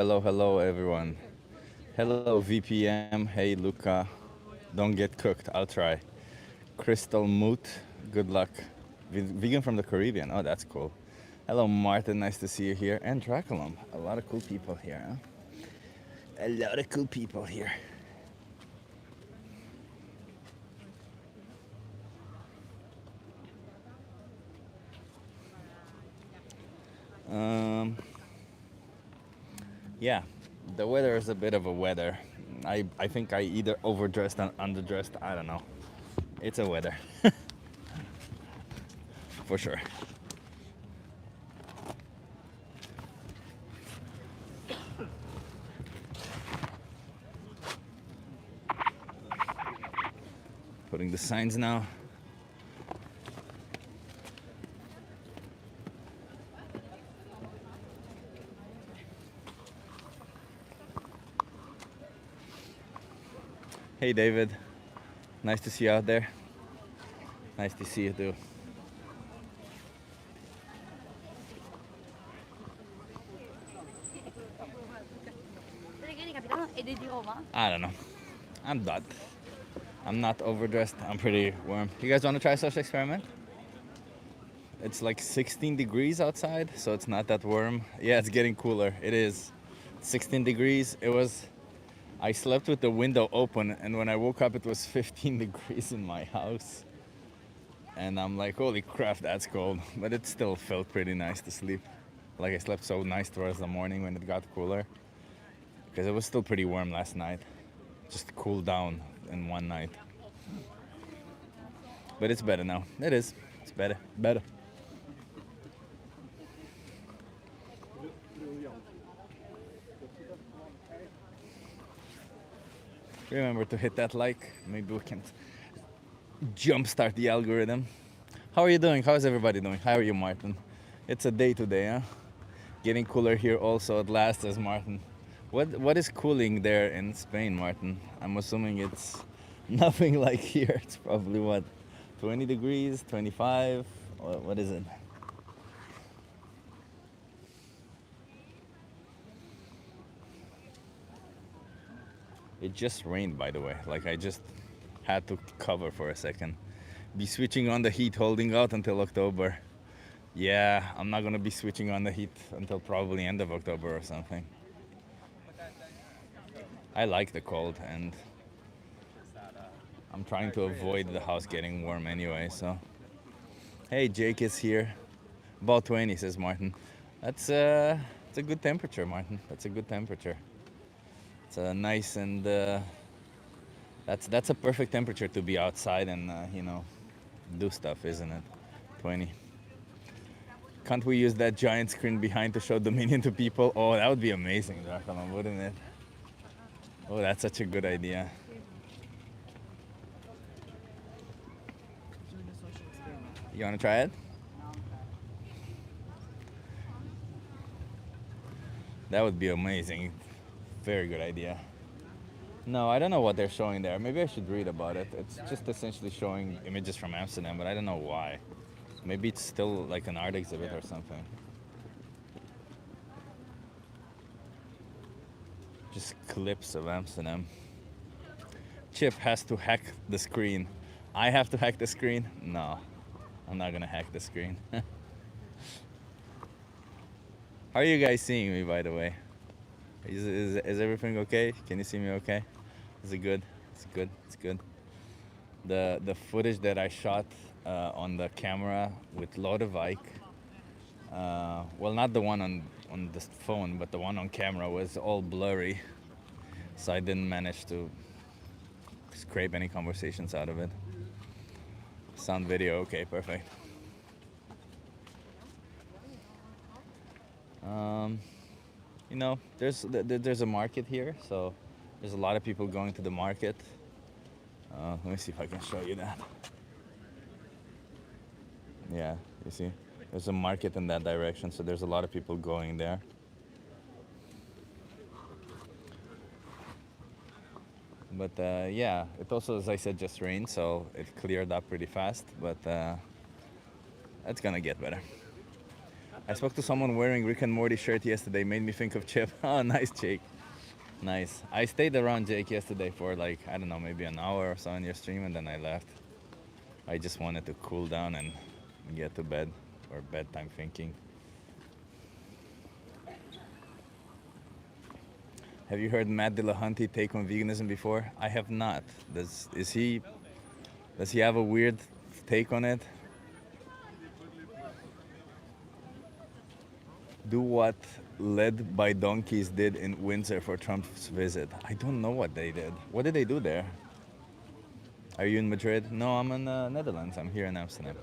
Hello, everyone. Hello, VPM. Hey, Luca. Don't get cooked. I'll try. Crystal Moot. Good luck. Vegan from the Caribbean. Oh, that's cool. Hello, Martin. Nice to see you here. And Draculum. A lot of cool people here, huh? A lot of cool people here. Um, yeah, the weather is a bit of a weather. I think I either overdressed and underdressed. I don't know. It's a weather. For sure. Putting the signs now. Hey, David. Nice to see you out there. Nice to see you too. I don't know. I'm done. I'm not overdressed. I'm pretty warm. You guys want to try a social experiment? It's like 16 degrees outside, so it's not that warm. Yeah, it's getting cooler. It is 16 degrees. I slept with the window open, and when I woke up, it was 15 degrees in my house. And I'm like, holy crap, that's cold. But it still felt pretty nice to sleep. Like I slept so nice towards the morning when it got cooler. Because it was still pretty warm last night. Just cooled down in one night. But it's better now. It is. It's better. Better. Remember to hit that like. Maybe we can jumpstart the algorithm. How are you doing? How is everybody doing? How are you, Martin? It's a day today, huh? Getting cooler here also at last, as Martin. What is cooling there in Spain, Martin? I'm assuming it's nothing like here. It's probably what, 20 degrees, 25? What is it? It just rained, by the way. Like I just had to cover for a second. Be switching on the heat, holding out until October. Yeah, I'm not gonna be switching on the heat until probably end of October or something. I like the cold, and I'm trying to avoid the house getting warm anyway, so. Hey, Jake is here. About 20, says Martin. It's a good temperature, Martin. That's a good temperature. It's a nice and that's a perfect temperature to be outside and do stuff, isn't it? 20. Can't we use that giant screen behind to show Dominion to people? Oh, that would be amazing, Dracula, wouldn't it? Oh, that's such a good idea. You want to try it? That would be amazing. Very good idea. No, I don't know what they're showing there. Maybe I should read about it. It's just essentially showing images from Amsterdam, but I don't know why. Maybe it's still like an art exhibit or something. Just clips of Amsterdam. Chip has to hack the screen. I have to hack the screen? No, I'm not gonna hack the screen. How are you guys seeing me, by the way? Is everything okay? Can you see me okay? Is it good? It's good. It's good. The footage that I shot on the camera with Lodewijk, well, not the one on the phone, but the one on camera was all blurry, so I didn't manage to scrape any conversations out of it. Sound video, okay, perfect. There's a market here, so there's a lot of people going to the market. Let me see if I can show you that. Yeah, you see, there's a market in that direction, so there's a lot of people going there. But yeah, it also, as I said, just rained, so it cleared up pretty fast. But it's gonna get better. I spoke to someone wearing Rick and Morty shirt yesterday. Made me think of Chip. Oh, nice, Jake. Nice. I stayed around Jake yesterday for like, I don't know, maybe an hour or so on your stream, and then I left. I just wanted to cool down and get to bed, or bedtime thinking. Have you heard Matt Dillahunty take on veganism before? I have not. Does he have a weird take on it? Do what led by donkeys did in Windsor for Trump's visit. I don't know what they did. What did they do there? Are you in Madrid? No, I'm in the Netherlands. I'm here in Amsterdam.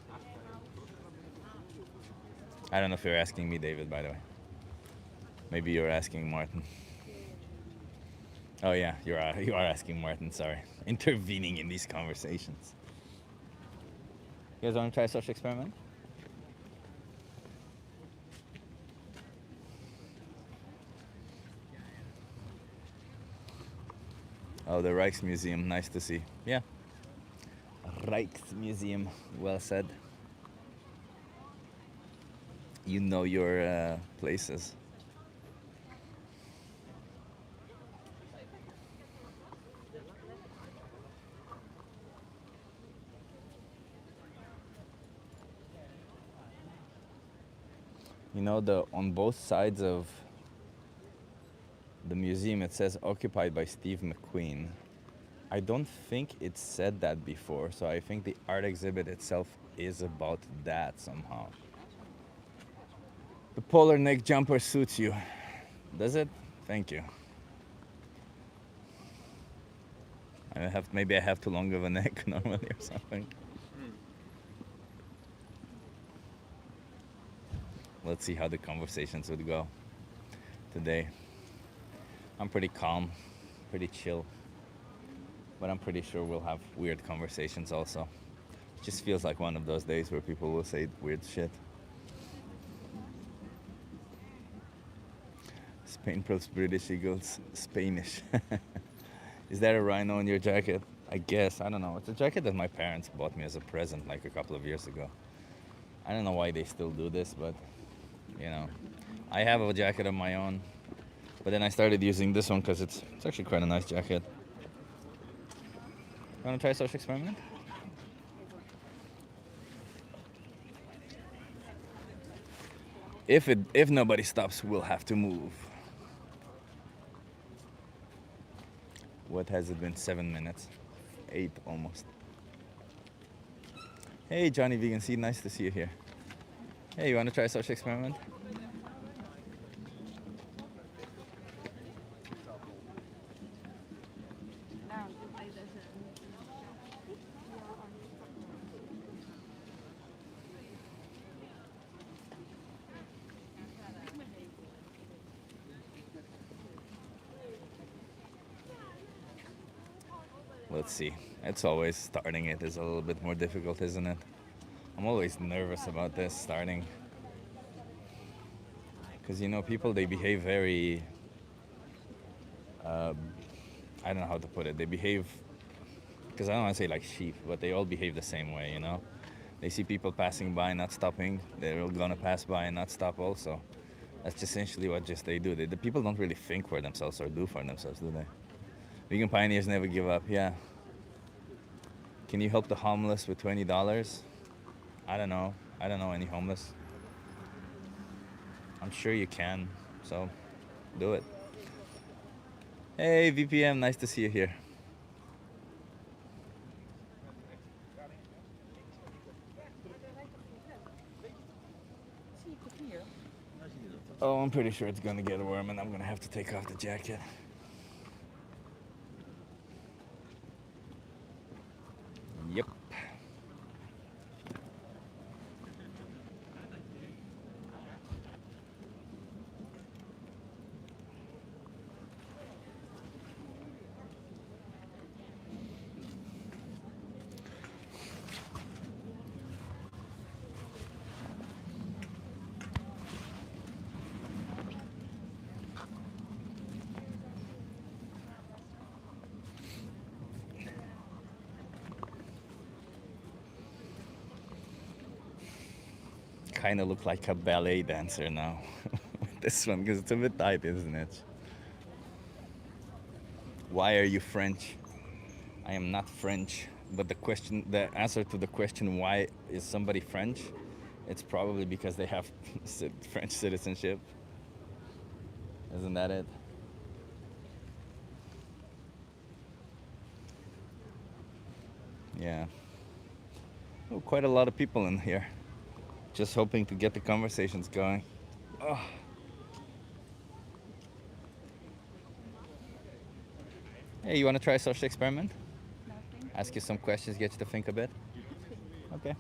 I don't know if you're asking me, David, by the way. Maybe you're asking Martin. Oh yeah, you are asking Martin, sorry. Intervening in these conversations. You guys want to try a social experiment? Oh, the Rijksmuseum, nice to see. Yeah. Rijksmuseum, well said. You know your places. You know, on both sides of the museum it says occupied by Steve McQueen. I don't think it said that before, so I think the art exhibit itself is about that somehow. The polar neck jumper suits you. Does it? Thank you. Maybe I have too long of a neck normally or something. Let's see how the conversations would go today. I'm pretty calm, pretty chill, but I'm pretty sure we'll have weird conversations also. It just feels like one of those days where people will say weird shit. Spain plus British equals Spanish. Is that a rhino on your jacket? I guess. I don't know. It's a jacket that my parents bought me as a present like a couple of years ago. I don't know why they still do this, but you know, I have a jacket of my own, but then I started using this one because it's actually quite a nice jacket. Want to try a social experiment? If nobody stops, we'll have to move. What has it been? 7 minutes, 8 almost. Hey, Johnny Vegan Seed, nice to see you here. Hey, you want to try a social experiment? Let's see. It's always starting it is a little bit more difficult, isn't it? I'm always nervous about this starting. Because, you know, people, they behave very... I don't know how to put it. They behave... Because I don't want to say like sheep, but they all behave the same way, you know? They see people passing by, not stopping. They're all gonna pass by and not stop also. That's essentially what they do. The people don't really think for themselves or do for themselves, do they? Vegan pioneers never give up, yeah. Can you help the homeless with $20? I don't know. I don't know any homeless. I'm sure you can, so do it. Hey, VPM, nice to see you here. Oh, I'm pretty sure it's gonna get warm and I'm gonna have to take off the jacket. Yep. kind of look like a ballet dancer now with this one because it's a bit tight, isn't it? Why are you French? I am not French, but the answer to the question, why is somebody French? It's probably because they have French citizenship. Isn't that it? Yeah. Oh, quite a lot of people in here. Just hoping to get the conversations going. Oh. Hey, you want to try a social experiment? Ask you some questions, get you to think a bit? Okay.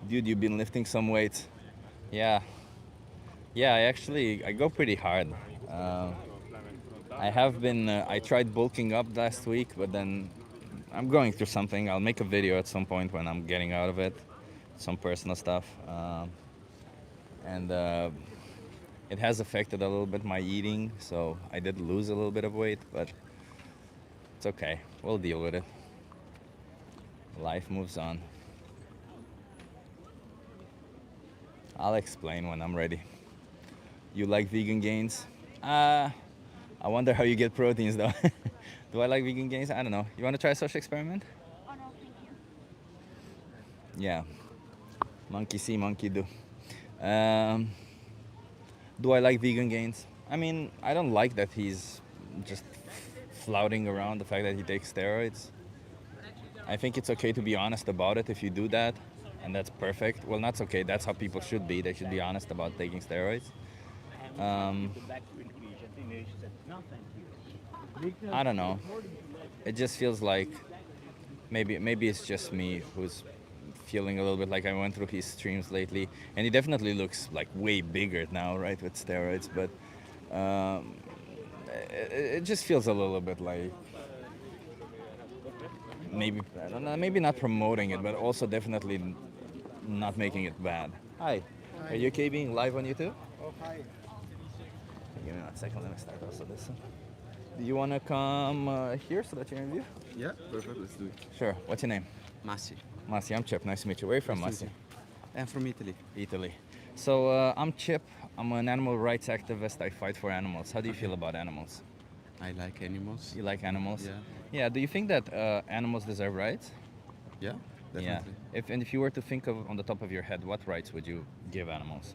Dude, you've been lifting some weights. Yeah. Yeah, I go pretty hard. I have been, I tried bulking up last week, but then I'm going through something. I'll make a video at some point when I'm getting out of it. Some personal stuff. And it has affected a little bit my eating, so I did lose a little bit of weight, but it's okay. We'll deal with it. Life moves on. I'll explain when I'm ready. You like vegan gains? I wonder how you get proteins though. Do I like vegan gains? I don't know. You want to try a social experiment? Oh no, thank you. Yeah. Monkey see, monkey do. Do I like vegan gains? I mean, I don't like that he's just flouting around the fact that he takes steroids. I think it's okay to be honest about it if you do that, and that's perfect. Well, that's okay. That's how people should be. They should be honest about taking steroids. I don't know. It just feels like maybe it's just me who's feeling a little bit like I went through his streams lately, and he definitely looks like way bigger now, right, with steroids. But it just feels a little bit like maybe I don't know, maybe not promoting it, but also definitely not making it bad. Hi. Are you okay being live on YouTube? Oh, hi. Give me 1 second. Let me start also this. Do you want to come here so that you interview? Yeah, perfect. Let's do it. Sure. What's your name? Massi. Massi. I'm Chip. Nice to meet you. Where are you from, Nice to Massi? meet you. I'm from Italy. Italy. So I'm Chip. I'm an animal rights activist. I fight for animals. How do you feel about animals? I like animals. You like animals? Yeah. Yeah. Do you think that animals deserve rights? Yeah, definitely. Yeah. If you were to think of on the top of your head, what rights would you give animals?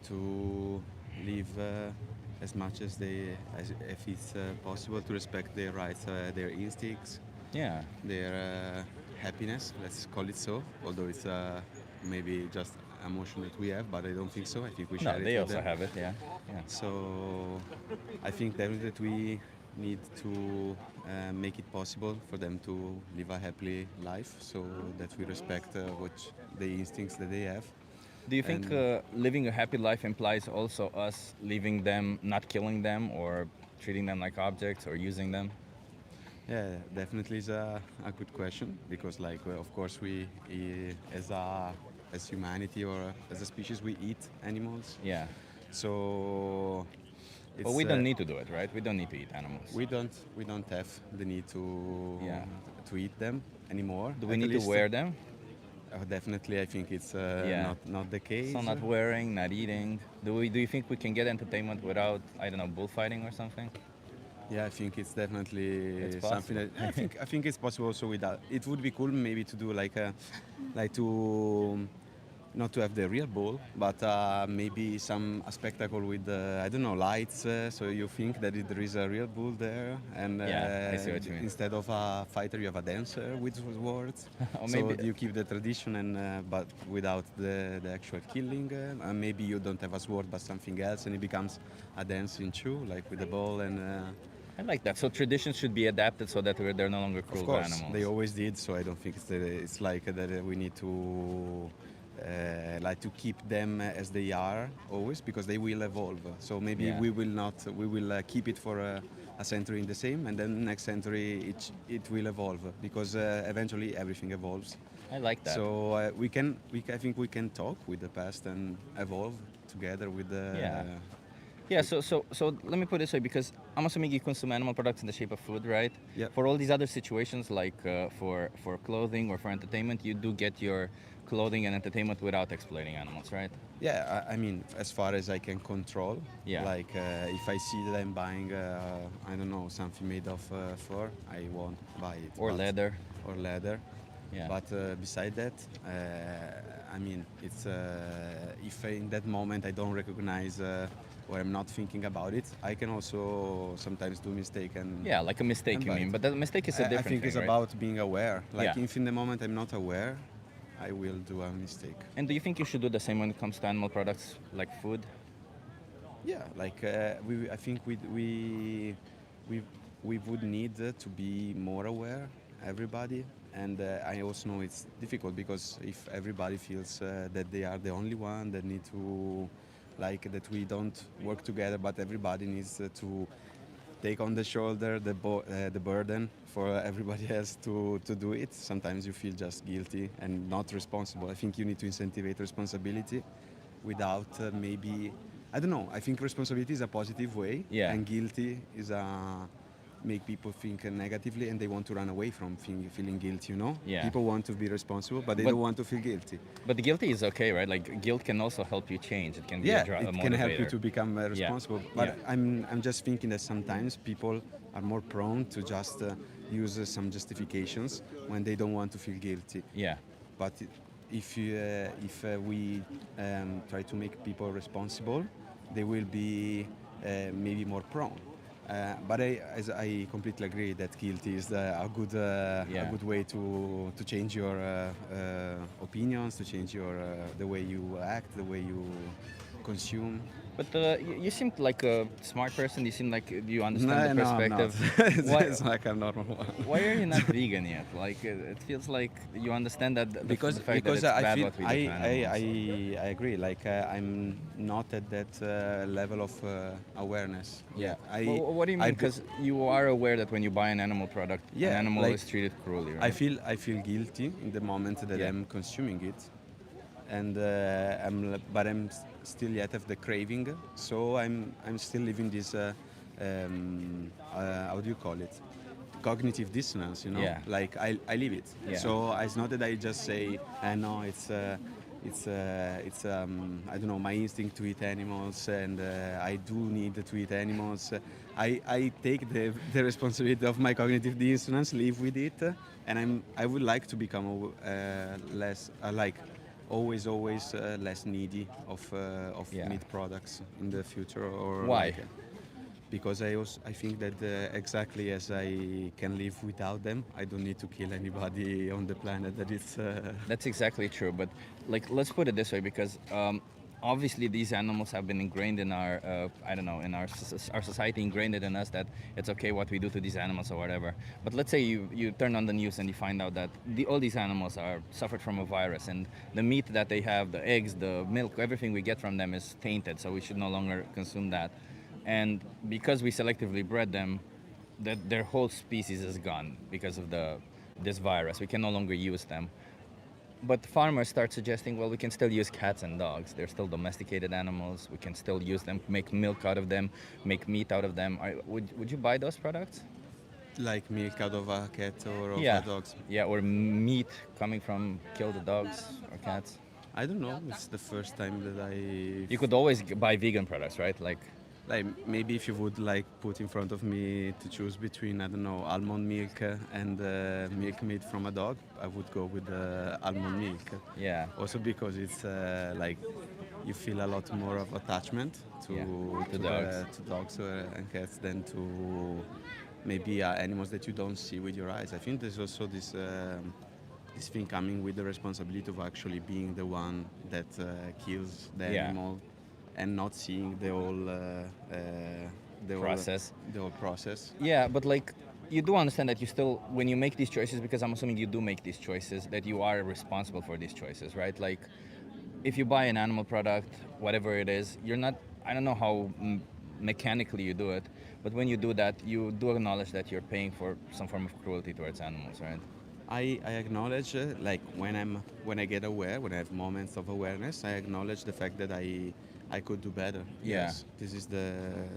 To live as much as if it's possible, to respect their rights, their instincts, Yeah. their happiness. Let's call it so. Although it's maybe just emotion that we have, but I don't think so. I think we share No, it they with also them. have it. Yeah. Yeah. So I think definitely that we need to make it possible for them to live a happy life, so that we respect the instincts that they have. Do you think And- living a happy life implies also us leaving them, not killing them, or treating them like objects, or using them? Yeah, definitely is a good question, because of course as humanity or as a species we eat animals. Yeah. So But we don't need to do it, right? We don't need to eat animals. we don't have the need Yeah. to eat them anymore. Do we At need to least, wear them? Definitely, I think it's Yeah. not the case. So not wearing, not eating. Do you think we can get entertainment without, I don't know, bullfighting or something? Yeah, I think it's definitely It's something that I think it's possible also without. It would be cool maybe to do like to not to have the real bull, but maybe some a spectacle with I don't know, lights. So you think that there is a real bull there, and Yeah, I see what you mean. instead of a fighter, you have a dancer with swords. Or So maybe- you keep the tradition, and but without the actual killing. And maybe you don't have a sword, but something else, and it becomes a dancing too, like with the ball and. I like that. So traditions should be adapted so that they're no longer cruel Of to course, animals. they always did. So I don't think it's like that we need to like to keep them as they are always, because they will evolve. So maybe Yeah. we will not. We will keep it for a century in the same, and then next century it will evolve, because eventually everything evolves. I like that. So I think we can talk with the past and evolve together with the. Yeah. Yeah, so let me put it this way, because I'm assuming you consume animal products in the shape of food, right? Yeah. For all these other situations, like for clothing or for entertainment, you do get your clothing and entertainment without exploiting animals, right? Yeah, I mean, as far as I can control, Yeah. like if I see that I'm buying, I don't know, something made of fur, I won't buy it. Or leather. Or leather. Yeah. But beside that, I mean, it's if in that moment I don't recognize or I'm not thinking about it, I can also sometimes do mistake and Yeah, like a mistake, and you buy mean? it. But that mistake is a different I think thing, it's right? about being aware. Like Yeah. if in the moment I'm not aware, I will do a mistake. And do you think you should do the same when it comes to animal products like food? Yeah, like I think we we would need to be more aware, everybody, and I also know it's difficult because if everybody feels that they are the only one that need to, like that we don't work together, but everybody needs to take on the shoulder the burden for everybody else to do it. Sometimes you feel just guilty and not responsible. I think you need to incentivize responsibility without maybe, I don't know. I think responsibility is a positive way, Yeah. and guilty is a make people think negatively and they want to run away from feeling guilty. You know, Yeah. people want to be responsible, but they But- don't want to feel guilty. But the guilty is okay, right? Like guilt can also help you change. It can be Yeah, a it can help you motivator. to become responsible. But Yeah. I'm just thinking that sometimes people are more prone to just use some justifications when they don't want to feel guilty. Yeah. But if we try to make people responsible, they will be maybe more prone. But I completely agree that guilty is a good way to change your opinions, to change your the way you act, the way you consume. But you seem like a smart person. You seem like you understand No, the I'm not. perspective. Why, It's like a normal one. why are you not vegan yet? Like it feels like you understand that the fact that it's I bad feel what we do to animals. I agree. Like I'm not at that level of awareness. Yeah. I Well, what do you I mean? do- Because you are aware that when you buy an animal product, Yeah, an animal like, is treated cruelly, right? I feel guilty in the moment that Yeah. I'm consuming it, and but I'm still yet have the craving. So I'm still living this how do you call it? Cognitive dissonance, you know. Yeah. Like I live it. Yeah. So it's not that I just say, no, it's I don't know, my instinct to eat animals, and I do need to eat animals. I take the responsibility of my cognitive dissonance, live with it, and I would like to become less like always less needy of Yeah. meat products in the future. Or Why? like, because I think that exactly as I can live without them, I don't need to kill anybody on the planet. That it's That's exactly true. But like, let's put it this way, because obviously these animals have been ingrained in our, I don't know, in our society, ingrained it in us that it's okay what we do to these animals or whatever. But let's say you turn on the news and you find out that all these animals are suffered from a virus, and the meat that they have, the eggs, the milk, everything we get from them is tainted, so we should no longer consume that. And because we selectively bred them, their whole species is gone because of this virus. We can no longer use them. But farmers start suggesting, well, we can still use cats and dogs. They're still domesticated animals. We can still use them, make milk out of them, make meat out of them. Would you buy those products? like milk out of a cat or of Yeah. a dogs. Yeah, or meat coming from killed dogs or cats. I don't know. It's the first time that You could always buy vegan products, right? Like, maybe if you would like put in front of me to choose between, I don't know, almond milk and milk made from a dog, I would go with almond milk. yeah. Also because it's like you feel a lot more of attachment to Yeah, to dogs. to dogs and cats than to maybe animals that you don't see with your eyes. I think there's also this thing coming with the responsibility of actually being the one that kills the Yeah. animal and not seeing the whole Process. the whole process. Yeah, but like, you do understand that you still, when you make these choices, because I'm assuming you do make these choices, that you are responsible for these choices, right? Like, if you buy an animal product, whatever it is, you're not, I don't know how mechanically you do it, but when you do that, you do acknowledge that you're paying for some form of cruelty towards animals, right? I acknowledge like when I get aware, when I have moments of awareness, I acknowledge the fact that I could do better. Yeah. Yes, this is the.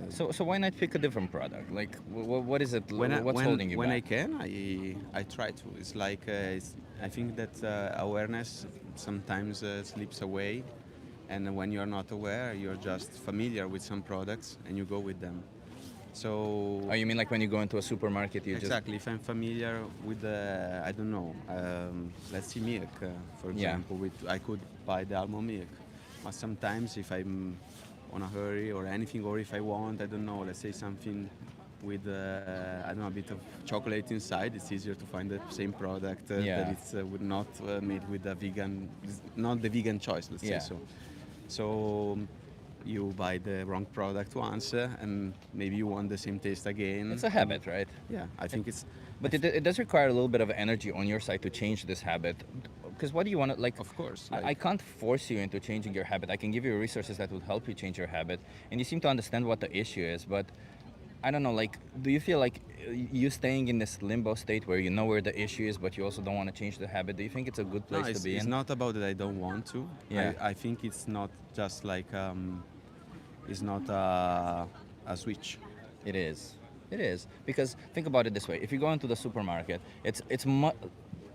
So why not pick a different product? Like, what is it? When I, What's holding you when I back? can, I try to. It's like I think that awareness sometimes slips away, and when you're not aware, you're just familiar with some products and you go with them. So Oh, you mean like when you go into a supermarket, you exactly, if I'm familiar with the, I don't know, let's see milk, for Yeah. example, I could buy the almond milk. But sometimes if I'm on a hurry or anything, or if I want, I don't know, let's say something with, I don't know, a bit of chocolate inside, it's easier to find the same product Yeah. that it's not made with a vegan, not the vegan choice, let's Yeah. say so. So you buy the wrong product once and maybe you want the same taste again. It's a habit, right? Yeah, I think it's. But it does require a little bit of energy on your side to change this habit. Because what do you want to, like, Of course, I can't force you into changing your habit. I can give you resources that will help you change your habit. And you seem to understand what the issue is. But I don't know, like, do you feel like you staying in this limbo state where you know where the issue is, but you also don't want to change the habit? Do you think it's a good place No, to be it's in? not about that I don't want to. Yeah. I think it's not just like it's not a switch. It is. It is. Because think about it this way. If you go into the supermarket,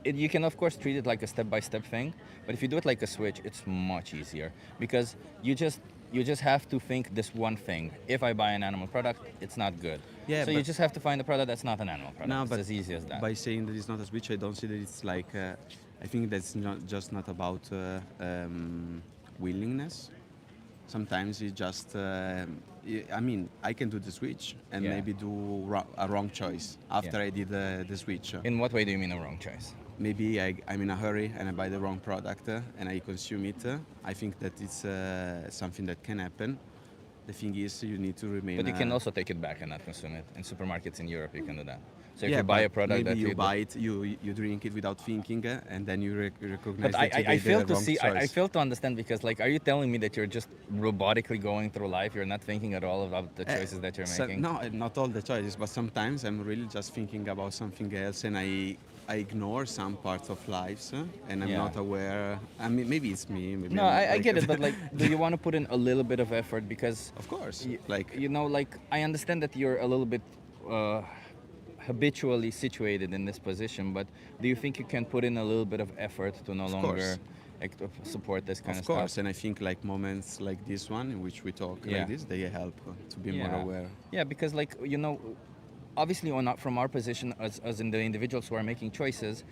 you can of course treat it like a step-by-step thing, but if you do it like a switch, it's much easier because you just have to think this one thing. If I buy an animal product, it's not good. Yeah, So you but- just have to find a product that's not an animal product. No, It's but as easy as that. by saying that it's not a switch, I don't see that it's like. I think that's not about willingness. Sometimes it's just. I mean, I can do the switch and Yeah. maybe do a wrong choice after Yeah. I did the switch. In what way do you mean a wrong choice? Maybe I'm in a hurry and I buy the wrong product and I consume it. I think that it's something that can happen. The thing is, you need to remain. But you can also take it back and not consume it. In supermarkets in Europe, you can do that. So if yeah, you buy a but product maybe that you buy it, you drink it without thinking, and then you recognize But that you I made fail the to wrong see. I choice. fail to understand because, like, are you telling me that you're just robotically going through life? You're not thinking at all about the choices that you're making. No, not all the choices, but sometimes I'm really just thinking about something else, and I ignore some parts of lives, and I'm Yeah. not aware. I mean, maybe it's me. Maybe No, I'm I get it, but like, do you want to put in a little bit of effort? Because of course, like, like I understand that you're a little bit habitually situated in this position, but do you think you can put in a little bit of effort to no longer course. support this kind of, of course, stuff? and I think like moments like this one in which we talk Yeah. like this, they help to be more aware. Yeah, because like obviously from our position as in the individuals who are making choices,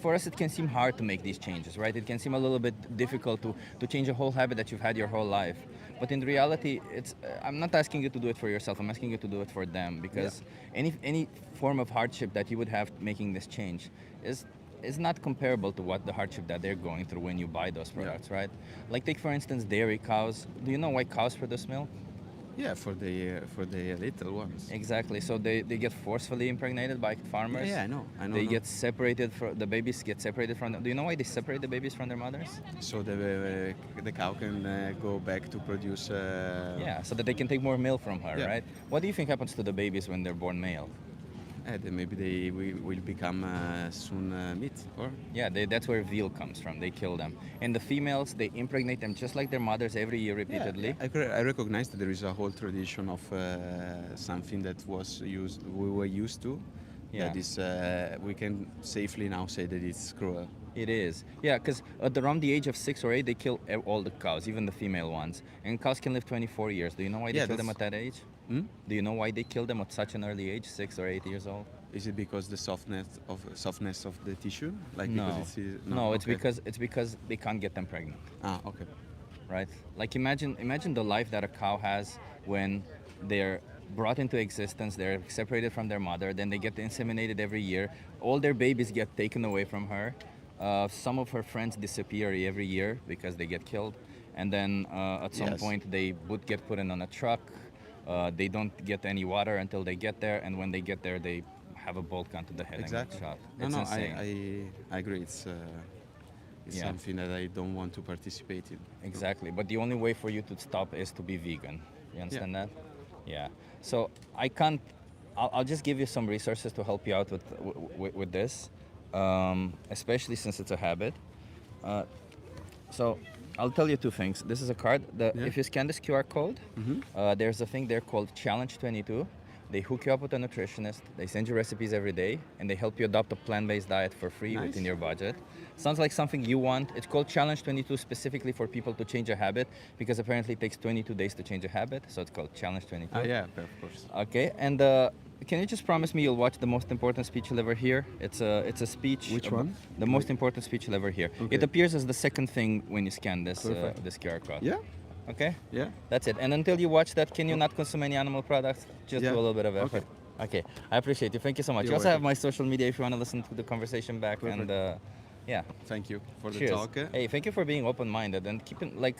for us it can seem hard to make these changes, right? It can seem a little bit difficult to change a whole habit that you've had your whole life. But in reality, it's I'm not asking you to do it for yourself. I'm asking you to do it for them because any form of hardship that you would have making this change is not comparable to what the hardship that they're going through when you buy those products, right? Like take for instance dairy cows. Do you know why cows produce milk? Yeah, for the little ones. Exactly. So they get forcefully impregnated by farmers. Yeah, I know. They get separated from the babies. Get separated from them. Do you know why they separate the babies from their mothers? So the cow can go back to produce. Yeah, so that they can take more milk from her, Yeah. right? What do you think happens to the babies when they're born male? Then maybe they will become soon meat, or Yeah, that's where veal comes from. They kill them. And the females, they impregnate them just like their mothers every year repeatedly. I recognize that there is a whole tradition of something that we were used to. Yeah. That is, we can safely now say that it's cruel. It is. Yeah, because around the age of 6 or 8, they kill all the cows, even the female ones. And cows can live 24 years. Do you know why they Yeah, kill them at that's- that age? Hmm? Do you know why they kill them at such an early age, 6 or 8 years old? Is it because the softness of the tissue? Like No. because it's No, it's okay. because they can't get them pregnant, Okay. right? Like imagine the life that a cow has when they're brought into existence, they're separated from their mother, then they get inseminated every year. All their babies get taken away from her. Some of her friends disappear every year because they get killed. And then at some Yes. point they would get put in on a truck. They don't get any water until they get there, and when they get there, they have a bolt gun to the head Exactly. and get shot. No, It's no, insane. I agree. It's Yeah. something that I don't want to participate in. Exactly. But the only way for you to stop is to be vegan. You understand that? Yeah. So I can't. I'll just give you some resources to help you out with this, especially since it's a habit. So I'll tell you two things. This is a card. Yeah. If you scan this QR code, Mhm. there's a thing there called Challenge 22. They hook you up with a nutritionist. They send you recipes every day, and they help you adopt a plant-based diet for free Nice. within your budget. Sounds like something you want. It's called Challenge 22 specifically for people to change a habit, because apparently it takes 22 days to change a habit. So it's called Challenge 22. Yeah, of course. Okay, and can you just promise me you'll watch the most important speech you'll ever hear? It's a speech. Which one? The most important speech you'll ever hear. Okay. It appears as the second thing when you scan this Perfect. this QR code. Yeah. Okay. Yeah. That's it. And until you watch that, can you not consume any animal products? Just Yeah. do a little bit of Okay. effort. Okay. I appreciate you. Thank you so much. You're You also have welcome. my social media if you want to listen to the conversation back. Perfect. And yeah. Thank you for the Cheers. talk. Hey, thank you for being open-minded and keeping like.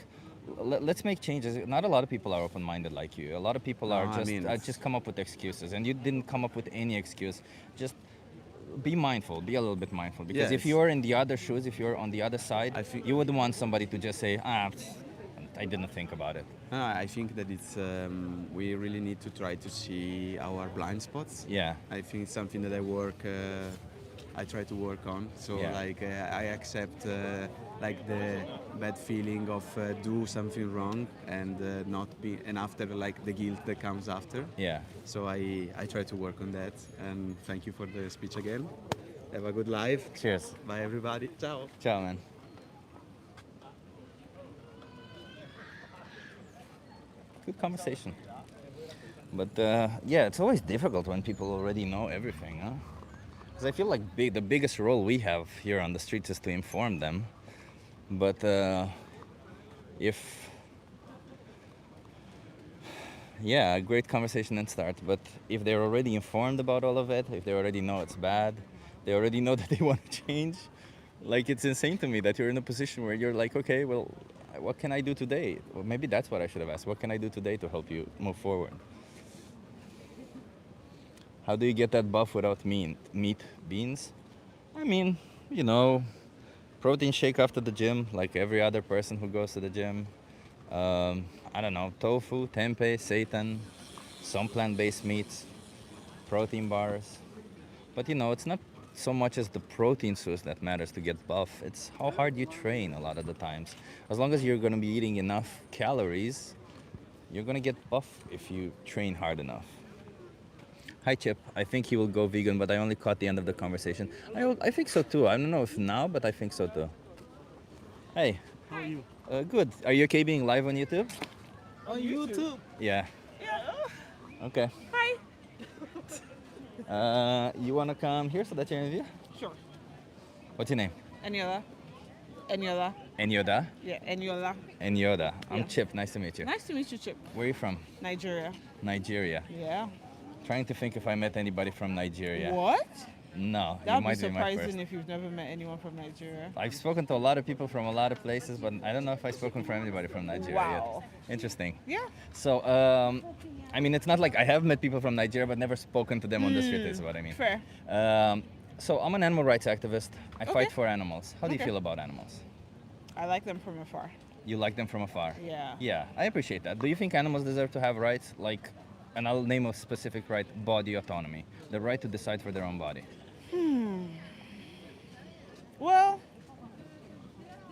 Let's make changes. Not a lot of people are open-minded like you. A lot of people are No, I just mean, it's- just come up with excuses, and you didn't come up with any excuse. Just be mindful. Be a little bit mindful, because if Yes. you're in the other shoes, if you're on the other side, I think- you would want somebody to just say, I didn't think about it. I think that it's we really need to try to see our blind spots. Yeah. I think it's something that I try to work on. So Yeah. like I accept like the bad feeling of do something wrong and not be, and after like the guilt that comes after. Yeah. So I try to work on that. And thank you for the speech again. Have a good life. Cheers. Bye everybody. Ciao. Ciao, man. Good conversation. But yeah, it's always difficult when people already know everything, huh? Because I feel like the biggest role we have here on the streets is to inform them. But if yeah, a great conversation and start. But if they're already informed about all of it, if they already know it's bad, they already know that they want to change. Like, it's insane to me that you're in a position where you're like, okay, well, what can I do today? Well, maybe that's what I should have asked. What can I do today to help you move forward? How do you get that buff without meat, beans? I mean, you know, protein shake after the gym, like every other person who goes to the gym. I don't know, tofu, tempeh, seitan, some plant-based meats, protein bars. But you know, it's not so much as the protein source that matters to get buff. It's how hard you train a lot of the times. As long as you're going to be eating enough calories, you're going to get buff if you train hard enough. Hi, Chip. I think he will go vegan, but I only caught the end of the conversation. I think so too. I don't know if now, but I think so too. Hey. How are you? Good. Are you okay being live on YouTube? On YouTube? Yeah. Okay. Hi. You want to come here so that you're in view? Sure. What's your name? Eniola. Eniola. Enyoda? Yeah, Eniola. Enyoda. I'm Yeah. Chip. Nice to meet you. Nice to meet you, Chip. Where are you from? Nigeria. Nigeria. Yeah. Trying to think if I met anybody from Nigeria. What? No, you That would be might be my first. surprising if you've never met anyone from Nigeria. I've spoken to a lot of people from a lot of places, but I don't know if I've spoken for anybody from Nigeria Wow. yet. Interesting. Yeah. So, I mean, it's not like I have met people from Nigeria, but never spoken to them on the street, is what I mean. Fair. So, I'm an animal rights activist. I Okay. fight for animals. How do you Okay. feel about animals? I like them from afar. You like them from afar? Yeah. Yeah, I appreciate that. Do you think animals deserve to have rights like, and I'll name a specific right, body autonomy, the right to decide for their own body? Well,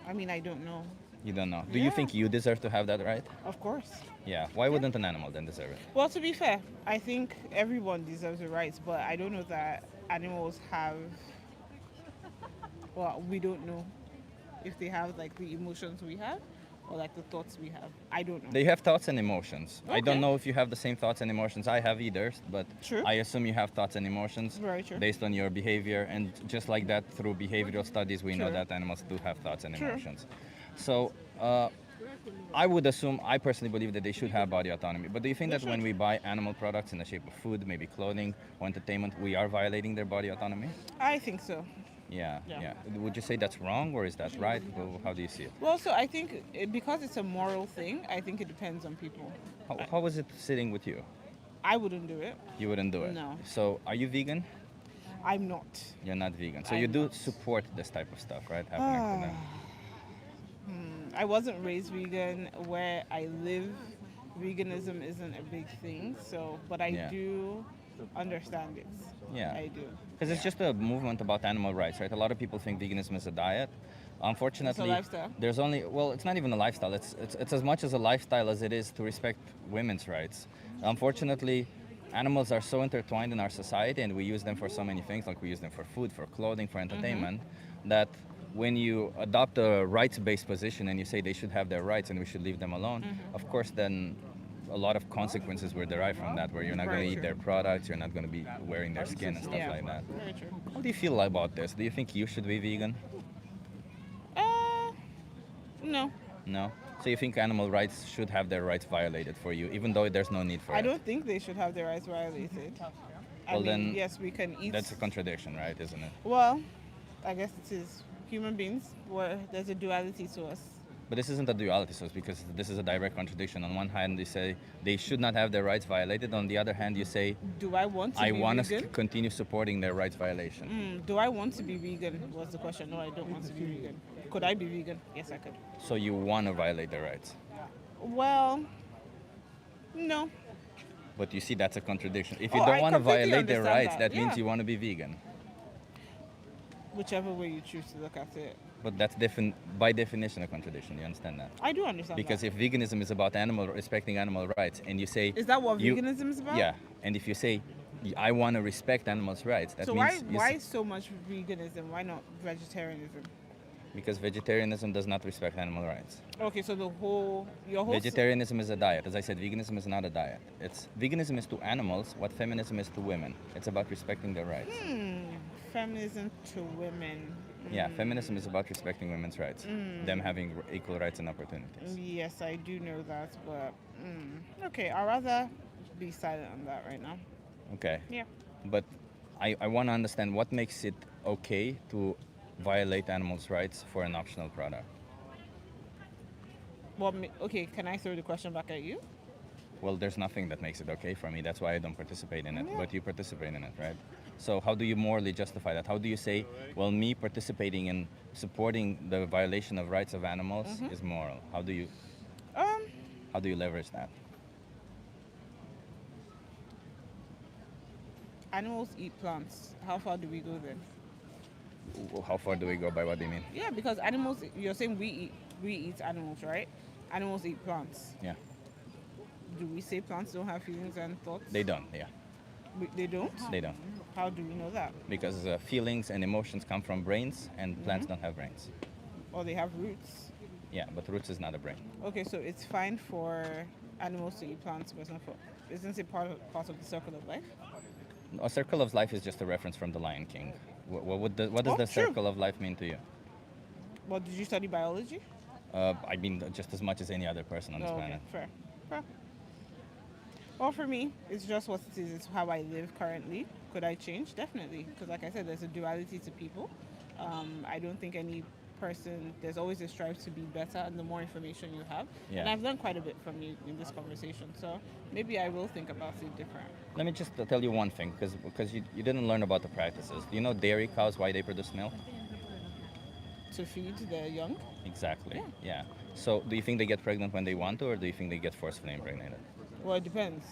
I mean, I don't know. You don't know. Do you Yeah. think you deserve to have that right? Of course. Yeah. Why wouldn't an animal then deserve it? Well, to be fair, I think everyone deserves the rights, but I don't know that animals have. Well, we don't know if they have like the emotions we have or like the thoughts we have. I don't know. They have thoughts and emotions. I don't Okay. know if you have the same thoughts and emotions I have either, but True. I assume you have thoughts and emotions Very true. based on your behavior. And just like that, through behavioral studies, we know True. that animals do have thoughts and True. emotions. So I would assume, I personally believe that they should have body autonomy. But do you think that when we buy animal products in the shape of food, maybe clothing or entertainment, we are violating their body autonomy? I think so. Yeah, Yeah. yeah. Would you say that's wrong or is that right? Well, how do you see it? Well, so I think because it's a moral thing, I think it depends on people. How is it sitting with you? I wouldn't do it. You wouldn't do it? No. So are you vegan? I'm not. You're not vegan. So you I'm do not. support this type of stuff, right? Happening to them. I wasn't raised vegan. Where I live, veganism isn't a big thing. So, but I Yeah. do understand it. Yeah. I do. Because it's just a movement about animal rights, right? A lot of people think veganism is a diet, Unfortunately, lifestyle. there's only, well, it's not even a lifestyle. It's as much as a lifestyle as it is to respect women's rights. Unfortunately, animals are so intertwined in our society, and we use them for so many things, like we use them for food, for clothing, for entertainment, that when you adopt a rights-based position and you say they should have their rights and we should leave them alone, of course, then a lot of consequences were derived from that, where you're not going Very to eat true. their products, you're not going to be wearing their skin and stuff Yeah. like that. Very true. How do you feel about this? Do you think you should be vegan? No. No? So you think animal rights should have their rights violated for you, even though there's no need for I it? don't think they should have their rights violated. I Well, mean, then yes, we can eat. That's a contradiction, right, isn't it? Well, I guess it is. Human beings, where there's a duality to us. But this isn't a duality, so it's because this is a direct contradiction. On one hand, you say they should not have their rights violated. On the other hand, you say, Do I want to I be want vegan? to continue supporting their rights violation. Do I want to be vegan? Was the question. No, I don't want to be vegan. Could I be vegan? Yes, I could. So you want to violate their rights. Well, no. But you see, that's a contradiction. If you Oh, don't I want to completely violate their understand rights, that, that means yeah. you want to be vegan. Whichever way you choose to look at it. But that's by definition a contradiction. You understand that? I do understand Because that. if veganism is about respecting animal rights, and you say Is that what you- veganism is about? Yeah, and if you say I want to respect animals' rights, that So means why so much veganism? Why not vegetarianism? because vegetarianism does not respect animal rights. Okay, so your whole Vegetarianism is a diet. As I said, veganism is not a diet. Veganism is to animals what feminism is to women. It's about respecting their rights. feminism to women. Yeah, feminism is about respecting women's rights, them having equal rights and opportunities. Yes, I do know that, but okay, I'd rather be silent on that right now. Okay, Yeah. but I want to understand what makes it okay to violate animals' rights for an optional product. Well, okay, can I throw the question back at you? Well, there's nothing that makes it okay for me. That's why I don't participate in it. Yeah. But you participate in it, right? So how do you morally justify that? How do you say, well, me participating in supporting the violation of rights of animals is moral? How do you leverage that? Animals eat plants. How far do we go then? How far do we go by what do you mean? Yeah, because animals. You're saying we eat animals, right? Animals eat plants. Yeah, Do we say plants don't have feelings and thoughts? they don't. Yeah, They don't. they don't. How do we know that? Because feelings and emotions come from brains, and plants don't have brains. Or they have roots. Yeah, but roots is not a brain. Okay, so it's fine for animals to eat plants, but it's not for. Isn't it part of the circle of life? A circle of life is just a reference from The Lion King. What does Oh, the true. circle of life mean to you? Well, did you study biology? I mean, just as much as any other person on this Oh, okay, planet. fair. Well, for me, it's just what it is. It's how I live currently. Could I change? Definitely. Because, like I said, there's a duality to people. I don't think any person, there's always a strive to be better, and the more information you have. Yeah. And I've learned quite a bit from you in this conversation. So maybe I will think about it different. Let me just tell you one thing, because you didn't learn about the practices. Do you know dairy cows, why they produce milk? To feed the young? Exactly. Yeah. So do you think they get pregnant when they want to, or do you think they get forcefully impregnated? Well, it depends.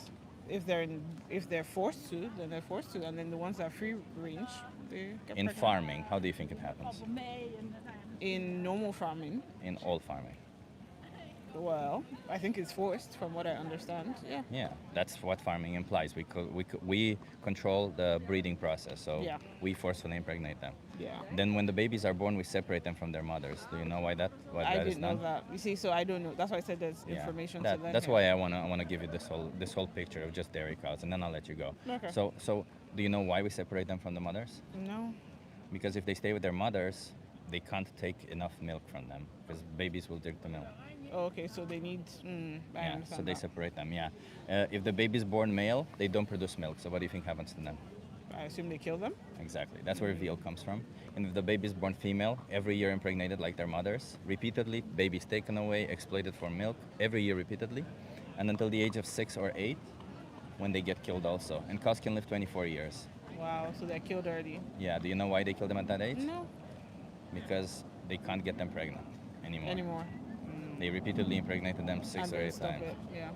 If they're forced to, then they're forced to, and then the ones that are free range, they get In pregnant. farming, how do you think it happens? In normal farming, In all farming. well, I think it's forced from what I understand. Yeah. Yeah, that's what farming implies. We control the breeding process, so Yeah. we forcefully impregnate them. Yeah. Then when the babies are born, we separate them from their mothers. Do you know why that I is didn't know done? that. You see, so I don't know. That's why I said there's Yeah, information that- to learn. that's here. why I wanna give you this whole picture of just dairy cows, and then I'll let you go. Okay. So do you know why we separate them from the mothers? No. Because if they stay with their mothers, they can't take enough milk from them because babies will drink the milk. Oh, okay, so they need. I Yeah, understand so they that. separate them. Yeah, if the baby is born male, they don't produce milk. So what do you think happens to them? I assume they kill them. Exactly. That's where veal comes from. And if the baby is born female, every year impregnated like their mothers, repeatedly, babies taken away, exploited for milk, every year repeatedly, and until the age of 6 or 8, when they get killed also. And cows can live 24 years. Wow, so they're killed early. Yeah, do you know why they kill them at that age? No. Because they can't get them pregnant anymore. Anymore. They repeatedly impregnated them 6 And or then 8 stop times. it. Yeah.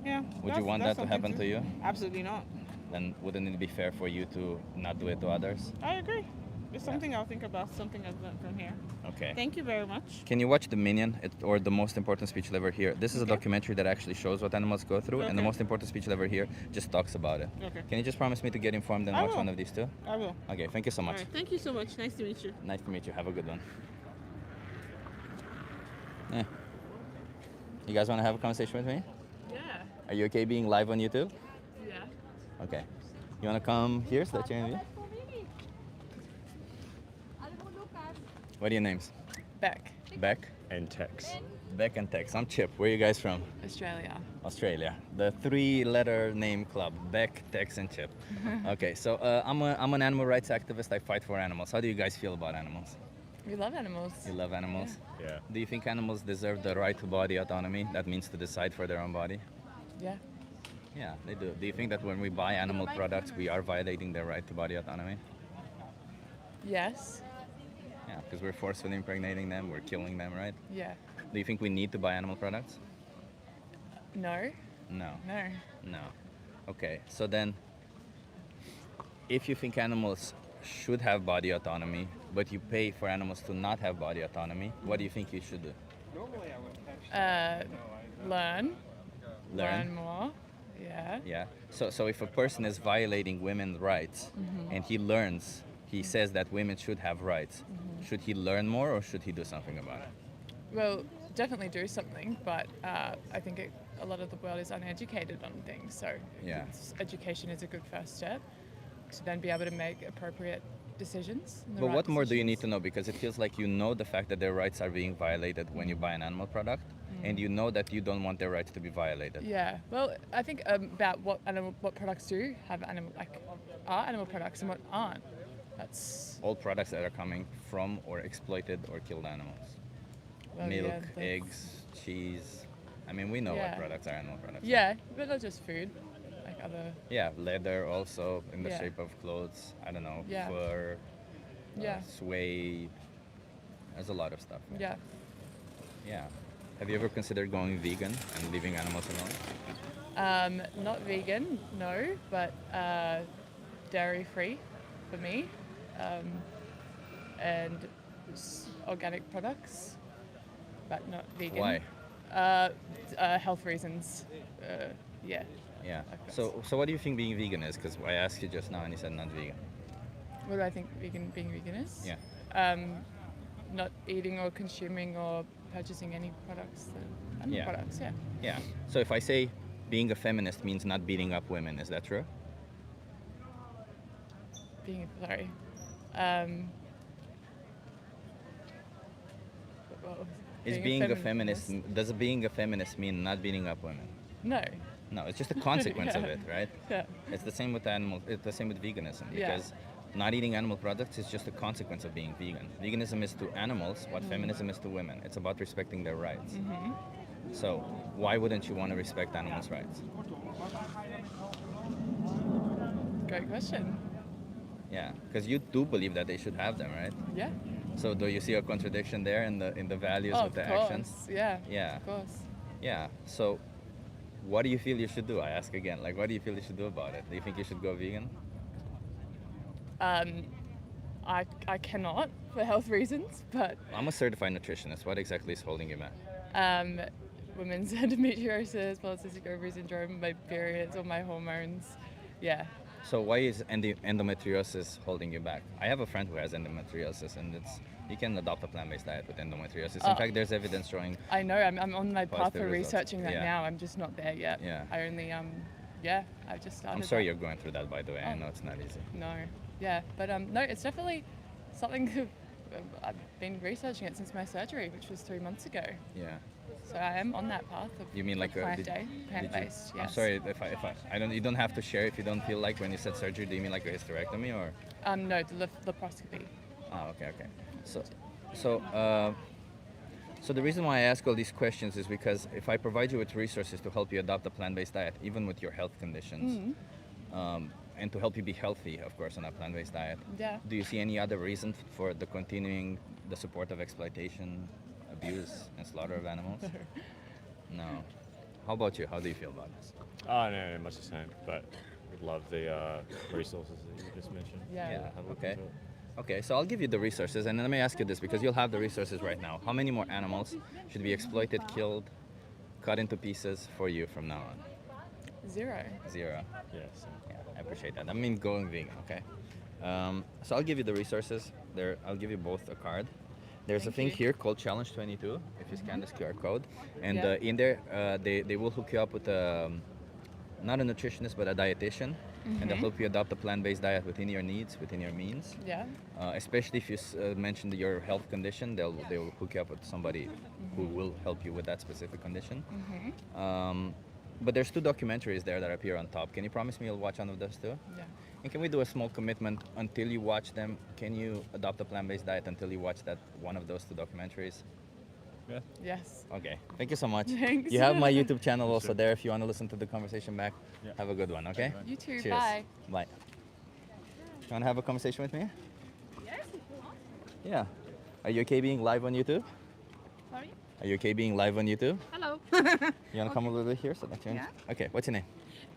Yeah. Would you want that to something happen to you? Absolutely not. Then wouldn't it be fair for you to not do it to others? I agree. It's something I'll think about, something I've learned from here. Okay. Thank you very much. Can you watch The Minion, or The Most Important Speech You'll Ever Hear? This is a Okay. documentary that actually shows what animals go through, and The Okay. Most Important Speech You'll Ever Hear just talks about it. Okay. Can you just promise me to get informed and I watch will. one of these two? I will. Okay, thank you so All much. right. Thank you so much. Nice to meet you. Nice to meet you. Have a good one. Yeah. You guys want to have a conversation with me? Yeah. Are you okay being live on YouTube? Yeah. Okay. You want to come here so that you're in view? What are your names? Beck Beck? And Tex. Beck and Tex. I'm Chip. Where are you guys from? Australia. Australia. The three-letter name club. Beck, Tex, and Chip. Okay, so I'm an animal rights activist. I fight for animals. How do you guys feel about animals? We love animals. You love animals? Yeah. Do you think animals deserve the right to body autonomy? That means to decide for their own body? Yeah. Yeah, they do. Do you think that when we buy animal products, we are violating their right to body autonomy? Yes. Yeah, because we're forcefully impregnating them, we're killing them, right? Yeah. Do you think we need to buy animal products? No. No. No. No. Okay, so then, if you think animals should have body autonomy, but you pay for animals to not have body autonomy, what do you think you should do? Learn. Learn? More. Yeah. Yeah. So if a person is violating women's rights and he learns, he says that women should have rights, should he learn more or should he do something about it? Well, definitely do something, but I think a lot of the world is uneducated on things. So Yeah. education is a good first step to then be able to make appropriate decisions. and the But right what more do you need to decisions. know? Because it feels like you know the fact that their rights are being violated when you buy an animal product, and you know that you don't want their rights to be violated. Yeah, well, I think about what products do have are animal products and what aren't. That's All products that are coming from or exploited or killed animals. well, Milk, yeah, the- eggs, cheese. I mean, we know what Yeah. products are animal products. Yeah, but not just food, like other. Yeah, leather also in the Yeah. shape of clothes. I don't know, Yeah. fur, Yeah. suede. There's a lot of stuff. Yeah. Yeah. Have you ever considered going vegan and leaving animals alone? Not vegan, no, but dairy free for me, and organic products, but not vegan. Why? Health reasons. Yeah. Yeah. Okay. So what do you think being vegan is? Because I asked you just now and you said not vegan. What do I think being vegan is? Yeah. Not eating or consuming or purchasing any products, animal Yeah. products. Yeah. Yeah. So if I say being a feminist means not beating up women, is that true? Sorry. Well, Is being a feminist, does being a feminist mean not beating up women? No. No, it's just a consequence of Yeah. it, right? Yeah. It's the same with animal. It's the same with veganism Yeah. because not eating animal products is just a consequence of being vegan. Veganism is to animals what feminism is to women. It's about respecting their rights. So why wouldn't you want to respect animals' rights? Great question. Yeah, because you do believe that they should have them, right? Yeah. So do you see a contradiction there in the values Oh, with of the course. actions? Yeah. Yeah. Of course. Yeah. So what do you feel you should do? I ask again. Like, what do you feel you should do about it? Do you think you should go vegan? I cannot for health reasons, but I'm a certified nutritionist. What exactly is holding you back? women's endometriosis, polycystic ovary syndrome, my periods or my hormones. Yeah. So why is endometriosis holding you back? I have a friend who has endometriosis, and you can adopt a plant-based diet with endometriosis. In fact, there's evidence showing. I know. I'm on my path Positive for results. researching that Yeah. now. I'm just not there yet. Yeah. I only I just started. I'm sorry that. you're going through that, by the way. I Oh. know it's not easy. No. Yeah, but no, it's definitely something that I've been researching it since my surgery, which was 3 months ago. Yeah. So I am on that path of You mean like a plant-based. Yes. I'm sorry if I don't. You don't have to share if you don't feel like when you said surgery. Do you mean like a hysterectomy or? No, the laparoscopy. Oh, okay. So the reason why I ask all these questions is because if I provide you with resources to help you adopt a plant-based diet, even with your health conditions, and to help you be healthy, of course, on a plant-based diet, Yeah. do you see any other reason for the support of exploitation, abuse, and slaughter of animals? No. How about you? How do you feel about this? No, much the same. But would love the resources that you just mentioned. Yeah. Have a look Okay. into it. Okay, so I'll give you the resources, and let me ask you this, because you'll have the resources right now. How many more animals should be exploited, killed, cut into pieces for you from now on? 0. 0. Yes. Yeah, I appreciate that. I mean, going vegan, okay? So I'll give you the resources. There, I'll give you both a card. There's a Thank thing you. here called Challenge 22. If you scan this QR code, and Yeah. in there, they will hook you up with not a nutritionist but a dietitian, and they'll help you adopt a plant-based diet within your needs, within your means. Yeah. Especially if you mentioned your health condition, they'll hook you up with somebody who will help you with that specific condition. But there's 2 documentaries there that appear on top. Can you promise me you'll watch one of those 2? Yeah. And can we do a small commitment until you watch them? Can you adopt a plant-based diet until you watch that one of those 2 documentaries? Yeah. Yes. Okay. Thank you so much. Thanks. You have my YouTube channel also there if you want to listen to the conversation back. Yeah. Have a good one, okay? You too. Cheers. Bye. Bye. You want to have a conversation with me? Yes, if you want. Yeah. Are you okay being live on YouTube? Sorry? Are you okay being live on YouTube? Hello. You want to come a little bit here so that you Yeah. Okay, what's your name?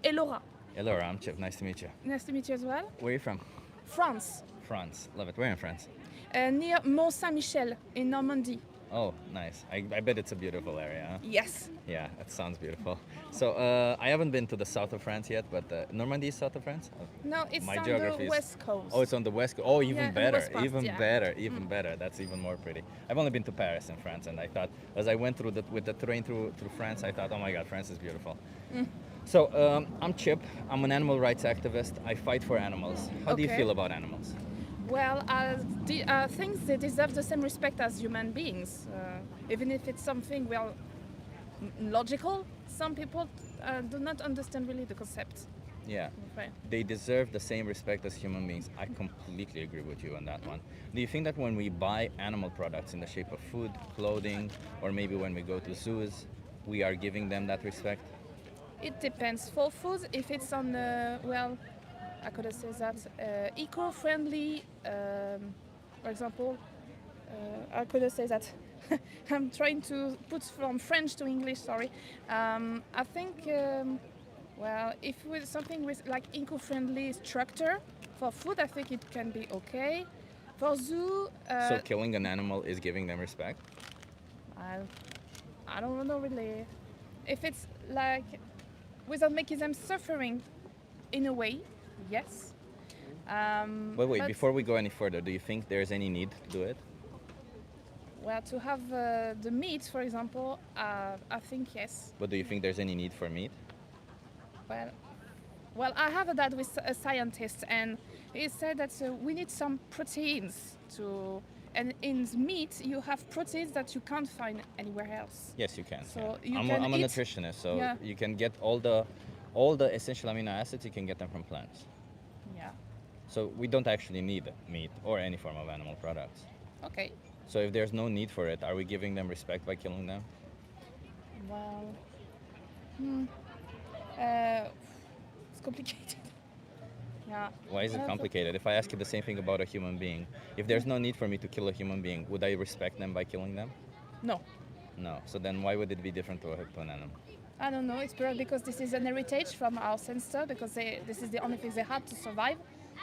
Elora. Elora, I'm Chip. Nice to meet you. Nice to meet you as well. Where are you from? France. France. Love it. Where in France? Near Mont Saint-Michel in Normandy. Oh, nice. I bet it's a beautiful area, huh? Yes. Yeah, that sounds beautiful. So, I haven't been to the south of France yet, but Normandy is south of France? Oh, No, it's My on geography the is- west coast. Oh, it's on the west coast. Oh, even Yeah, on the better. west coast, Even yeah. better. Even better. That's even more pretty. I've only been to Paris in France, and I thought, as I went through with the train through France, I thought, oh my God, France is beautiful. So, I'm Chip. I'm an animal rights activist. I fight for animals. How do you Okay. feel about animals? Well, things they deserve the same respect as human beings, even if it's something well logical. Some people do not understand really the concept. Yeah. Right. They deserve the same respect as human beings. I completely agree with you on that one. Do you think that when we buy animal products in the shape of food, clothing, or maybe when we go to zoos, we are giving them that respect? It depends. For food, if it's on well, I could say that eco-friendly, for example, I could say that. I'm trying to put from French to English. Sorry. I think. Well, if with something with like eco-friendly structure for food, I think it can be okay. For zoo, So killing an animal is giving them respect? I don't know really. If it's like without making them suffering, in a way, yes. But wait, before we go any further, do you think there's any need to do it? Well, to have the meat, for example, I think yes. But do you think there's any need for meat? Well, I have a dad with a scientist, and he said that we need some proteins to. And in meat, you have proteins that you can't find anywhere else. Yes, you can. So yeah. you I'm can a eat- nutritionist, so Yeah. you can get all the essential amino acids. You can get them from plants. Yeah. So we don't actually need meat or any form of animal products. Okay. So if there's no need for it, are we giving them respect by killing them? Well. It's complicated. Yeah. Why is it complicated? If I ask you the same thing about a human being, if there's no need for me to kill a human being, would I respect them by killing them? No. No. So then why would it be different to an animal? I don't know. It's probably because this is an heritage from our ancestors, because this is the only thing they had to survive,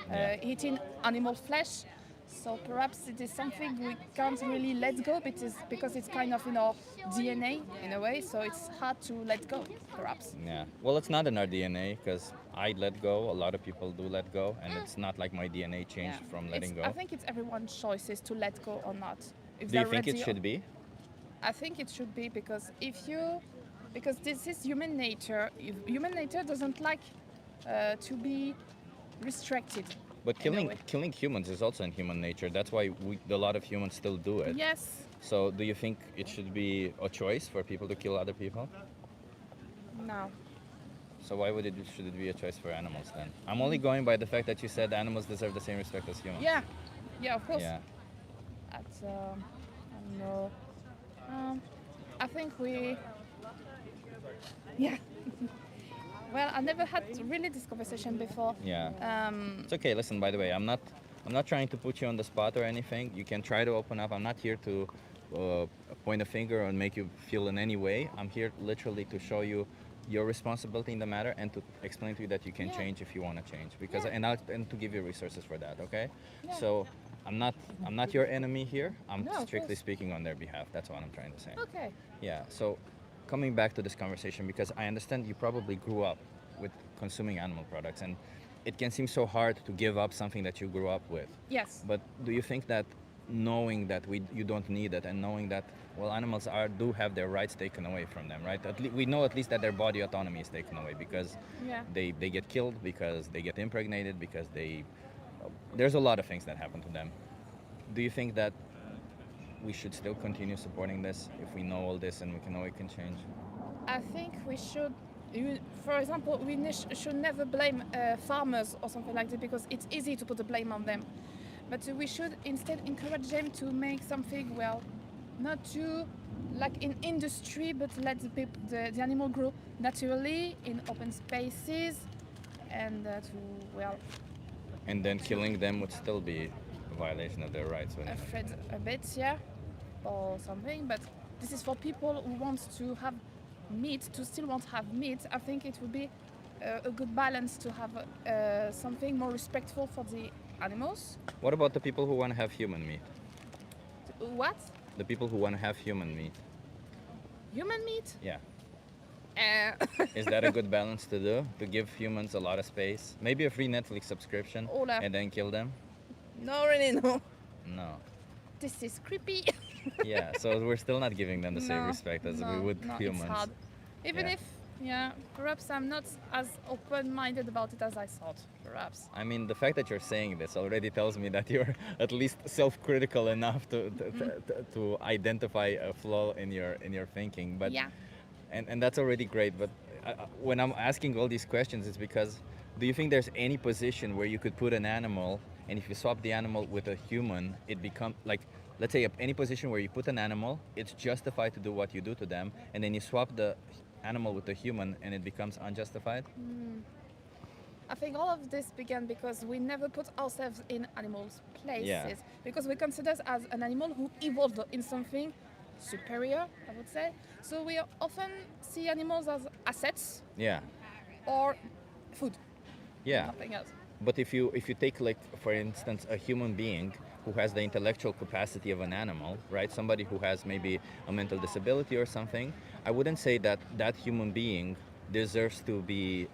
Yeah. eating animal flesh. So perhaps it is something we can't really let go, because it's kind of in our DNA in a way. So it's hard to let go, perhaps. Yeah. Well, it's not in our DNA because I let go. A lot of people do let go, and it's not like my DNA changed from letting go. I think it's everyone's choices to let go or not. If Do you they're think it ready should be? I think it should be, because because this is human nature. Human nature doesn't like to be restricted. But in a way. killing humans is also in human nature. That's why a lot of humans still do it. Yes. So do you think it should be a choice for people to kill other people? No. So why should it be a choice for animals then? I'm only going by the fact that you said animals deserve the same respect as humans. Yeah. Yeah, of course. Yeah. I don't know. I think we. Yeah. Well, I never had really this conversation before. Yeah. Um, It's okay. Listen, by the way, I'm not trying to put you on the spot or anything. You can try to open up. I'm not here to point a finger or make you feel in any way. I'm here literally to show you your responsibility in the matter and to explain to you that you can Yeah. change if you want to change. Because Yeah. and to give you resources for that. Okay. Yeah. So I'm not your enemy here. I'm No, of strictly course. speaking on their behalf. That's what I'm trying to say. Okay. Yeah. So, coming back to this conversation, because I understand you probably grew up with consuming animal products, and it can seem so hard to give up something that you grew up with. Yes. But do you think that knowing that you don't need it, and knowing that well animals do have their rights taken away from them, right? We know at least that their body autonomy is taken away because Yeah. they get killed, because they get impregnated, because there's a lot of things that happen to them. Do you think that we should still continue supporting this if we know all this and we know it can change? I think we should, for example, should never blame farmers or something like that because it's easy to put the blame on them. But we should instead encourage them to make something, well, not too like in industry, but let the animal grow naturally in open spaces and well, And then killing them would still be a violation of their rights, wouldn't it? afraid a bit, yeah, or something. But this is for people who want to have meat, to still want to have meat. I think it would be a good balance to have something more respectful for the animals. What about the people who want to have human meat? What? The people who want to have human meat? Human meat? Yeah. Uh, Is that a good balance to do? To give humans a lot of space? Maybe a free Netflix subscription Olaf. and then kill them? no, really, no. No. This is creepy. Yeah, so we're still not giving them the same No, respect as we no, would no, humans. It's hard. Even Yeah. if, yeah, perhaps I'm not as open-minded about it as I thought. Perhaps. I mean, the fact that you're saying this already tells me that you're at least self-critical enough to identify a flaw in your thinking. But Yeah. and that's already great. But when I'm asking all these questions, it's because do you think there's any position where you could put an animal, and if you swap the animal with a human, it becomes like, let's say any position where you put an animal, it's justified to do what you do to them, and then you swap the animal with the human, and it becomes unjustified? I think all of this began because we never put ourselves in animals' places. Yeah. Because we consider us as an animal who evolved in something superior, I would say. So we often see animals as assets Yeah. or food. Yeah. Nothing else. But if you take, like, for instance, a human being who has the intellectual capacity of an animal, right? Somebody who has maybe a mental disability or something, I wouldn't say that that human being deserves to be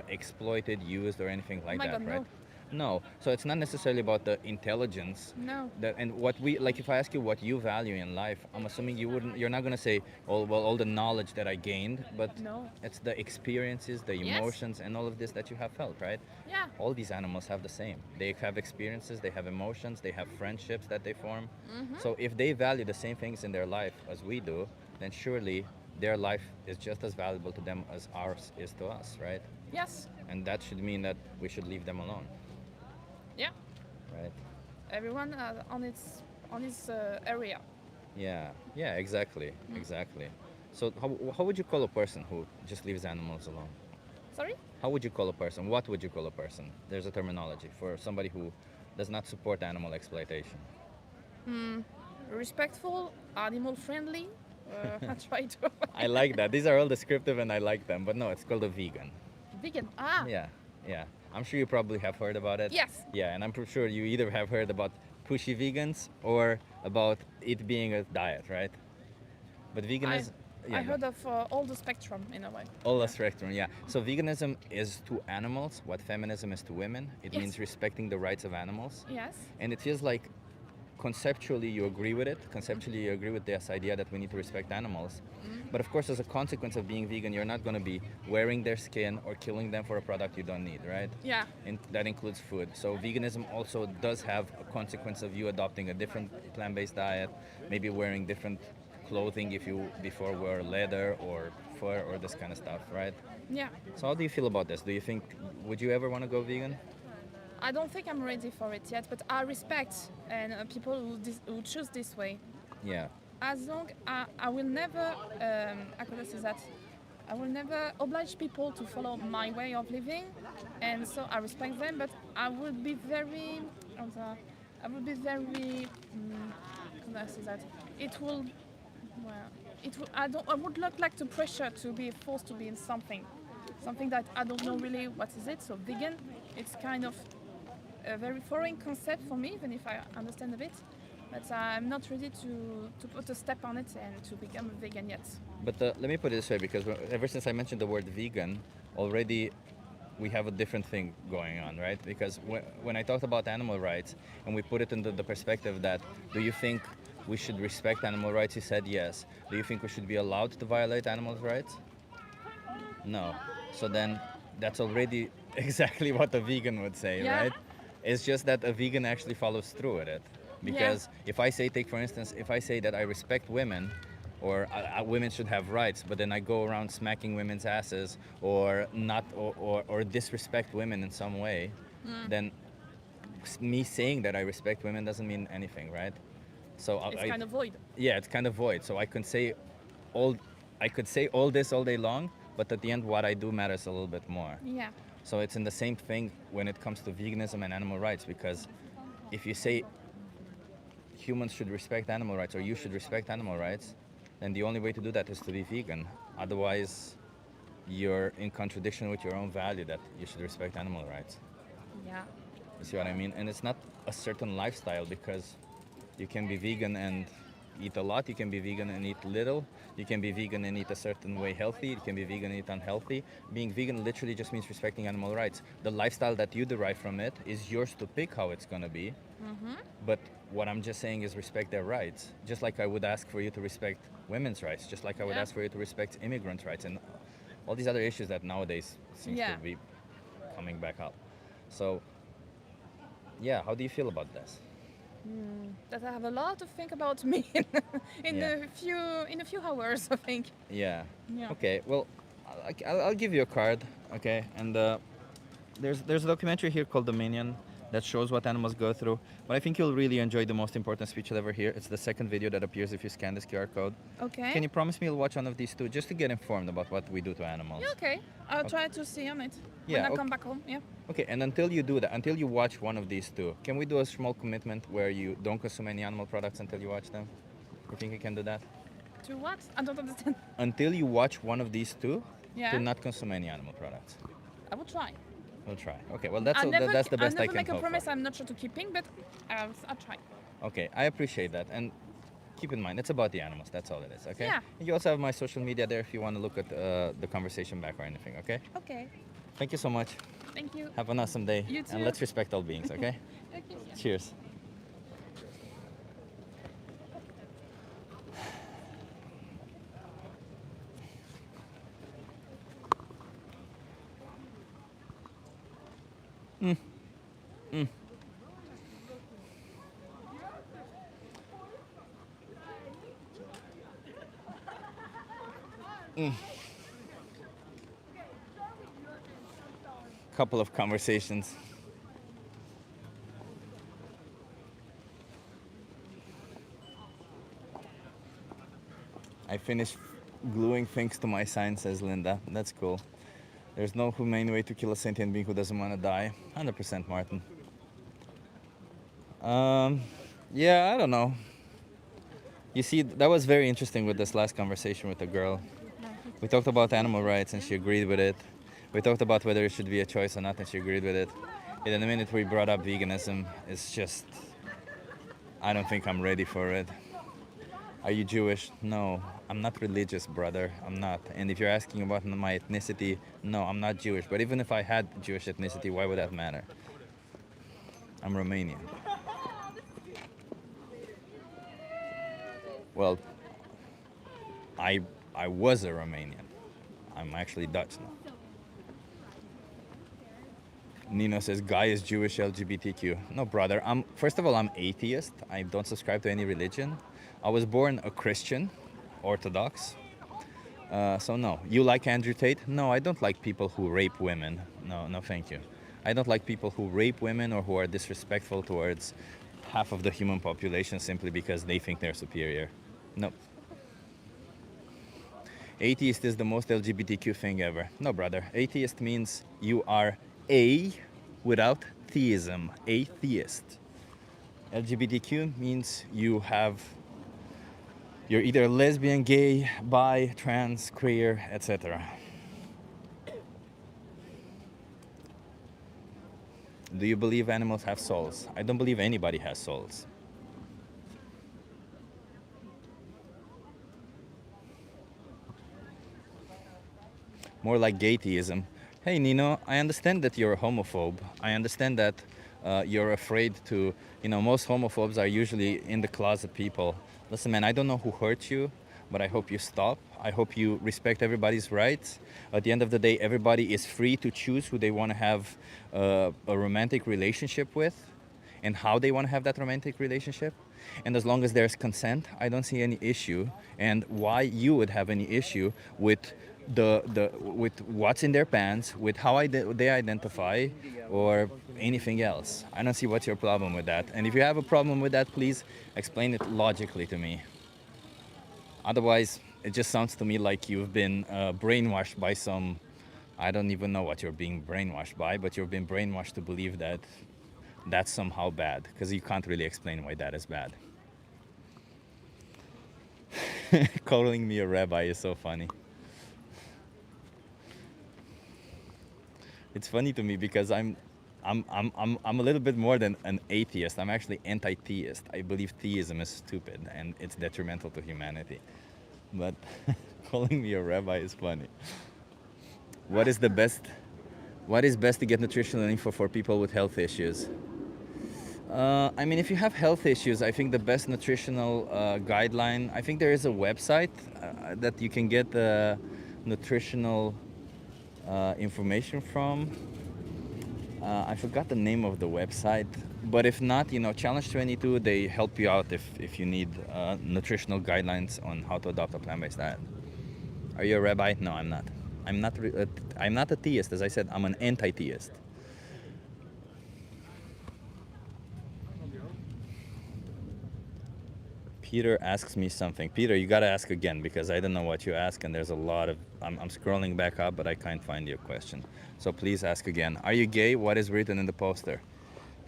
exploited, used, or anything like my that, God, right? no. No. So it's not necessarily about the intelligence. No. And what we like, if I ask you what you value in life, I'm assuming you're not gonna say, oh well, all the knowledge that I gained, but No. it's the experiences, the Yes. emotions, and all of this that you have felt, right? Yeah. All these animals have the same. They have experiences, they have emotions, they have friendships that they form. So if they value the same things in their life as we do, then surely their life is just as valuable to them as ours is to us, right? Yes. And that should mean that we should leave them alone, Yeah. right? Everyone on its area. Yeah, yeah, exactly, exactly. So how would you call a person who just leaves animals alone? Sorry? How would you call a person? What would you call a person? There's a terminology for somebody who does not support animal exploitation. Respectful, animal friendly. I try to. I like that. These are all descriptive and I like them, but no, it's called a vegan. Vegan. Ah. Yeah, yeah. I'm sure you probably have heard about it. Yes. Yeah, and I'm pretty sure you either have heard about pushy vegans or about it being a diet, right? But veganism. I heard of all the spectrum in a way. All the spectrum, yeah. So veganism is to animals what feminism is to women. It Yes. means respecting the rights of animals. Yes. And it feels like conceptually you agree with it. Conceptually you agree with this idea that we need to respect animals. But of course, as a consequence of being vegan, you're not going to be wearing their skin or killing them for a product you don't need, right? Yeah. And that includes food. So veganism also does have a consequence of you adopting a different plant-based diet, maybe wearing different clothing if you before wore leather or fur or this kind of stuff, right? Yeah. So how do you feel about this? Do you think, would you ever want to go vegan? I don't think I'm ready for it yet, but I respect and people who choose this way. Yeah. As long I will never, how could I say that? I will never oblige people to follow my way of living, and so I respect them. But I would be very, how could I say that? It will, well, it will. I would not like to pressure to be forced to be in something that I don't know really what is it. So vegan, it's kind of a very foreign concept for me, even if I understand a bit. But I'm not ready to put a step on it and to become a vegan yet. But let me put it this way, because ever since I mentioned the word vegan, already we have a different thing going on, right? Because when I talked about animal rights and we put it into the perspective that, do you think we should respect animal rights? He said yes. Do you think we should be allowed to violate animal rights? No. So then that's already exactly what a vegan would say, Yeah. right? It's just that a vegan actually follows through with it. Because if I say, take for instance, if I say that I respect women, or women should have rights, but then I go around smacking women's asses or not, or disrespect women in some way, then me saying that I respect women doesn't mean anything, right? So It's kind of void. yeah, it's kind of void. So all I could say all this all day long, but at the end, what I do matters a little bit more. Yeah. So it's in the same thing when it comes to veganism and animal rights, because if you say humans should respect animal rights or you should respect animal rights, then the only way to do that is to be vegan. Otherwise, you're in contradiction with your own value that you should respect animal rights. Yeah. You see what I mean? And it's not a certain lifestyle, because you can be vegan and eat a lot, you can be vegan and eat little, you can be vegan and eat a certain way healthy, you can be vegan and eat unhealthy. Being vegan literally just means respecting animal rights. The lifestyle that you derive from it is yours to pick how it's gonna be. But what I'm just saying is respect their rights. Just like I would ask for you to respect women's rights, just like I would Yeah. ask for you to respect immigrant rights and all these other issues that nowadays seems Yeah. to be coming back up. So, yeah, how do you feel about this? That I have a lot to think about me in a few hours, I think. Yeah. Yeah. Okay. Well, I'll give you a card. Okay. And there's a documentary here called Dominion that shows what animals go through. But I think you'll really enjoy the most important speech you'll ever hear. It's the second video that appears if you scan this QR code. Okay. Can you promise me you'll watch one of these two just to get informed about what we do to animals? Yeah, okay. I'll try to see on it Yeah, when I okay. come back home. Yeah. Okay, and until you do that, until you watch one of these two, can we do a small commitment where you don't consume any animal products until you watch them? You think you can do that? To what? I don't understand. Until you watch one of these two, Yeah. to not consume any animal products. I will try. We'll try. Okay, well that's I'll never, that's the I'll best I never can make a hope promise for. I'm not sure to keeping, but I'll try. Okay, I appreciate that, and keep in mind it's about the animals. That's all it is. Okay. Yeah. You also have my social media there if you want to look at the conversation back or anything. Okay. Okay. Thank you so much. Thank you. Have an awesome day. You And too. let's respect all beings. Okay. Okay. Cheers. Couple of conversations. I finished gluing things to my sign, says Linda. That's cool. There's no humane way to kill a sentient being who doesn't want to die. 100%, Martin. Yeah, I don't know. You see, that was very interesting with this last conversation with the girl. We talked about animal rights and she agreed with it. We talked about whether it should be a choice or not and she agreed with it. And in the minute we brought up veganism, it's just, I don't think I'm ready for it. Are you Jewish? No, I'm not religious, brother. I'm not. And if you're asking about my ethnicity, no, I'm not Jewish. But even if I had Jewish ethnicity, why would that matter? I'm Romanian. Well, I was a Romanian. I'm actually Dutch now. Nino says, Guy is Jewish LGBTQ. No, brother. First of all, I'm atheist. I don't subscribe to any religion. I was born a Christian, Orthodox. So no. You like Andrew Tate? No, I don't like people who rape women. No, thank you. I don't like people who rape women or who are disrespectful towards half of the human population simply because they think they're superior. No. Atheist is the most LGBTQ thing ever. No, brother. Atheist means you are a without theism. Atheist. LGBTQ means you're either lesbian, gay, bi, trans, queer, etc. Do you believe animals have souls? I don't believe anybody has souls. More like gaytheism. Hey Nino, I understand that you're a homophobe. I understand that you're afraid to, most homophobes are usually in the closet people. Listen, man, I don't know who hurt you, but I hope you stop. I hope you respect everybody's rights. At the end of the day, everybody is free to choose who they want to have a romantic relationship with and how they want to have that romantic relationship. And as long as there's consent, I don't see any issue. And why you would have any issue with with what's in their pants, with how they identify, or anything else. I don't see what's your problem with that. And if you have a problem with that, please explain it logically to me. Otherwise, it just sounds to me like you've been brainwashed by some. I don't even know what you're being brainwashed by, but you've been brainwashed to believe that that's somehow bad, because you can't really explain why that is bad. Calling me a rabbi is so funny. It's funny to me because I'm a little bit more than an atheist. I'm actually anti-theist. I believe theism is stupid and it's detrimental to humanity. But calling me a rabbi is funny. What is best to get nutritional info for people with health issues? I mean, if you have health issues, I think the best nutritional guideline, I think there is a website that you can get the nutritional information from. I forgot the name of the website, but if not, Challenge 22, they help you out if you need nutritional guidelines on how to adopt a plant-based diet. Are you a rabbi? No, I'm not. I'm not a theist. As I said, I'm an anti-theist. Peter asks me something. Peter, you gotta ask again because I don't know what you ask, and there's a lot of. I'm scrolling back up, but I can't find your question. So please ask again. Are you gay? What is written in the poster?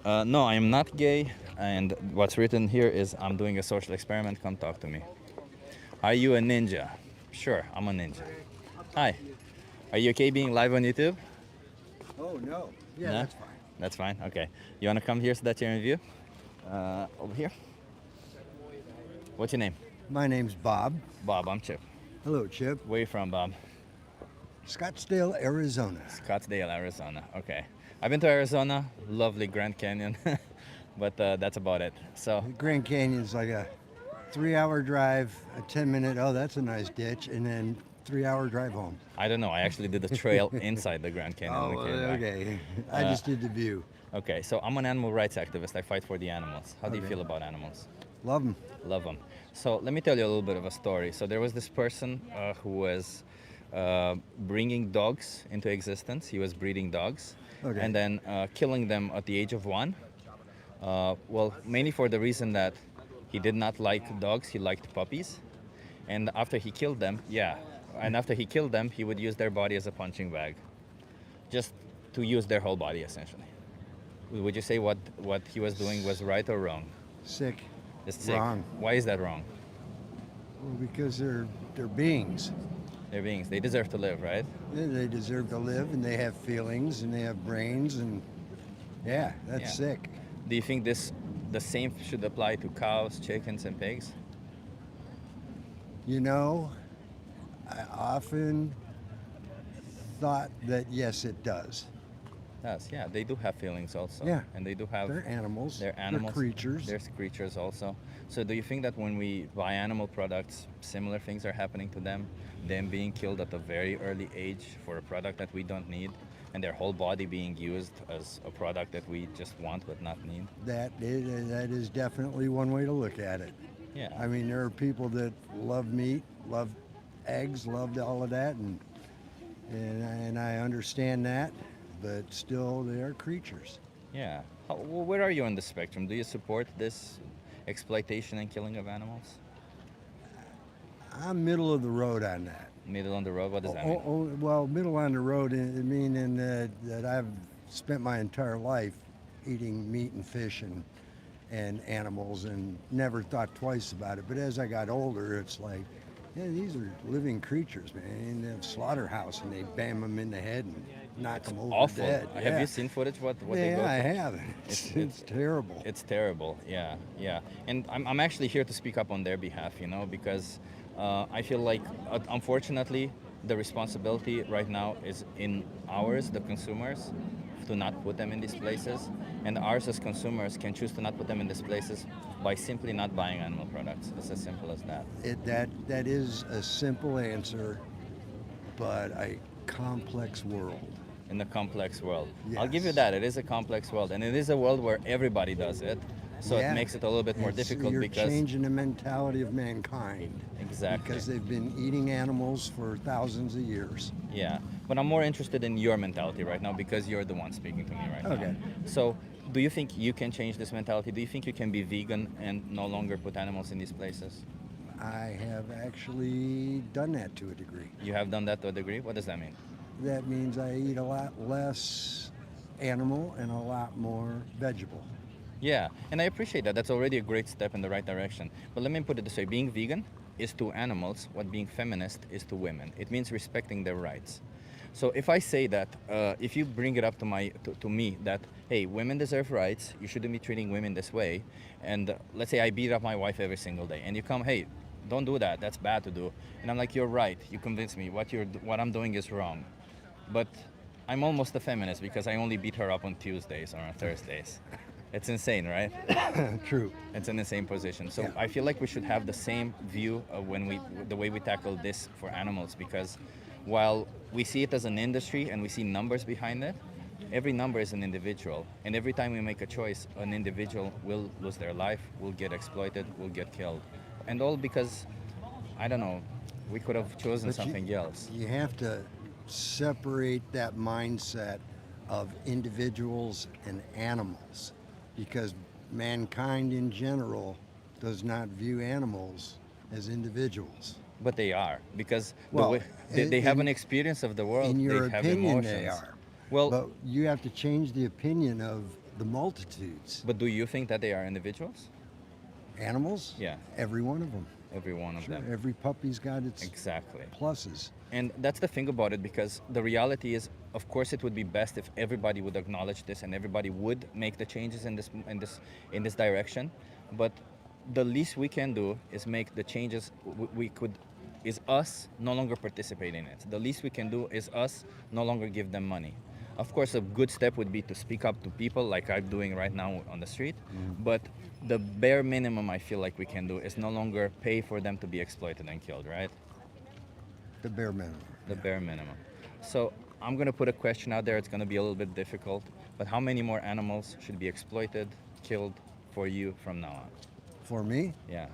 No, I am not gay, and what's written here is I'm doing a social experiment. Come talk to me. Are you a ninja? Sure, I'm a ninja. Hi. Are you okay being live on YouTube? Oh, no. Yeah, No? that's fine. That's fine. Okay. You wanna come here so that you're in view? Over here. What's your name? My name's Bob. Bob, I'm Chip. Hello, Chip. Where you from, Bob? Scottsdale, Arizona. Scottsdale, Arizona. Okay. I've been to Arizona, lovely Grand Canyon, but that's about it. So, The Grand Canyon's like a 3-hour drive, a 10-minute, oh, that's a nice ditch, and then 3-hour drive home. I don't know. I actually did the trail inside the Grand Canyon. Oh, when we came back. okay. I just did the view. Okay, so I'm an animal rights activist. I fight for the animals. How do you Okay. feel about animals? Love them. Love them. So let me tell you a little bit of a story. So there was this person who was bringing dogs into existence. He was breeding dogs, Okay. and then killing them at the age of 1. Well, mainly for the reason that he did not like dogs. He liked puppies, and after he killed them, he would use their body as a punching bag, just to use their whole body essentially. Would you say what he was doing was right or wrong? Sick. It's sick. Wrong. Why is that wrong? Well, because they're beings. They're beings. They deserve to live, right? They deserve to live, and they have feelings, and they have brains, and yeah, that's Yeah. sick. Do you think the same should apply to cows, chickens, and pigs? You know, I often thought that yes, it does. Yes, yeah. They do have feelings also. Yeah. And they do have. They're animals. They're animals. They're creatures. They're creatures also. So do you think that when we buy animal products, similar things are happening to them? Them being killed at a very early age for a product that we don't need, and their whole body being used as a product that we just want but not need? That is definitely one way to look at it. Yeah. I mean, there are people that love meat, love eggs, love all of that, and I understand that, but still, they are creatures. Yeah. Where are you on the spectrum? Do you support this exploitation and killing of animals? I'm middle of the road on that. Middle on the road? What does that mean? Well, middle on the road, meaning that I've spent my entire life eating meat and fish and animals and never thought twice about it. But as I got older, it's like, yeah, these are living creatures, man. In the slaughterhouse, and they bam them in the head and knock them over Awful. dead. Have Yeah. you seen footage what they go Yeah, I through? have. It's terrible. It's terrible. Yeah, yeah. And I'm actually here to speak up on their behalf, because I feel like, unfortunately, the responsibility right now is in ours, the consumers, to not put them in these places. And ours as consumers can choose to not put them in these places by simply not buying animal products. It's as simple as that. That is a simple answer, but a complex world. In a complex world. I'll give you Yes. that. It is a complex world. And it is a world where everybody does it. So Yeah. it makes it a little bit more It's- difficult you're because... changing the mentality of mankind. Exactly. Because they've been eating animals for thousands of years. Yeah, but I'm more interested in your mentality right now because you're the one speaking to me right now. Okay. So, do you think you can change this mentality? Do you think you can be vegan and no longer put animals in these places? I have actually done that to a degree. You have done that to a degree? What does that mean? That means I eat a lot less animal and a lot more vegetable. Yeah, and I appreciate that. That's already a great step in the right direction. But let me put it this way. Being vegan is to animals what being feminist is to women. It means respecting their rights. So if I say that, if you bring it up to me that, hey, women deserve rights, you shouldn't be treating women this way, and let's say I beat up my wife every single day, and you come, hey, don't do that, that's bad to do. And I'm like, you're right, you convinced me, what I'm doing is wrong. But I'm almost a feminist because I only beat her up on Tuesdays or on Thursdays. It's insane, right? True. It's an insane position. So Yeah. I feel like we should have the same view of the way we tackle this for animals, because while we see it as an industry and we see numbers behind it, every number is an individual. And every time we make a choice, an individual will lose their life, will get exploited, will get killed. And all because, I don't know, we could have chosen But something else. You have to separate that mindset of individuals and animals, because mankind in general does not view animals as individuals. But they are, because Well, they have in- an experience of the world. In your they have opinion, emotions. they are. Well, But you have to change the opinion of the multitudes. but do you think that they are individuals? Animals? Yeah. Every one of them. Every one of Sure. them. Every puppy's got its Exactly. pluses. And that's the thing about it, because the reality is, of course, it would be best if everybody would acknowledge this and everybody would make the changes in this direction. But the least we can do is make the changes is us no longer participate in it. The least we can do is us no longer give them money. Of course, a good step would be to speak up to people like I'm doing right now on the street. But the bare minimum I feel like we can do is no longer pay for them to be exploited and killed, right? The bare minimum. The bare minimum. So I'm gonna put a question out there. It's gonna be a little bit difficult, but how many more animals should be exploited, killed for you from now on? For me, Yeah,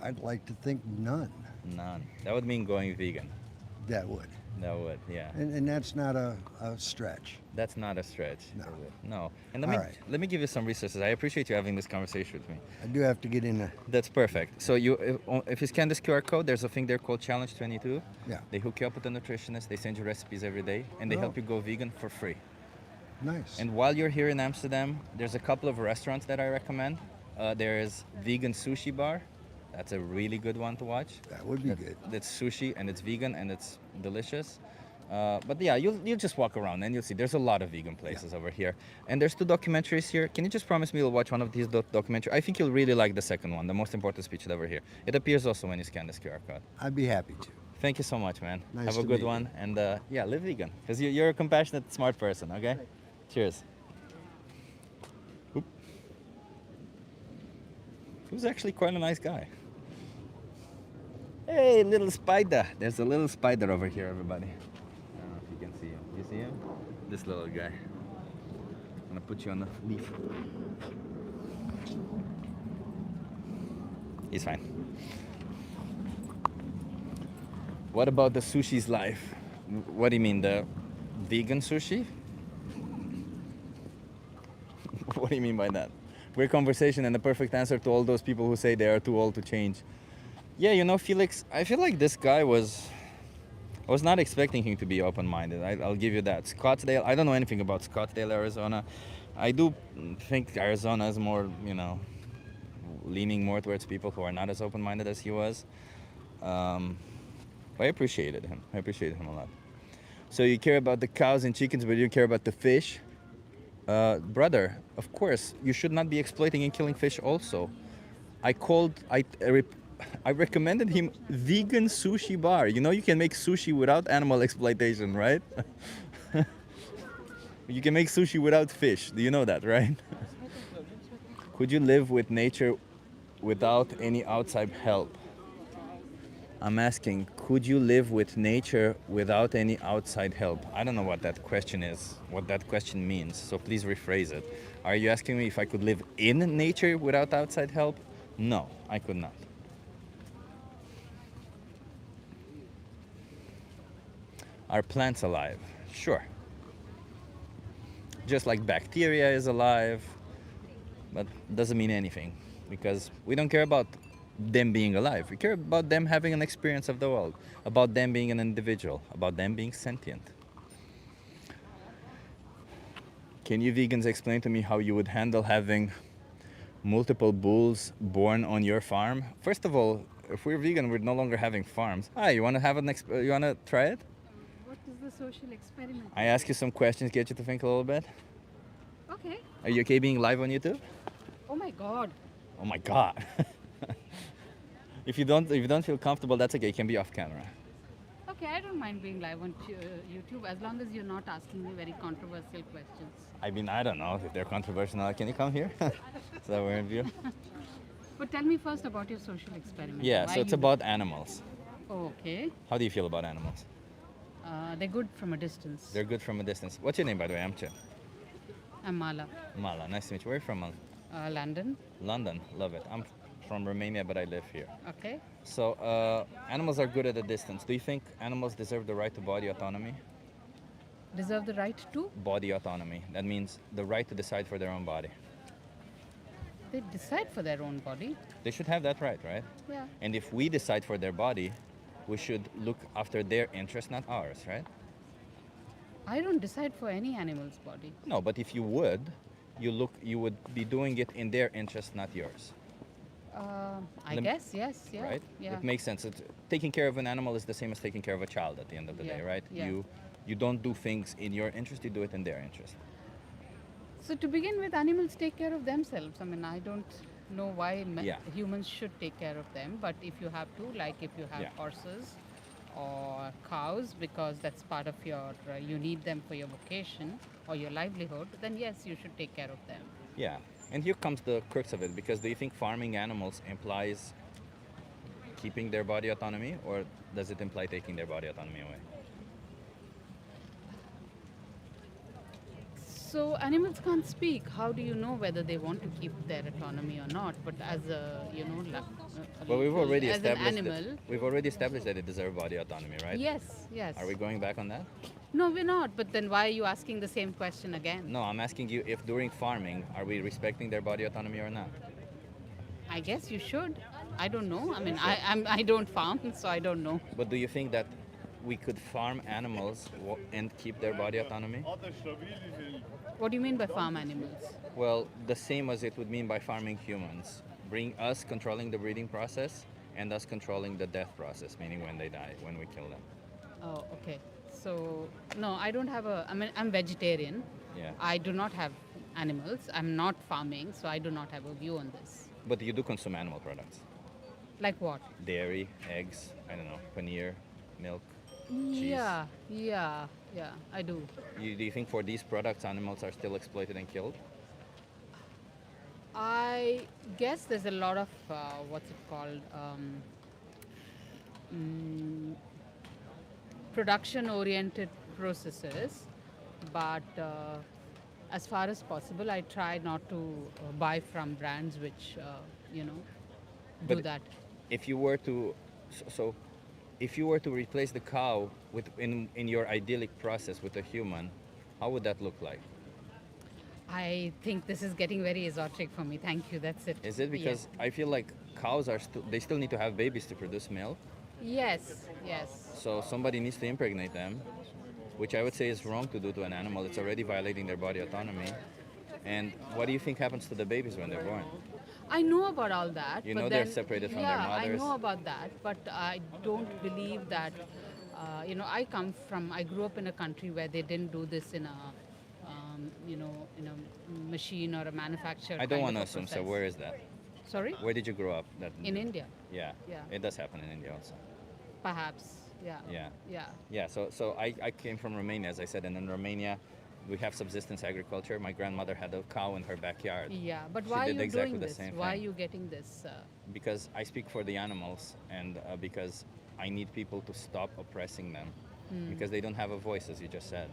I'd like to think none. none. That would mean going vegan. That would. That would, yeah. And that's not a stretch. That's not a stretch. No. is it? No. And All right. let me give you some resources. I appreciate you having this conversation with me. I do have to get in That's perfect. So if you scan this QR code, there's a thing there called Challenge 22. Yeah. They hook you up with a nutritionist. They send you recipes every day, and they Oh. help you go vegan for free. Nice. And while you're here in Amsterdam, there's a couple of restaurants that I recommend. There is Vegan Sushi Bar. That's a really good one to watch. That would be good. That's sushi and it's vegan and it's delicious. But yeah, you'll just walk around and you'll see there's a lot of vegan places over here. And there's 2 documentaries here. Can you just promise me you'll watch one of these documentaries? I think you'll really like the second one, the most important speech over here. It appears also when you scan this QR code. I'd be happy to. Thank you so much, man. Nice Have a to good meet one. And yeah, live vegan. Because you're a compassionate, smart person, okay? Cheers. Oop. Who's actually quite a nice guy. Hey, little spider. There's a little spider over here, everybody. I don't know if you can see him. You see him? This little guy. I'm gonna put you on the leaf. He's fine. What about the sushi's life? What do you mean, the vegan sushi? What do you mean by that? Weird conversation and the perfect answer to all those people who say they are too old to change. Yeah, Felix, I feel like this guy I was not expecting him to be open-minded. I'll give you that. Scottsdale, I don't know anything about Scottsdale, Arizona. I do think Arizona is more, leaning more towards people who are not as open-minded as he was. But I appreciated him. I appreciated him a lot. So you care about the cows and chickens, but you care about the fish? Brother, of course, you should not be exploiting and killing fish also. I recommended him vegan sushi bar. You know you can make sushi without animal exploitation, right? You can make sushi without fish. Do you know that, right? Could you live with nature without any outside help? I'm asking, could you live with nature without any outside help? I don't know what that question is, what that question means, so please rephrase it. Are you asking me if I could live in nature without outside help? No, I could not. Are plants alive? Sure. Just like bacteria is alive, but doesn't mean anything because we don't care about them being alive. We care about them having an experience of the world, about them being an individual, about them being sentient. Can you vegans explain to me how you would handle having multiple bulls born on your farm? First of all, if we're vegan, we're no longer having farms. Ah, you want to have you want to try it? What is the social experiment? I ask you some questions, get you to think a little bit. Okay. Are you okay being live on YouTube? Oh my God. Oh my God. If you don't feel comfortable, that's okay. You can be off camera. Okay, I don't mind being live on YouTube as long as you're not asking me very controversial questions. I mean, I don't know if they're controversial. Can you come here? Is that weird view? But tell me first about your social experiment. Yeah, Why so it's you- about animals. Oh, okay. How do you feel about animals? They're good from a distance. They're good from a distance. What's your name, by the way? Amcha. I'm Mala. Mala. Nice to meet you. Where are you from, Mala? London. London. Love it. I'm from Romania, but I live here. Okay. So, animals are good at a distance. Do you think animals deserve the right to body autonomy? Deserve the right to? Body autonomy. That means the right to decide for their own body. They decide for their own body. They should have that right, right? Yeah. And if we decide for their body, we should look after their interests, not ours, right? I don't decide for any animal's body. No, but if you would, you would be doing it in their interest, not yours. I Lem- guess, yes, yeah. Right? Yeah. It makes sense. Taking care of an animal is the same as taking care of a child at the end of the Yeah, day, right? yeah. You don't do things in your interest, you do it in their interest. So to begin with, animals take care of themselves. I mean, I don't know why Yeah. humans should take care of them, but if you have to, like if you have Yeah. horses or cows, because that's part of your, you need them for your vocation or your livelihood, then yes, you should take care of them. Yeah. And here comes the crux of it, because do you think farming animals implies keeping their body autonomy, or does it imply taking their body autonomy away? So animals can't speak. How do you know whether they want to keep their autonomy or not? But as a, But we've already as an established animal, we've already established that it deserves body autonomy, right? yes, yes. Are we going back on that? No, we're not. But then why are you asking the same question again? No, I'm asking you if during farming, are we respecting their body autonomy or not? I guess you should. I don't know. I mean, I don't farm, so I don't know. But do you think that we could farm animals and keep their body autonomy? What do you mean by farm animals? Well, the same as it would mean by farming humans. Bring us controlling the breeding process and us controlling the death process, meaning when they die, when we kill them. Oh, okay. So, no, I don't have I mean, I'm vegetarian. Yeah. I do not have animals. I'm not farming, so I do not have a view on this. But you do consume animal products. Like what? Dairy, eggs, I don't know, paneer, milk, cheese. Yeah, I do. Do you think for these products animals are still exploited and killed? I guess there's a lot of, what's it called? Production-oriented processes, but as far as possible, I try not to buy from brands which, do But that. If you were to, so if you were to replace the cow in your idyllic process with a human, how would that look like? I think this is getting very esoteric for me. Thank you. That's it. Is it because I feel like cows they still need to have babies to produce milk? Yes. So somebody needs to impregnate them, which I would say is wrong to do to an animal. It's already violating their body autonomy. And what do you think happens to the babies when they're born? I know about all that. You but know they're then- separated from their yeah, mothers. I know about that, but I don't believe that I grew up in a country where they didn't do this in a, in a machine or a manufactured I don't kind want to of a assume. So process. where is that? Sorry? Where did you grow up? That In India, Yeah. Yeah. It does happen in India also. perhaps. Yeah. Yeah. Yeah. Yeah. So I came from Romania, as I said, and in Romania, we have subsistence agriculture. My grandmother had a cow in her backyard. Yeah. But She why are did you exactly doing the this? same Why are thing. you getting this? Because I speak for the animals, and because I need people to stop oppressing them, because they don't have a voice, as you just said,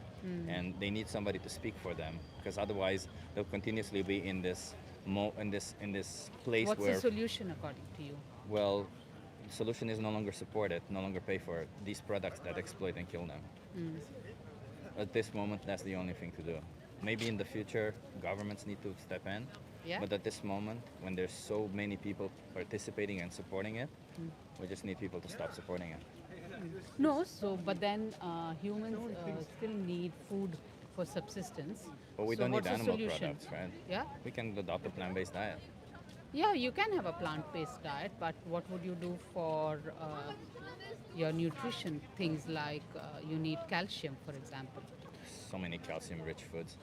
and they need somebody to speak for them, because otherwise they'll continuously be in this in this place What's where, the solution according to you? well, the solution is no longer support it, no longer pay for these products that exploit and kill them. At this moment, that's the only thing to do. Maybe in the future, governments need to step in. Yeah. But at this moment, when there's so many people participating and supporting it, we just need people to stop supporting it. No, but then humans still need food for subsistence. But we So don't need what's the animal solution? products, right? Yeah? We can adopt a plant-based diet. Yeah, you can have a plant-based diet, but what would you do for your nutrition? Things like you need calcium, for example. So many calcium-rich foods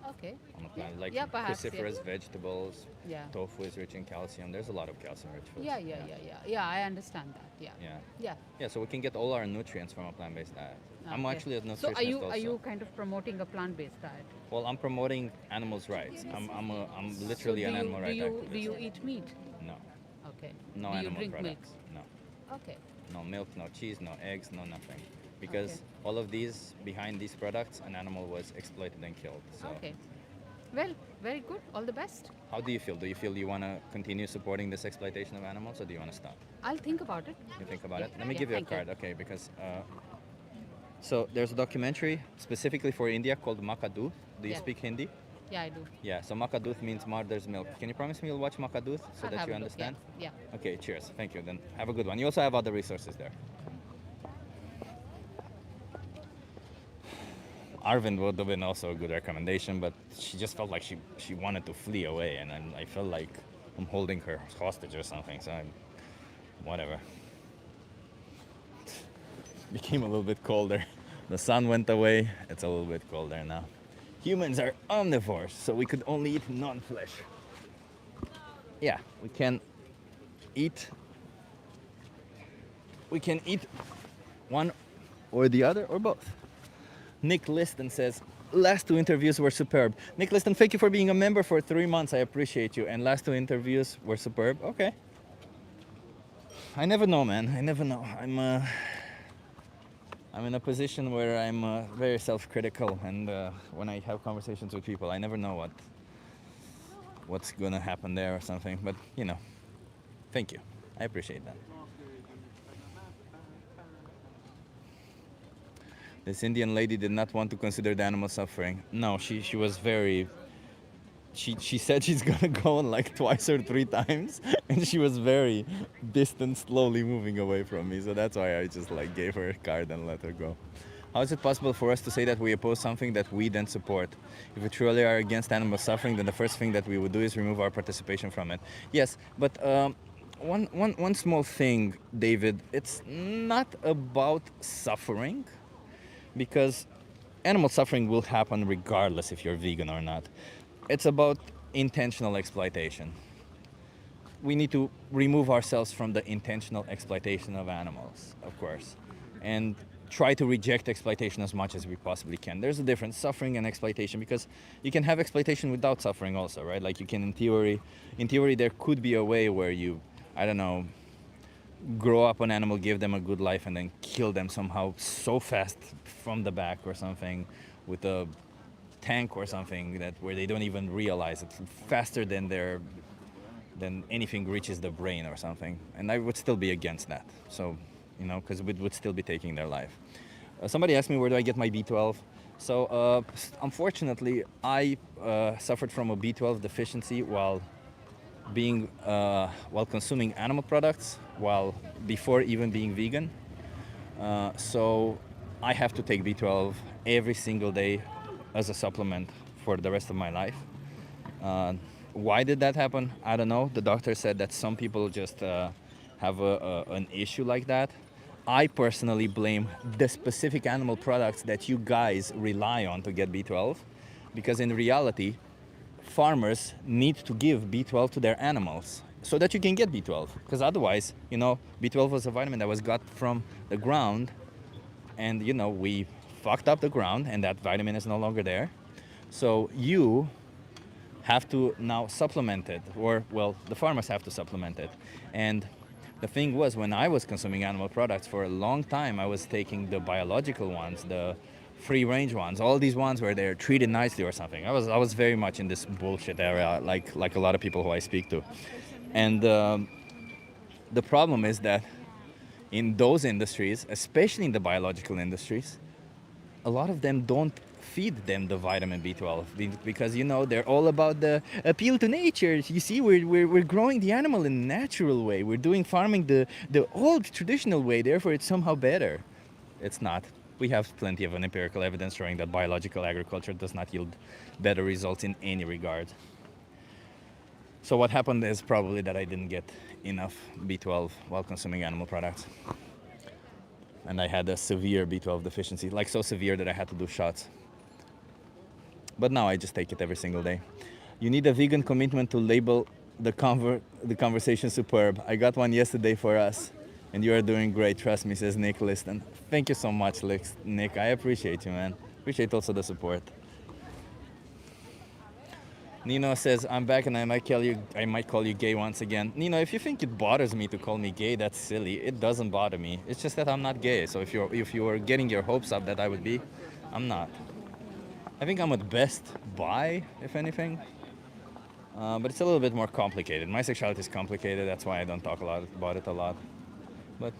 Okay. on the planet, like Yeah, perhaps, yeah. cruciferous vegetables. Yeah. Tofu is rich in calcium. There's a lot of calcium-rich foods. Yeah, I understand that. Yeah. Yeah. Yeah. Yeah, so we can get all our nutrients from a plant-based diet. I'm Okay. actually a So nutritionist are you also. kind of promoting a plant-based diet? Well, I'm promoting animals' rights. I'm literally So an animal rights activist. do you eat meat? No, Okay. no do you animal drink products. No, milk? Okay. no milk, no cheese, no eggs, no nothing. Because Okay. all of these, behind these products, an animal was exploited and killed. So Okay. Well, very good. All the best. how do you feel? Do you feel you want to continue supporting this exploitation of animals, or do you want to stop? I'll think about it. You think about Yeah. it? Let me Yeah, give you a thank you. card, okay? Because so there's a documentary specifically for India called Makaduth. Do you Yeah. speak Hindi? Yeah, I do. Yeah. So Makaduth means mother's milk. Can you promise me you'll watch Makaduth so I'll that have you a look, understand? Yeah. Okay. Cheers. Thank you. Then have a good one. You also have other resources there. Arvind would have been also a good recommendation, but she just felt like she wanted to flee away, and I felt like I'm holding her hostage or something. So whatever. Became a little bit colder. The sun went away. It's a little bit colder now. Humans are omnivores, so we could only eat non-flesh. Yeah, we can eat one or the other or both. Nick Liston says, last 2 interviews were superb. Nick Liston, thank you for being a member for 3 months. I appreciate you. And last 2 interviews were superb. Okay. I never know, man. I never know. I'm in a position where I'm very self-critical, and when I have conversations with people, I never know what's gonna happen there or something. But thank you. I appreciate that. This Indian lady did not want to consider the animal suffering. No, she was very. She said she's gonna go like twice or 3 times, and she was very distant, slowly moving away from me. So that's why I just gave her a card and let her go. How is it possible for us to say that we oppose something that we then support? If we truly are against animal suffering, then the first thing that we would do is remove our participation from it. Yes, but one small thing, David. It's not about suffering, because animal suffering will happen regardless if you're vegan or not. It's about intentional exploitation. We need to remove ourselves from the intentional exploitation of animals, of course, and try to reject exploitation as much as we possibly can. There's a difference, suffering and exploitation, because you can have exploitation without suffering also, right? Like you can, in theory, there could be a way where you, I don't know, grow up an animal, give them a good life, and then kill them somehow so fast from the back or something with a tank or something where they don't even realize it, faster than anything reaches the brain or something. And I would still be against that. So, because we would still be taking their life. Somebody asked me, where do I get my B12? So, unfortunately, I suffered from a B12 deficiency while consuming animal products, before even being vegan. So I have to take B12 every single day as a supplement for the rest of my life. Why did that happen? I don't know. The doctor said that some people just have an issue like that. I personally blame the specific animal products that you guys rely on to get B12, because in reality, farmers need to give B12 to their animals so that you can get B12. Because otherwise, B12 was a vitamin that was got from the ground, and we fucked up the ground, and that vitamin is no longer there. So you have to now supplement it, or well, the farmers have to supplement it. And the thing was, when I was consuming animal products for a long time, I was taking the biological ones, the free range ones, all these ones where they're treated nicely or something. I was very much in this bullshit area, like a lot of people who I speak to. And the problem is that in those industries, especially in the biological industries, a lot of them don't feed them the vitamin B12 because they're all about the appeal to nature. You see, we're growing the animal in a natural way. We're doing farming the old traditional way. Therefore, it's somehow better. It's not. We have plenty of empirical evidence showing that biological agriculture does not yield better results in any regard. So what happened is probably that I didn't get enough B12 while consuming animal products. And I had a severe B12 deficiency, like so severe that I had to do shots. But now I just take it every single day. You need a vegan commitment to label the conversation superb. I got one yesterday for us, and you are doing great. Trust me, says Nick Liston. Thank you so much, Nick. I appreciate you, man. Appreciate also the support. Nino says, I'm back and I might call you gay once again. Nino, if you think it bothers me to call me gay, that's silly. It doesn't bother me. It's just that I'm not gay. So if you're getting your hopes up that I would be, I'm not. I think I'm at best bi, if anything. But it's a little bit more complicated. My sexuality is complicated. That's why I don't talk about it a lot. But,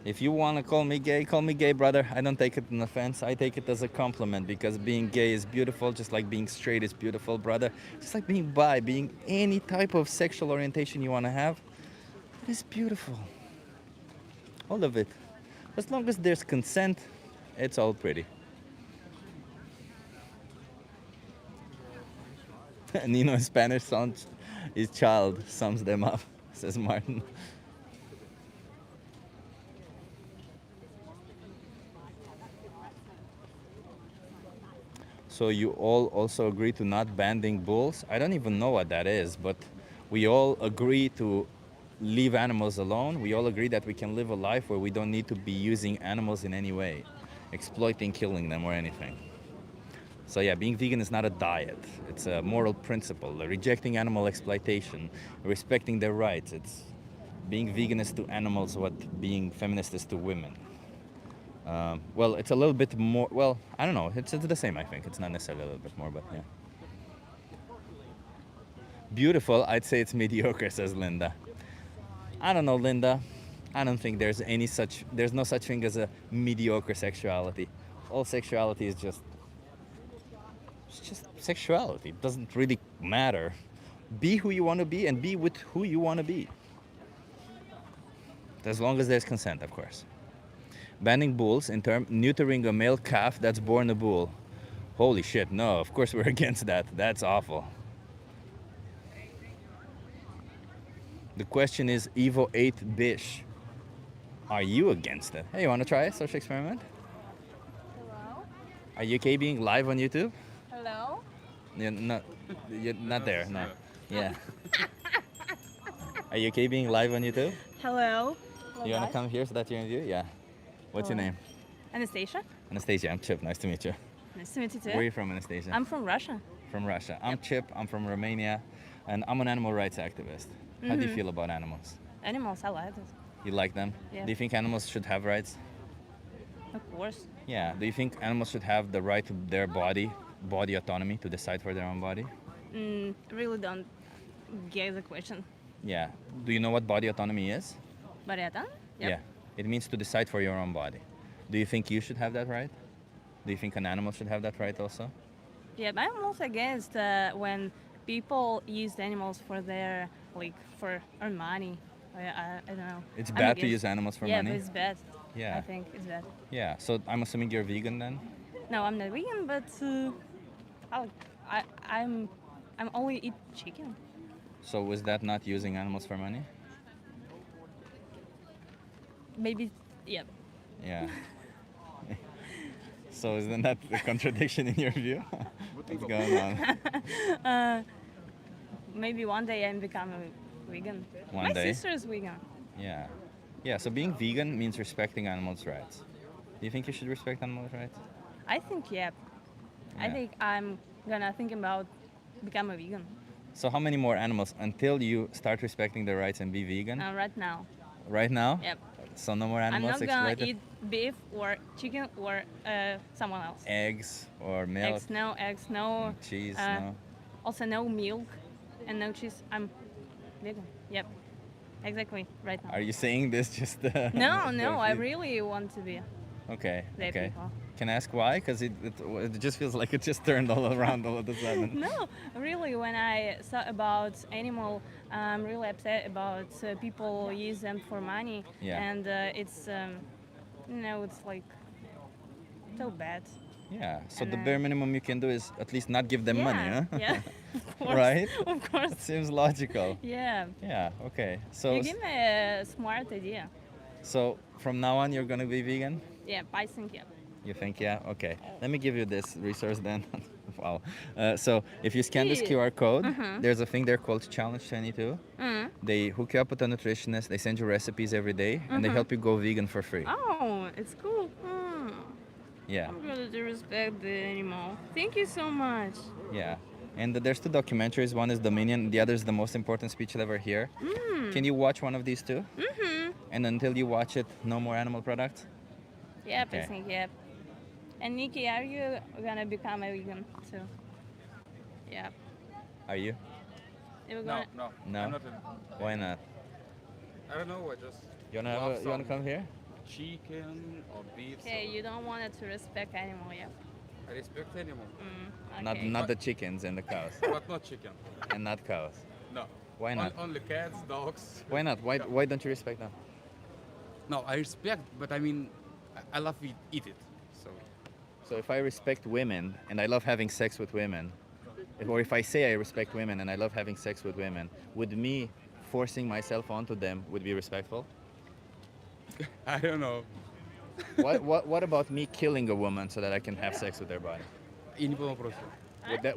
if you want to call me gay, brother. I don't take it as an offense. I take it as a compliment, because being gay is beautiful, just like being straight is beautiful, brother. Just like being bi, being any type of sexual orientation you want to have, it is beautiful. All of it. As long as there's consent, it's all pretty. Nino in Spanish sounds his child sums them up, says Martin. So you all also agree to not banning bulls? I don't even know what that is, but we all agree to leave animals alone. We all agree that we can live a life where we don't need to be using animals in any way, exploiting, killing them, or anything. So yeah, being vegan is not a diet. It's a moral principle. Rejecting animal exploitation, respecting their rights. It's being vegan is to animals what being feminist is to women. Well, it's a little bit more, well, I don't know. It's the same, I think. It's not necessarily a little bit more, but yeah. Beautiful, I'd say it's mediocre, says Linda. I don't know, Linda. I don't think there's no such thing as a mediocre sexuality. All sexuality is it's just sexuality. It doesn't really matter. Be who you want to be and be with who you want to be. As long as there's consent, of course. Banning bulls in term neutering a male calf that's born a bull. Holy shit, no, of course we're against that. That's awful. The question is, Evo 8 Bish. Are you against it? Hey, you want to try a social experiment? Hello? Are you okay being live on YouTube? Hello? You're not there, no. Yeah. Are you okay being live on YouTube? Hello. You want to come here so that you're in view? Yeah. What's your name? Anastasia. Anastasia, I'm Chip. Nice to meet you. Nice to meet you too. Where are you from, Anastasia? I'm from Russia. From Russia. I'm Chip. I'm from Romania. And I'm an animal rights activist. How do you feel about animals? Animals, I like it. You like them? Yeah. Do you think animals should have rights? Of course. Yeah. Do you think animals should have the right to their body autonomy, to decide for their own body? Really don't get the question. Yeah. Do you know what body autonomy is? Marietta? Yep. Yeah. It means to decide for your own body. Do you think you should have that right? Do you think an animal should have that right also? Yeah, but I'm also against when people use animals for their, for earn money. I don't know. It's I'm bad to against- use animals for yeah, money? but it's bad. Yeah. I think it's bad. Yeah. So I'm assuming you're vegan then? No, I'm not vegan, but I'm only eat chicken. So was that not using animals for money? maybe, yeah. Yeah. So isn't that a contradiction in your view? What's going on? Maybe one day I'm become a vegan. One My day? sister is vegan. Yeah. Yeah, so being vegan means respecting animals' rights. Do you think you should respect animals' rights? I think, yeah. I Yeah. think I'm gonna think about become a vegan So how many more animals until you start respecting their rights and be vegan? right now. Right now? Yep. So no more I'm animals not gonna exploited? eat beef or chicken or someone else. Eggs or milk? Eggs, no. Cheese, uh, no? Also, no milk and no cheese. I'm vegan. Yep. Exactly. Right now. Are you saying this just No. I really want to be. Okay, There okay. people. Can I ask why? Because it just feels like it just turned all around all of a sudden. No, really, when I thought about animal, I'm really upset about people use them for money. Yeah. And it's, it's like so bad. Yeah, so And, the bare minimum you can do is at least not give them money, huh? Yeah, of course. Right? Of course. It seems logical. Yeah. Yeah, okay. So, You give me a smart idea. so from now on, you're going to be vegan? Yeah, I think, yeah. You think, yeah? Okay. Let me give you this resource then. Wow. So if you scan this QR code, there's a thing there called Challenge 22. They hook you up with a nutritionist, they send you recipes every day, and they help you go vegan for free. Oh, it's cool. Yeah, I'm going to respect the animal. Thank you so much. yeah. And there's two documentaries. One is Dominion, the other is The Most Important Speech You'll Ever Hear. Can you watch one of these two? And until you watch it, no more animal products? Yep, I Okay. think, yep. And Nikki, are you gonna become a vegan too? Yeah. Are you? You're No, gonna... no, No? I'm not a, Why not? I don't know. I just You wanna, love you wanna some come here? chicken or beef. Okay, you don't want to respect animal, yeah? I respect animal, Okay. Not the chickens and the cows. but not chicken. And not cows. No. Why not? Only cats, dogs. Why not? Why don't you respect them? No, I respect, but I mean, I love eat it. So So if I respect women and I love having sex with women, or if I say I respect women and I love having sex with women, would me forcing myself onto them would be respectful? I don't know. What about me killing a woman so that I can have sex with their body? И не понял просто.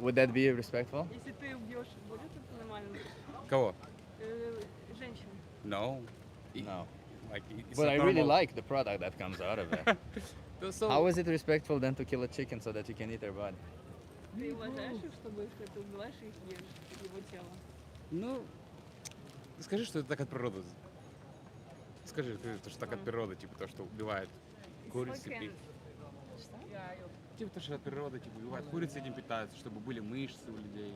Would that be respectful? Если ты убьешь, будет это нормально? Кого? Женщин. No. No. Like it's But not I really normal. like the product that comes out of it. So, How is it respectful then to kill a chicken so that you can eat their body? Ты уважаешь их, чтобы если ты убиваешь их, ешь его тело? Ну, скажи, что это так от природы. Скажи, что так от природы, типа то, что убивает куриц и пик. Типа то, что от природы, типа убивает курицы, этим питаются, чтобы были мышцы у людей.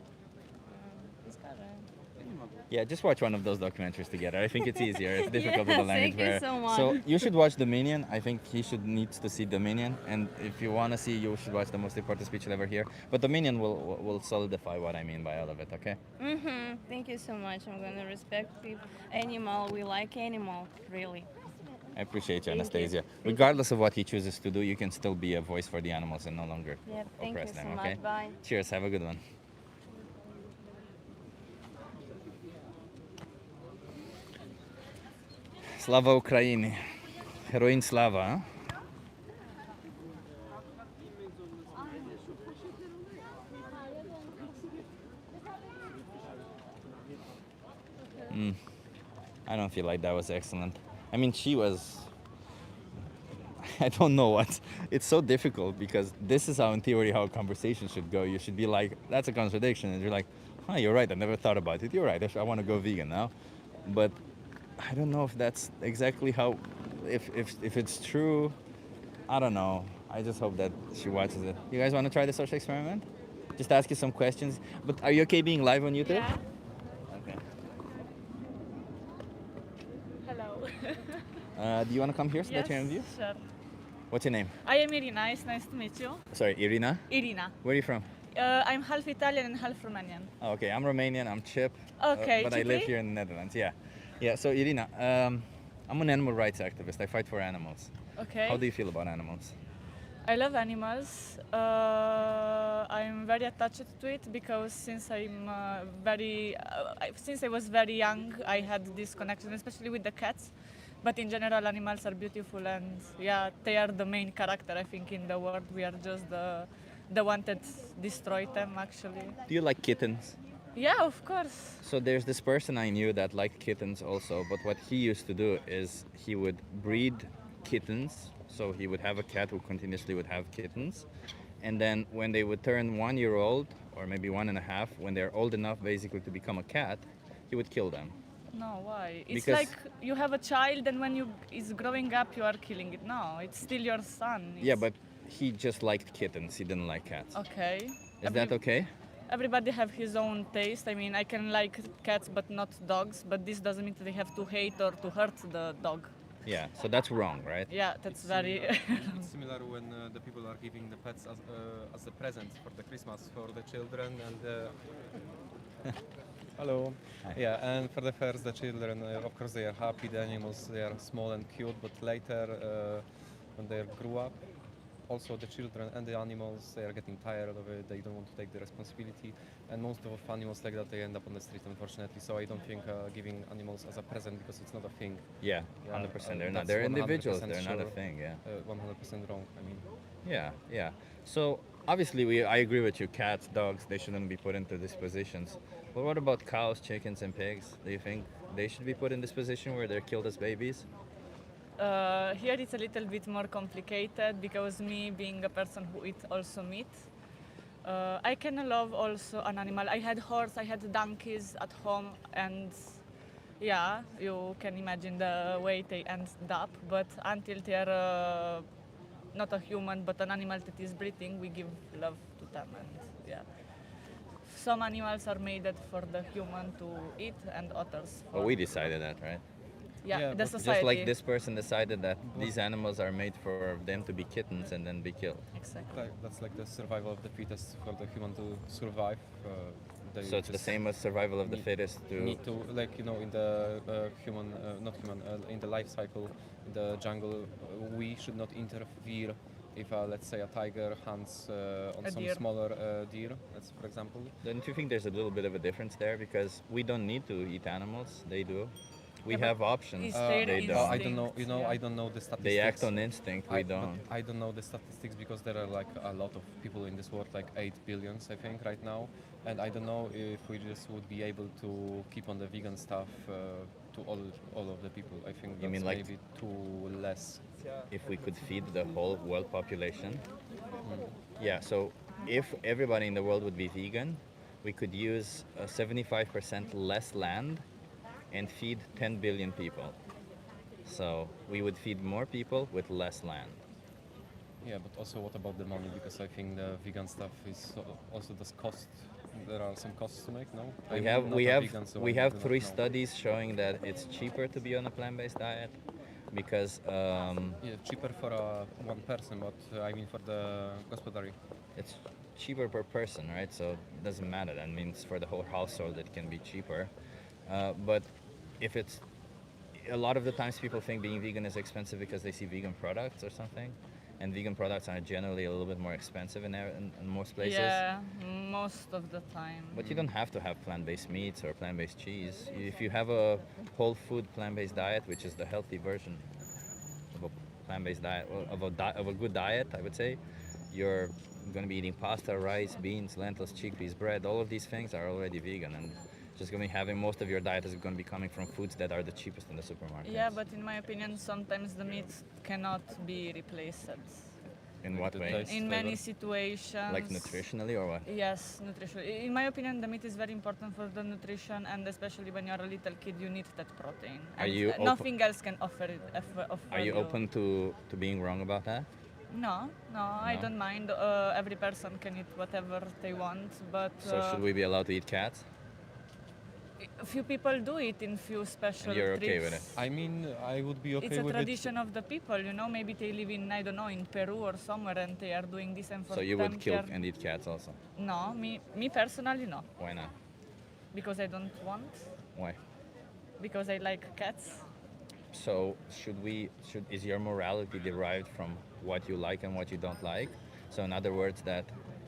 Я не могу. Yeah, just watch one of those documentaries together. I think it's easier. It's difficult with the Yes, language. thank you so much. So you should watch Dominion. I think he needs to see Dominion, and if you want to see, you should watch The Most Important Speech You'll Ever Hear. But Dominion will solidify what I mean by all of it. Okay? Thank you so much. I'm gonna respect people. Animal, we like animal, really. I appreciate you, Thank you. Anastasia. Regardless of what he chooses to do, you can still be a voice for the animals and no longer Yeah, thank you oppress so them. much. Okay? Bye. Cheers. Have a good one. Слава Україні. Героїн слава. А? I don't feel like that was excellent. I mean, she was. I don't know what. It's so difficult because this is how, in theory, how a conversation should go. You should be like, that's a contradiction. And you're like, huh, you're right. I never thought about it. You're right. I want to go vegan now. But I don't know if that's exactly how. If it's true, I don't know. I just hope that she watches it. You guys want to try the social experiment? Just ask you some questions. But are you okay being live on YouTube? Yeah. Okay. Hello. Do you want to come here so that you're in view? Sure. What's your name? I am Irina. It's nice to meet you. Sorry, Irina. Irina. Where are you from? I'm half Italian and half Romanian. Oh, okay, I'm Romanian. I'm Chip. Okay, but I live Chipri? here in the Netherlands. Yeah. Yeah. So Irina, I'm an animal rights activist. I fight for animals. Okay. How do you feel about animals? I love animals. I'm very attached to it because since since I was very young, I had this connection, especially with the cats, But in general, animals are beautiful, and yeah, they are the main character. I think in the world, we are just the one that destroyed them. Actually, Do you like kittens? yeah, of course. So there's this person I knew that liked kittens also, but what he used to do is he would breed kittens. So he would have a cat who continuously would have kittens. And then when they would turn 1 year old, or maybe 1.5, when they're old enough basically to become a cat, he would kill them. No, why? It's Because- like you have a child, and when you is growing up, you are killing it. No, it's still your son. Yeah, It's- but he just liked kittens. He didn't like cats. okay. Is that okay? Everybody have his own taste. I mean, I can like cats but not dogs, but this doesn't mean that they have to hate or to hurt the dog. Yeah, so that's wrong, right? Yeah, that's very. It's similar when the people are giving the pets as a present for the Christmas for the children and. Hello. Hi. Yeah, and for the first, the children, of course, they are happy. The animals, they are small and cute, but later, when they grew up, also the children and the animals, they are getting tired of it. They don't want to take the responsibility, and most of animals like that, they end up on the street, unfortunately. So I don't think giving animals as a present, because it's not a thing. Yeah, Yeah, 100%. They're not. that's They're individuals. 100% They're not a sure. thing. Yeah. 100% wrong. I mean. Yeah, yeah. So obviously, I agree with you. Cats, dogs, they shouldn't be put into these positions. But what about cows, chickens, and pigs? Do you think they should be put in this position where they're killed as babies? Here it's a little bit more complicated because me being a person who eats also meat, I can love also an animal. I had horse, I had donkeys at home, and yeah, you can imagine the way they end up. But until they're not a human but an animal that is breathing, we give love to them, and yeah. Some animals are made for the human to eat, and others. Well, we decided that, right? Yeah, Yeah, the but society. Just like this person decided that these animals are made for them to be kittens and then be killed. Exactly. That's like the survival of the fittest for the human to survive. They So it's the just same as survival of the need- fittest to. need to, like, you know, in the human, not human, in the life cycle, in the jungle, we should not interfere if, let's say, a tiger hunts on A some deer. smaller deer, that's for example. Don't you think there's a little bit of a difference there? Because we don't need to eat animals, they do. We Yeah, but have options, is there they instinct? don't. I don't know, you know, Yeah. I don't know the statistics. They act on instinct, we but don't. I don't know the statistics because there are like a lot of people in this world, like 8 billions, I think, right now. And I don't know if we just would be able to keep on the vegan stuff to all of the people. I think You that's mean like- maybe too less. If we could feed the whole world population. Yeah, so if everybody in the world would be vegan, we could use 75% less land and feed 10 billion people. So we would feed more people with less land. Yeah, but also what about the money? Because I think the vegan stuff is also does cost. There are some costs to make, no? I'm not a vegan, so I we have do not 3 know. studies showing that it's cheaper to be on a plant-based diet because Yeah, cheaper for one person, but I mean for the gospodary. it's cheaper per person, right? So it doesn't matter. That means for the whole household it can be cheaper. But if it's a lot of the times people think being vegan is expensive because they see vegan products or something, and vegan products are generally a little bit more expensive in most places. Yeah, most of the time. But you don't have to have plant-based meats or plant-based cheese. If you have a whole food plant-based diet, which is the healthy version of a plant-based diet, of a good diet, I would say, you're going to be eating pasta, rice, beans, lentils, chickpeas, bread. All of these things are already vegan, and just going to be having most of your diet is going to be coming from foods that are the cheapest in the supermarket. Yeah, but in my opinion, sometimes the meat cannot be replaced. In what The way? taste. In many flavor. situations. Like nutritionally or what? Yes, nutrition. In my opinion, the meat is very important for the nutrition, and especially when you're a little kid, you need that protein. Are And you open- nothing else can offer it. Offer Are you open to being wrong about that? No, I No? don't mind. Every person can eat whatever they want, but So should we be allowed to eat cats? few people do it in few special And you're okay trips. with it? I mean, I would be okay It's a with tradition of the people, you know. Maybe they live in, I don't know, in Peru or somewhere, and they are doing this. And for So you them would kill here- and eat cats also? No, me personally, no, Why not? because I don't want. Why? Because I like cats. So is your morality derived from what you like and what you don't like? So in other words, that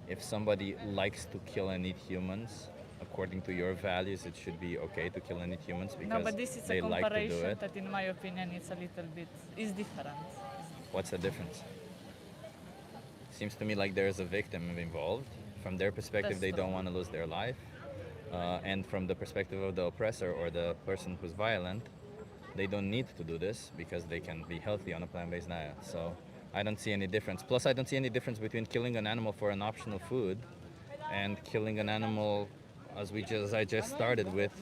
if somebody likes to kill and eat humans, according to your values, it should be okay to kill any humans No, because but this is they a like to do comparison it. that, in my opinion, is a little bit is different. What's the difference? Seems to me like there's a victim involved. From their perspective, That's they don't true. want to lose their life. And from the perspective of the oppressor or the person who's violent, they don't need to do this because they can be healthy on a plant-based diet. So I don't see any difference. Plus, I don't see any difference between killing an animal for an optional food and killing an animal, as I just started with,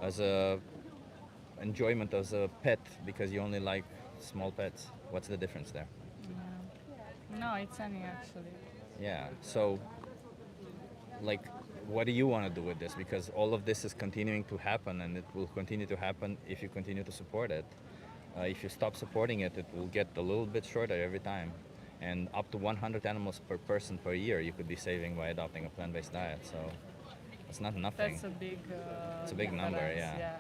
as a enjoyment as a pet because you only like small pets. What's the difference there? No, it's any actually. Yeah. So, like, what do you want to do with this? Because all of this is continuing to happen, and it will continue to happen if you continue to support it. If you stop supporting it, it will get a little bit shorter every time. And up to 100 animals per person per year you could be saving by adopting a plant-based diet. So it's not nothing. That's a big. It's a big number, difference. yeah.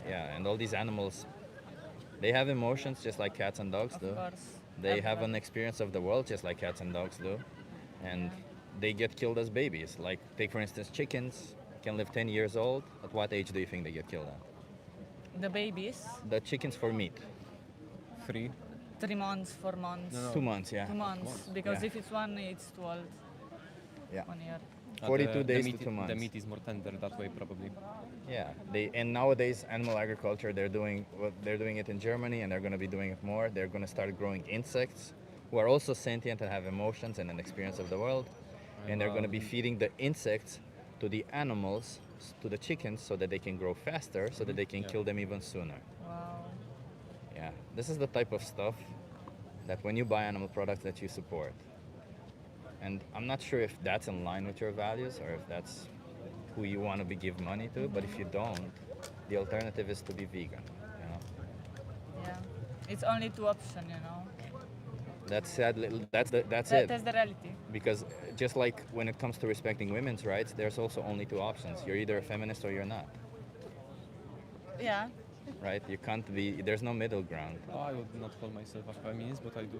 Yeah. Yeah, and all these animals, they have emotions just like cats and dogs do. Of course. They have an experience of the world just like cats and dogs do. And they get killed as babies. Like, take for instance, chickens can live 10 years old. At what age do you think they get killed at? The babies, The chickens for meat. 3. 3 months, 4 months. No, no. 2 months, yeah. 2 months, because Yeah. if it's 1, it's too old. Yeah. 1 year. 42 days the meat, to 2 months. The meat is more tender that way, probably. Yeah, and nowadays animal agriculture, they're doing it in Germany, and they're going to be doing it more. They're going to start growing insects who are also sentient and have emotions and an experience of the world, and they're going to be feeding the insects to the animals, to the chickens, so that they can grow faster, so that they can kill them even sooner. Wow. Yeah, this is the type of stuff that when you buy animal products that you support. And I'm not sure if that's in line with your values or if that's who you want to give money to, but if you don't, the alternative is to be vegan, you know? Yeah. It's only 2 options, you know. That's sadly, that's it. That's the reality. Because just like when it comes to respecting women's rights, there's also only 2 options. You're either a feminist or you're not, Yeah. right? You can't be, there's no middle ground. I would not call myself a feminist, but I do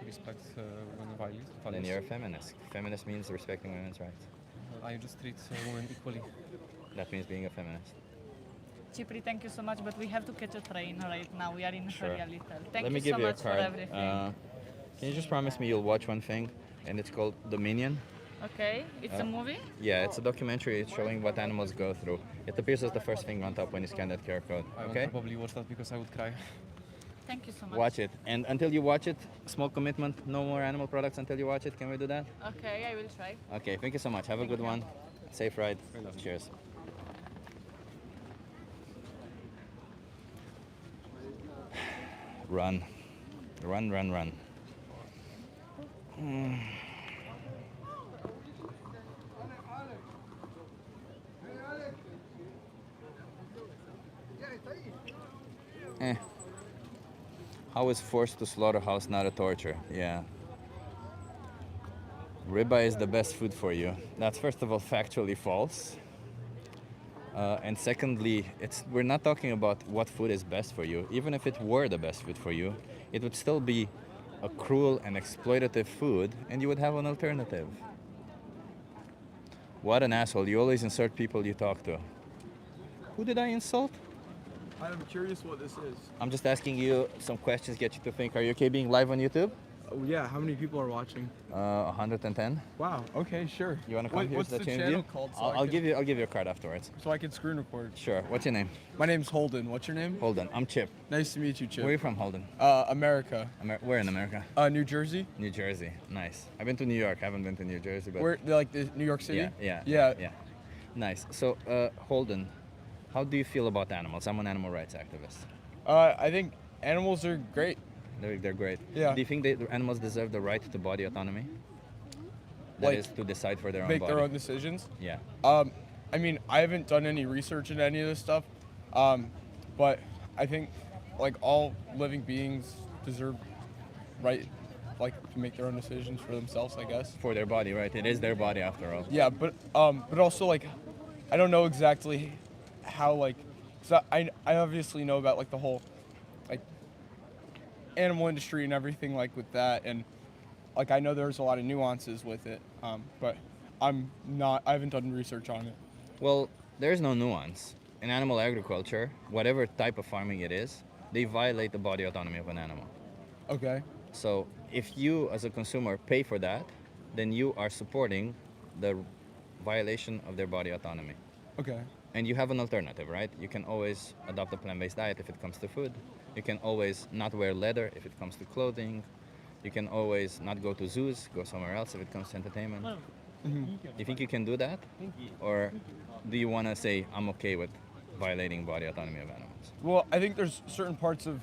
respect women's values. Then you're a feminist. Feminist means respecting women's rights. I just treat women equally. That means being a feminist. Chipri, thank you so much, but we have to catch a train right now. We are in a Sure. hurry a little. Thank Let me you give so you a much for card. everything. Can you just promise me you'll watch one thing? And it's called Dominion. Okay, it's a movie? Yeah, it's a documentary. It's showing what animals go through. It appears as the first thing on top when you scan that QR code. I Okay? would probably watch that because I would cry. Thank you so much. Watch it. And until you watch it, small commitment, no more animal products until you watch it. Can we do that? Okay, I will try. Okay, thank you so much. Have a good one. Safe ride. Cheers. Run. Run, run, run. Eh. How is forced to slaughterhouse not a torture? Yeah. Ribeye is the best food for you. That's first of all factually false. And secondly, we're not talking about what food is best for you. Even if it were the best food for you, it would still be a cruel and exploitative food, and you would have an alternative. What an asshole. You always insert people you talk to. Who did I insult? I'm curious what this is. I'm just asking you some questions, get you to think. Are you okay being live on YouTube? Oh yeah, how many people are watching? 110. Wow. Okay, sure. You want to come here? What's so the that you channel view? called? So I'll give you a card afterwards. So I can screen record. Sure. What's your name? My name's Holden. What's your name? Holden. I'm Chip. Nice to meet you, Chip. Where are you from, Holden? America. Where in America? New Jersey. New Jersey. Nice. I've been to New York. I haven't been to New Jersey, but Where, like the New York City? Yeah. Nice. So, Holden, how do you feel about animals? I'm an animal rights activist. I think animals are great. They're great. Yeah. Do you think that animals deserve the right to body autonomy? That Like, is to decide for their own Make body. their own decisions. Yeah. I mean, I haven't done any research in any of this stuff, but I think like all living beings deserve right, like to make their own decisions for themselves. I guess. For their body, right? It is their body after all. Yeah, but also like, I don't know exactly how like, so I obviously know about like the whole, like, animal industry and everything like with that, and like I know there's a lot of nuances with it, but I haven't done research on it. Well, there's no nuance. In animal agriculture, whatever type of farming it is, they violate the body autonomy of an animal. Okay. So if you, as a consumer, pay for that, then you are supporting the violation of their body autonomy. Okay. And you have an alternative, right? You can always adopt a plant-based diet if it comes to food. You can always not wear leather if it comes to clothing. You can always not go to zoos, go somewhere else if it comes to entertainment. You think you can do that? Or do you want to say, I'm okay with violating body autonomy of animals? Well, I think there's certain parts of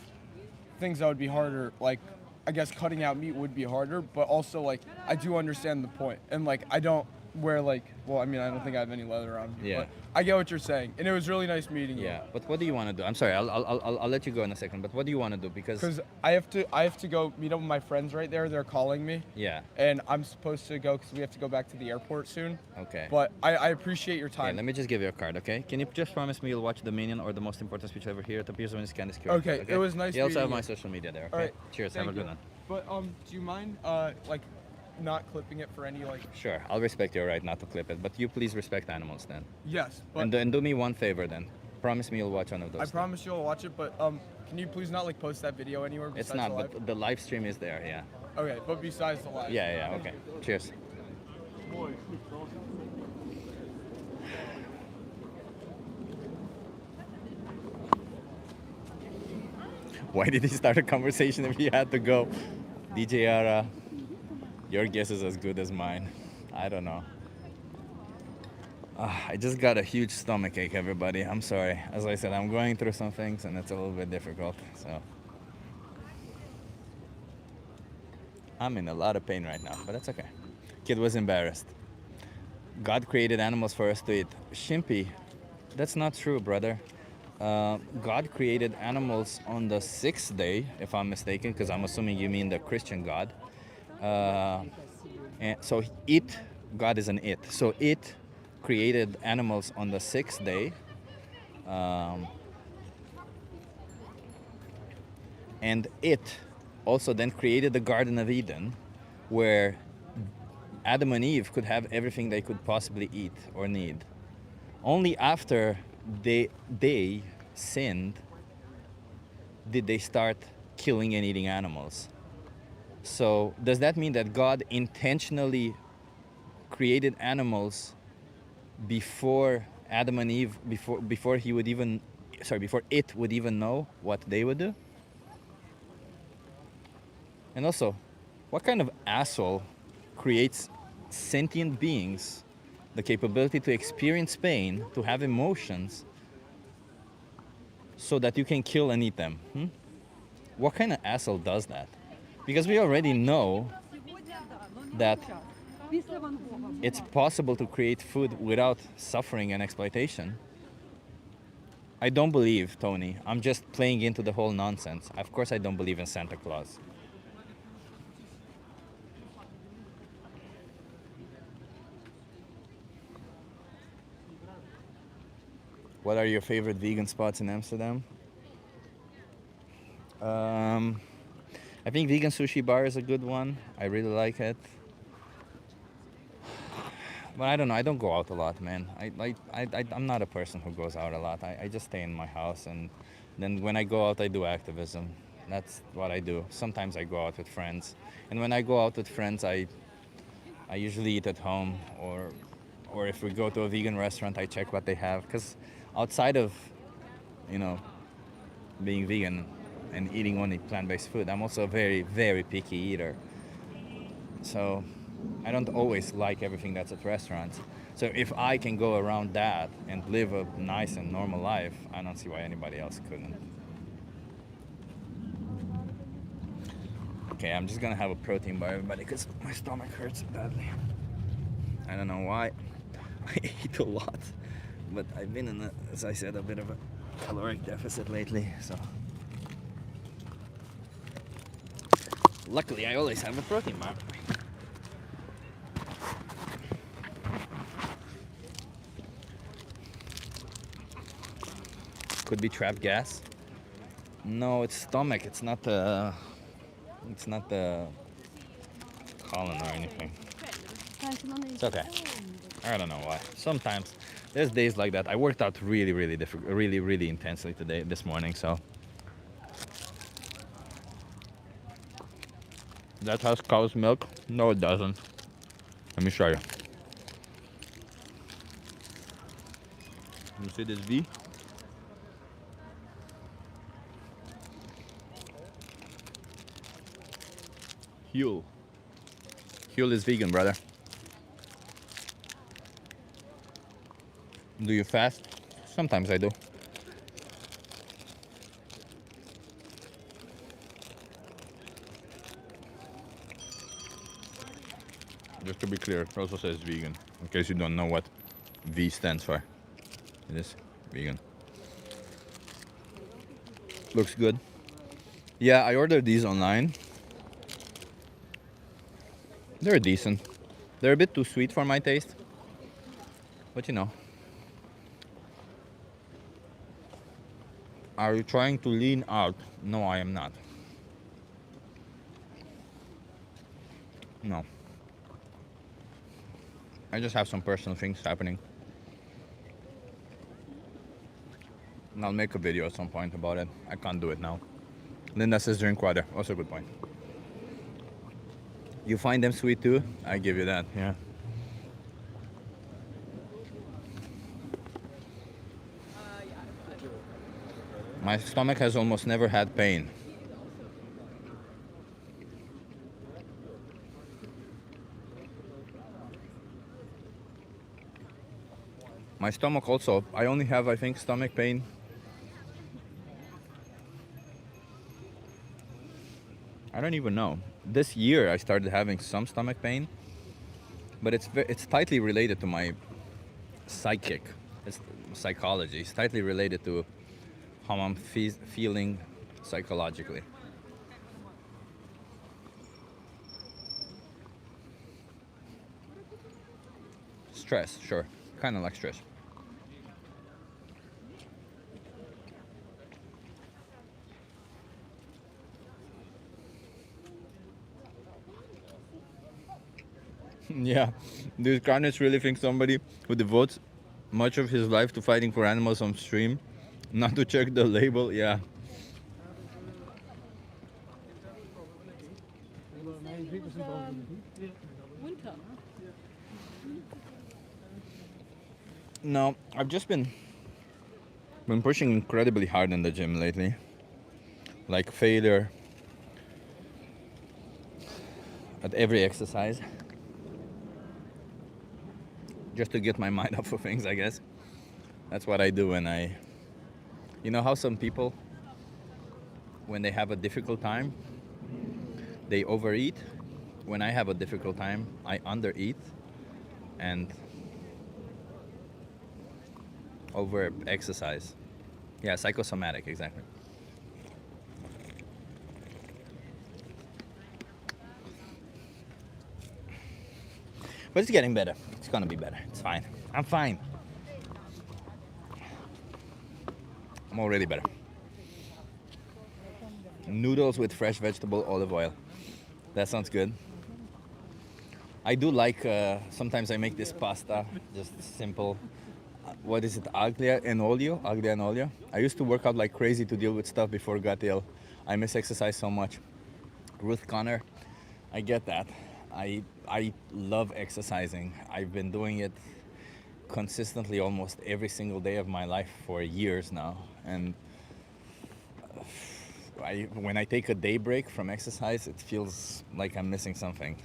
things that would be harder, like I guess cutting out meat would be harder, but also like I do understand the point, and like I don't wear like, well, I mean, I don't think I have any leather on me, Yeah. but I get what you're saying, and it was really nice meeting you. Yeah, but what do you want to do? I'm sorry, I'll let you go in a second, but what do you want to do? Because I have to go meet up with my friends right there. They're calling me. Yeah. And I'm supposed to go because we have to go back to the airport soon. Okay. But I appreciate your time. Yeah, let me just give you a card, okay? Can you just promise me you'll watch The Minion or The Most Important Speech Ever Here? It appears when you scan this QR. Okay, it was nice You also have meeting my you. social media there, okay? All right. Cheers, Thank have a good you. one. But do you mind like not clipping it for any like? Sure, I'll respect your right not to clip it, but you please respect animals then. Yes, but And do me one favor then. Promise me you'll watch one of those. I promise you'll watch it. But can you please not like post that video anywhere besides It's not, the live? but the live stream is there, yeah. Okay, but besides the live. Yeah, okay. Cheers. Why did he start a conversation if he had to go? DJ Ara, your guess is as good as mine. I don't know. I just got a huge stomach ache, everybody. I'm sorry. As I said, I'm going through some things and it's a little bit difficult. So I'm in a lot of pain right now, but that's okay. Kid was embarrassed. God created animals for us to eat. Shimpy, that's not true, brother. God created animals on the sixth day, if I'm mistaken, because I'm assuming you mean the Christian God. And so God is an it. So it created animals on the sixth day. And it also then created the Garden of Eden, where Adam and Eve could have everything they could possibly eat or need. Only after they sinned did they start killing and eating animals. So does that mean that God intentionally created animals before Adam and Eve, before it would even know what they would do? And also, what kind of asshole creates sentient beings, the capability to experience pain, to have emotions, so that you can kill and eat them? What kind of asshole does that? Because we already know that it's possible to create food without suffering and exploitation. I don't believe, Tony. I'm just playing into the whole nonsense. Of course I don't believe in Santa Claus. What are your favorite vegan spots in Amsterdam? I think Vegan Sushi Bar is a good one. I really like it. But I don't know. I don't go out a lot, man. I'm not a person who goes out a lot. I just stay in my house, and then when I go out, I do activism. That's what I do. Sometimes I go out with friends, and when I go out with friends, I usually eat at home, or if we go to a vegan restaurant, I check what they have. Because outside of, being vegan and eating only plant-based food, I'm also a very, very picky eater. So I don't always like everything that's at restaurants. So if I can go around that and live a nice and normal life, I don't see why anybody else couldn't. Okay, I'm just gonna have a protein bar, everybody, because my stomach hurts badly. I don't know why. I eat a lot, but I've been in, as I said, a bit of a caloric deficit lately, so. Luckily, I always have a protein bar. Could be trapped gas. No, it's stomach. It's not the colon or anything. It's okay. I don't know why. Sometimes There's days like that. I worked out really intensely this morning, so. That has cow's milk? No, it doesn't. Let me show you. You see this V? Huel. Huel is vegan, brother. Do you fast? Sometimes I do. Just to be clear, it also says vegan, in case you don't know what V stands for. It is vegan. Looks good. Yeah, I ordered these online. They're decent. They're a bit too sweet for my taste. But you know. Are you trying to lean out? No, I am not. No. I just have some personal things happening. And I'll make a video at some point about it. I can't do it now. Linda says drink water. Also a good point. You find them sweet too? I give you that, yeah. My stomach has almost never had pain. My stomach also, I only have, I think, stomach pain. I don't even know. This year I started having some stomach pain, but it's tightly related to my psychology. It's tightly related to how I'm feeling psychologically. Stress, sure. Kind of like stress. Yeah, this Carnage really thinks somebody who devotes much of his life to fighting for animals on stream, not to check the label, yeah. No, I've just been pushing incredibly hard in the gym lately. Like failure at every exercise. Just to get my mind off of things, I guess. That's what I do when you know how some people, when they have a difficult time, they overeat? When I have a difficult time, I undereat and over exercise. Yeah, psychosomatic, exactly. But it's getting better. It's gonna be better. It's fine. I'm fine. I'm already better. Noodles with fresh vegetable olive oil. That sounds good. I do like, sometimes I make this pasta, just simple. What is it? Aglio and olio? Aglio and olio. I used to work out like crazy to deal with stuff before I got ill. I miss exercise so much. Ruth Connor, I get that. I love exercising. I've been doing it consistently almost every single day of my life for years now. And when I take a day break from exercise, it feels like I'm missing something.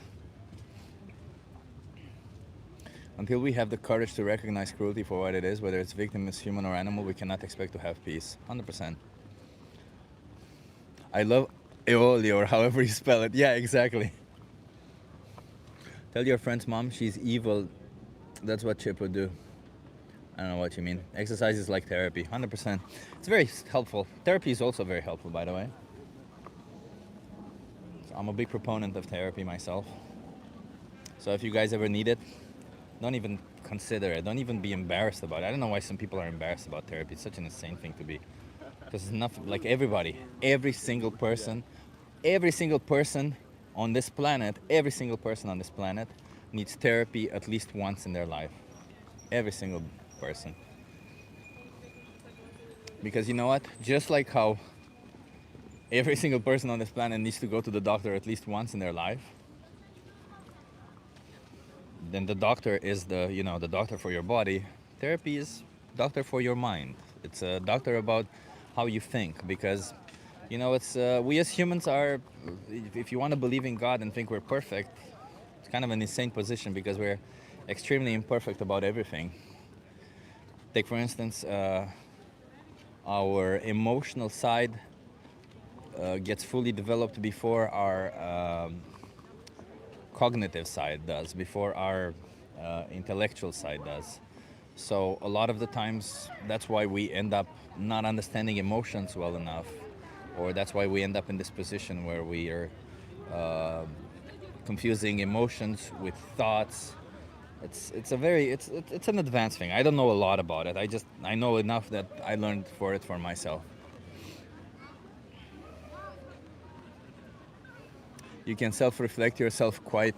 Until we have the courage to recognize cruelty for what it is, whether it's victim, is human or animal, we cannot expect to have peace. 100%. I love aioli, or however you spell it. Yeah, exactly. Tell your friend's mom she's evil. That's what Chip would do. I don't know what you mean. Exercise is like therapy, 100%. It's very helpful. Therapy is also very helpful, by the way. So I'm a big proponent of therapy myself. So if you guys ever need it, don't even consider it. Don't even be embarrassed about it. I don't know why some people are embarrassed about therapy. It's such an insane thing to be. Because it's not like everybody, every single person on this planet, needs therapy at least once in their life. Every single person. Because you know what? Just like how every single person on this planet needs to go to the doctor at least once in their life, then the doctor is the doctor for your body. Therapy is doctor for your mind. It's a doctor about how you think, because it's we as humans are, if you want to believe in God and think we're perfect, it's kind of an insane position because we're extremely imperfect about everything. Take for instance, our emotional side gets fully developed before our cognitive side does, before our intellectual side does. So a lot of the times, that's why we end up not understanding emotions well enough, or that's why we end up in this position where we are confusing emotions with thoughts. It's an advanced thing. I don't know a lot about it. I know enough that I learned for myself. You can self-reflect yourself quite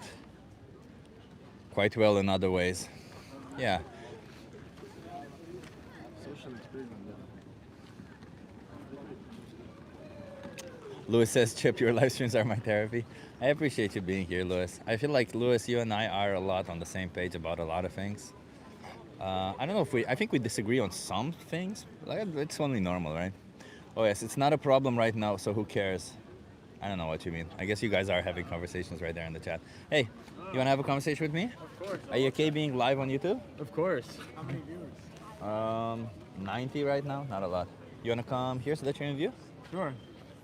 well in other ways. Yeah. Louis says, Chip, your live streams are my therapy. I appreciate you being here, Louis. I feel like, Louis, you and I are a lot on the same page about a lot of things. I don't know I think we disagree on some things. Like, it's only normal, right? Oh yes, it's not a problem right now, so who cares? I don't know what you mean. I guess you guys are having conversations right there in the chat. Hey, you wanna have a conversation with me? Of course. Are you okay being live on YouTube? Of course. How many viewers? 90 right now, not a lot. You wanna come here so that you're in view? Sure.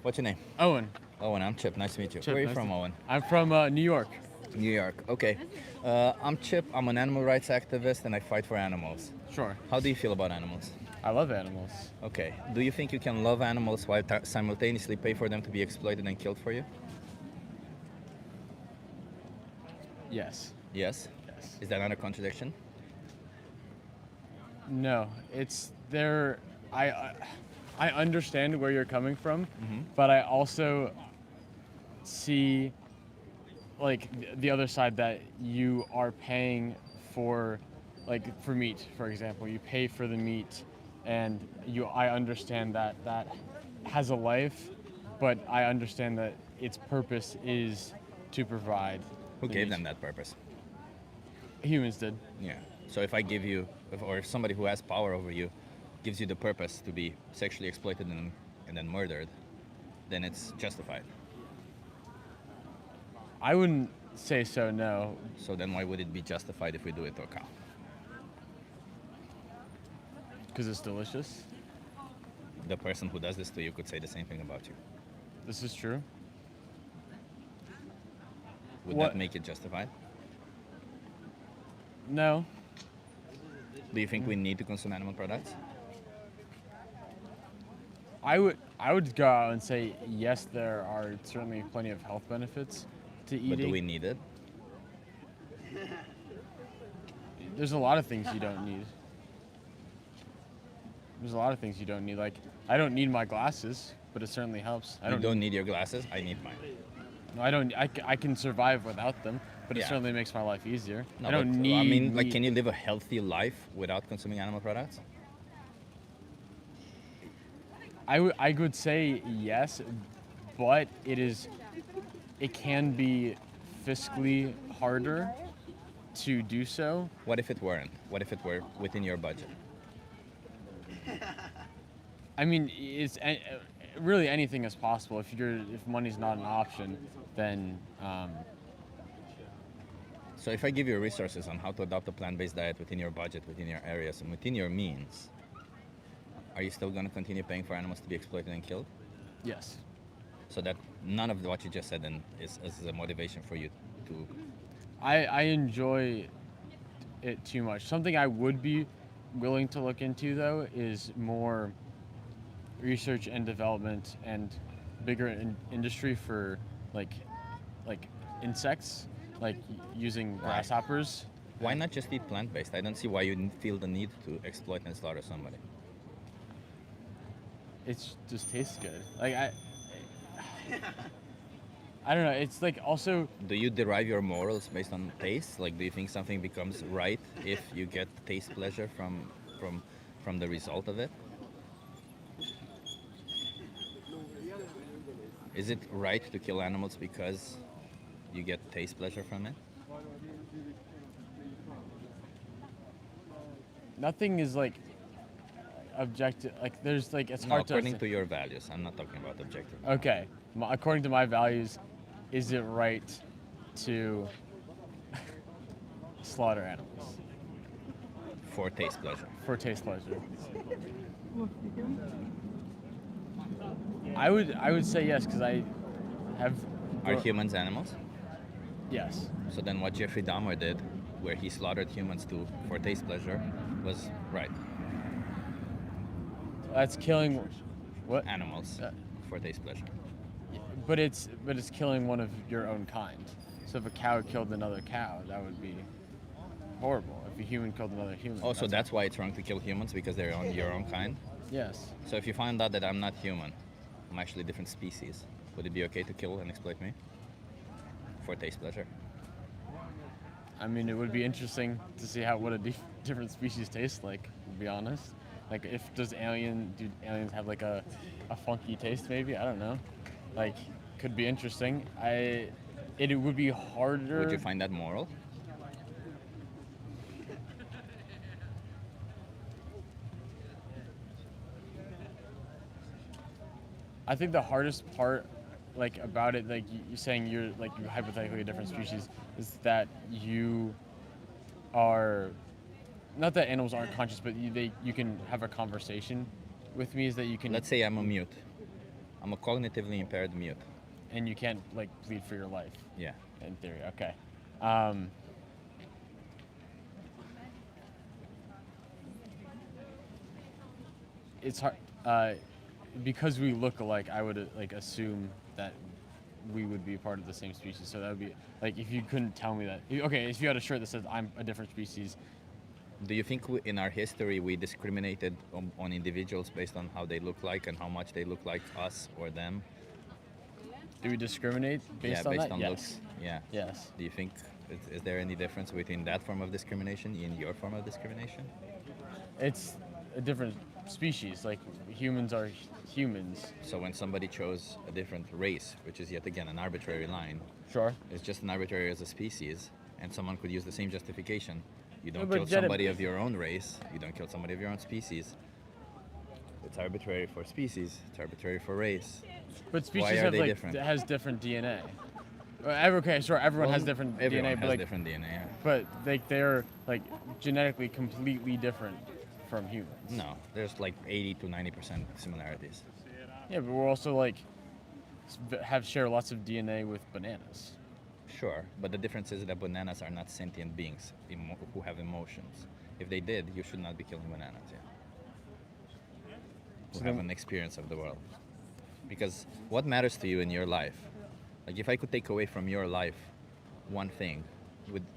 What's your name? Owen. Owen, I'm Chip. Nice to meet you. Chip, Where are you nice from, to- Owen? I'm from New York. New York. Okay. I'm Chip. I'm an animal rights activist, and I fight for animals. Sure. How do you feel about animals? I love animals. Okay. Do you think you can love animals while simultaneously pay for them to be exploited and killed for you? Yes. Yes. Yes. Is that not a contradiction? No, it's there. I understand where you're coming from, Mhm. but I also see like the other side, that you are paying for, like for meat, for example. You pay for the meat, and I understand that that has a life, but I understand that its purpose is to provide. Who the gave meat. them that purpose? Humans did. Yeah. So if I give you, or if somebody who has power over you gives you the purpose to be sexually exploited and then murdered, then it's justified. I wouldn't say so, no. So then why would it be justified if we do it to a cow? Because it's delicious. The person who does this to you could say the same thing about you. This is true. Would What- that make it justified? No. Do you think we need to consume animal products? I would go out and say yes, there are certainly plenty of health benefits to eating. But do we need it? There's a lot of things you don't need. There's a lot of things you don't need. Like, I don't need my glasses, but it certainly helps. I don't need your glasses. I need mine. No, I don't. I can survive without them, but it Yeah. certainly makes my life easier. No, I don't but, need. I mean, like, can you live a healthy life without consuming animal products? I would say yes, but it can be fiscally harder to do so. What if it weren't? What if it were within your budget? I mean, really anything is possible. If money's not an option, then So if I give you resources on how to adopt a plant-based diet within your budget, within your areas, and within your means, are you still going to continue paying for animals to be exploited and killed? yes. So that none of what you just said then is a motivation for you to... I enjoy it too much. Something I would be willing to look into, though, is more research and development and bigger industry for like insects, like using grasshoppers. Why not just eat plant-based? I don't see why you feel the need to exploit and slaughter somebody. It just tastes good. Like I don't know. It's like also. Do you derive your morals based on taste? Like, do you think something becomes right if you get taste pleasure from from the result of it? Is it right to kill animals because you get taste pleasure from it? Nothing is like objective. Like there's like it's No, hard to. according to your values. I'm not talking about objective. Okay, according to my values, is it right to slaughter animals For taste pleasure. for taste pleasure? I would say yes because I have. Are humans animals? Yes. So then what Jeffrey Dahmer did, where he slaughtered humans for taste pleasure, was right. That's killing what? Animals for taste pleasure. But it's killing one of your own kind. So if a cow killed another cow, that would be horrible. If a human killed another human. Oh, so that's why it's wrong to kill humans, because they're your own kind? Yes. So if you find out that I'm not human, I'm actually a different species, would it be okay to kill and exploit me? For taste pleasure? I mean, it would be interesting to see what a different species tastes like, to be honest. Like, do aliens have like a funky taste maybe? I don't know. Like, could be interesting. It would be harder. Would you find that moral? I think the hardest part, like about it, like you're saying you're hypothetically a different species, is that you are, not that animals aren't conscious, but you can have a conversation with me. Is that you can? Let's say I'm a mute. I'm a cognitively impaired mute. And you can't like plead for your life. Yeah. In theory, okay. It's hard. Because we look alike, I would like assume that we would be part of the same species. So that would be like if you couldn't tell me that. Okay, if you had a shirt that says I'm a different species. Do you think in our history we discriminated on individuals based on how they look like and how much they look like us or them? Do we discriminate based on that? On yes. looks. Yeah. Yes. Do you think is there any difference between that form of discrimination and your form of discrimination? It's a different species. Like humans are humans. So when somebody chose a different race, which is yet again an arbitrary line, sure, it's just an arbitrary as a species, and someone could use the same justification. You don't but kill somebody of your own race. You don't kill somebody of your own species. It's arbitrary for species. It's arbitrary for race. But species Why are have they like different? has different DNA. Okay, sure, everyone has different everyone DNA, has but like different DNA. Yeah. But they're like genetically completely different from humans. No, there's like 80 to 90% similarities. Yeah, but we're also like share lots of DNA with bananas. Sure, but the difference is that bananas are not sentient beings who have emotions. If they did, you should not be killing bananas. Yeah. Who have an experience of the world. Because what matters to you in your life? Like if I could take away from your life one thing,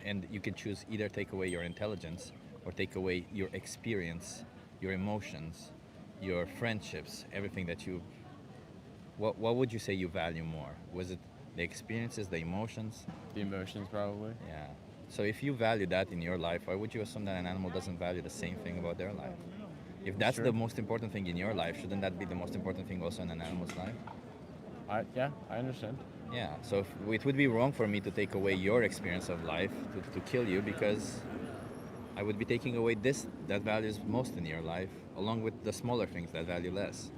and you could choose either take away your intelligence or take away your experience, your emotions, your friendships, everything that you. What would you say you value more? Was it the experiences, the emotions? The emotions, probably. Yeah. So if you value that in your life, why would you assume that an animal doesn't value the same thing about their life? If that's the most important thing in your life, shouldn't that be the most important thing also in an animal's life? Yeah, I understand. Yeah, so it would be wrong for me to take away your experience of life, to kill you, because I would be taking away this that values most in your life, along with the smaller things that value less.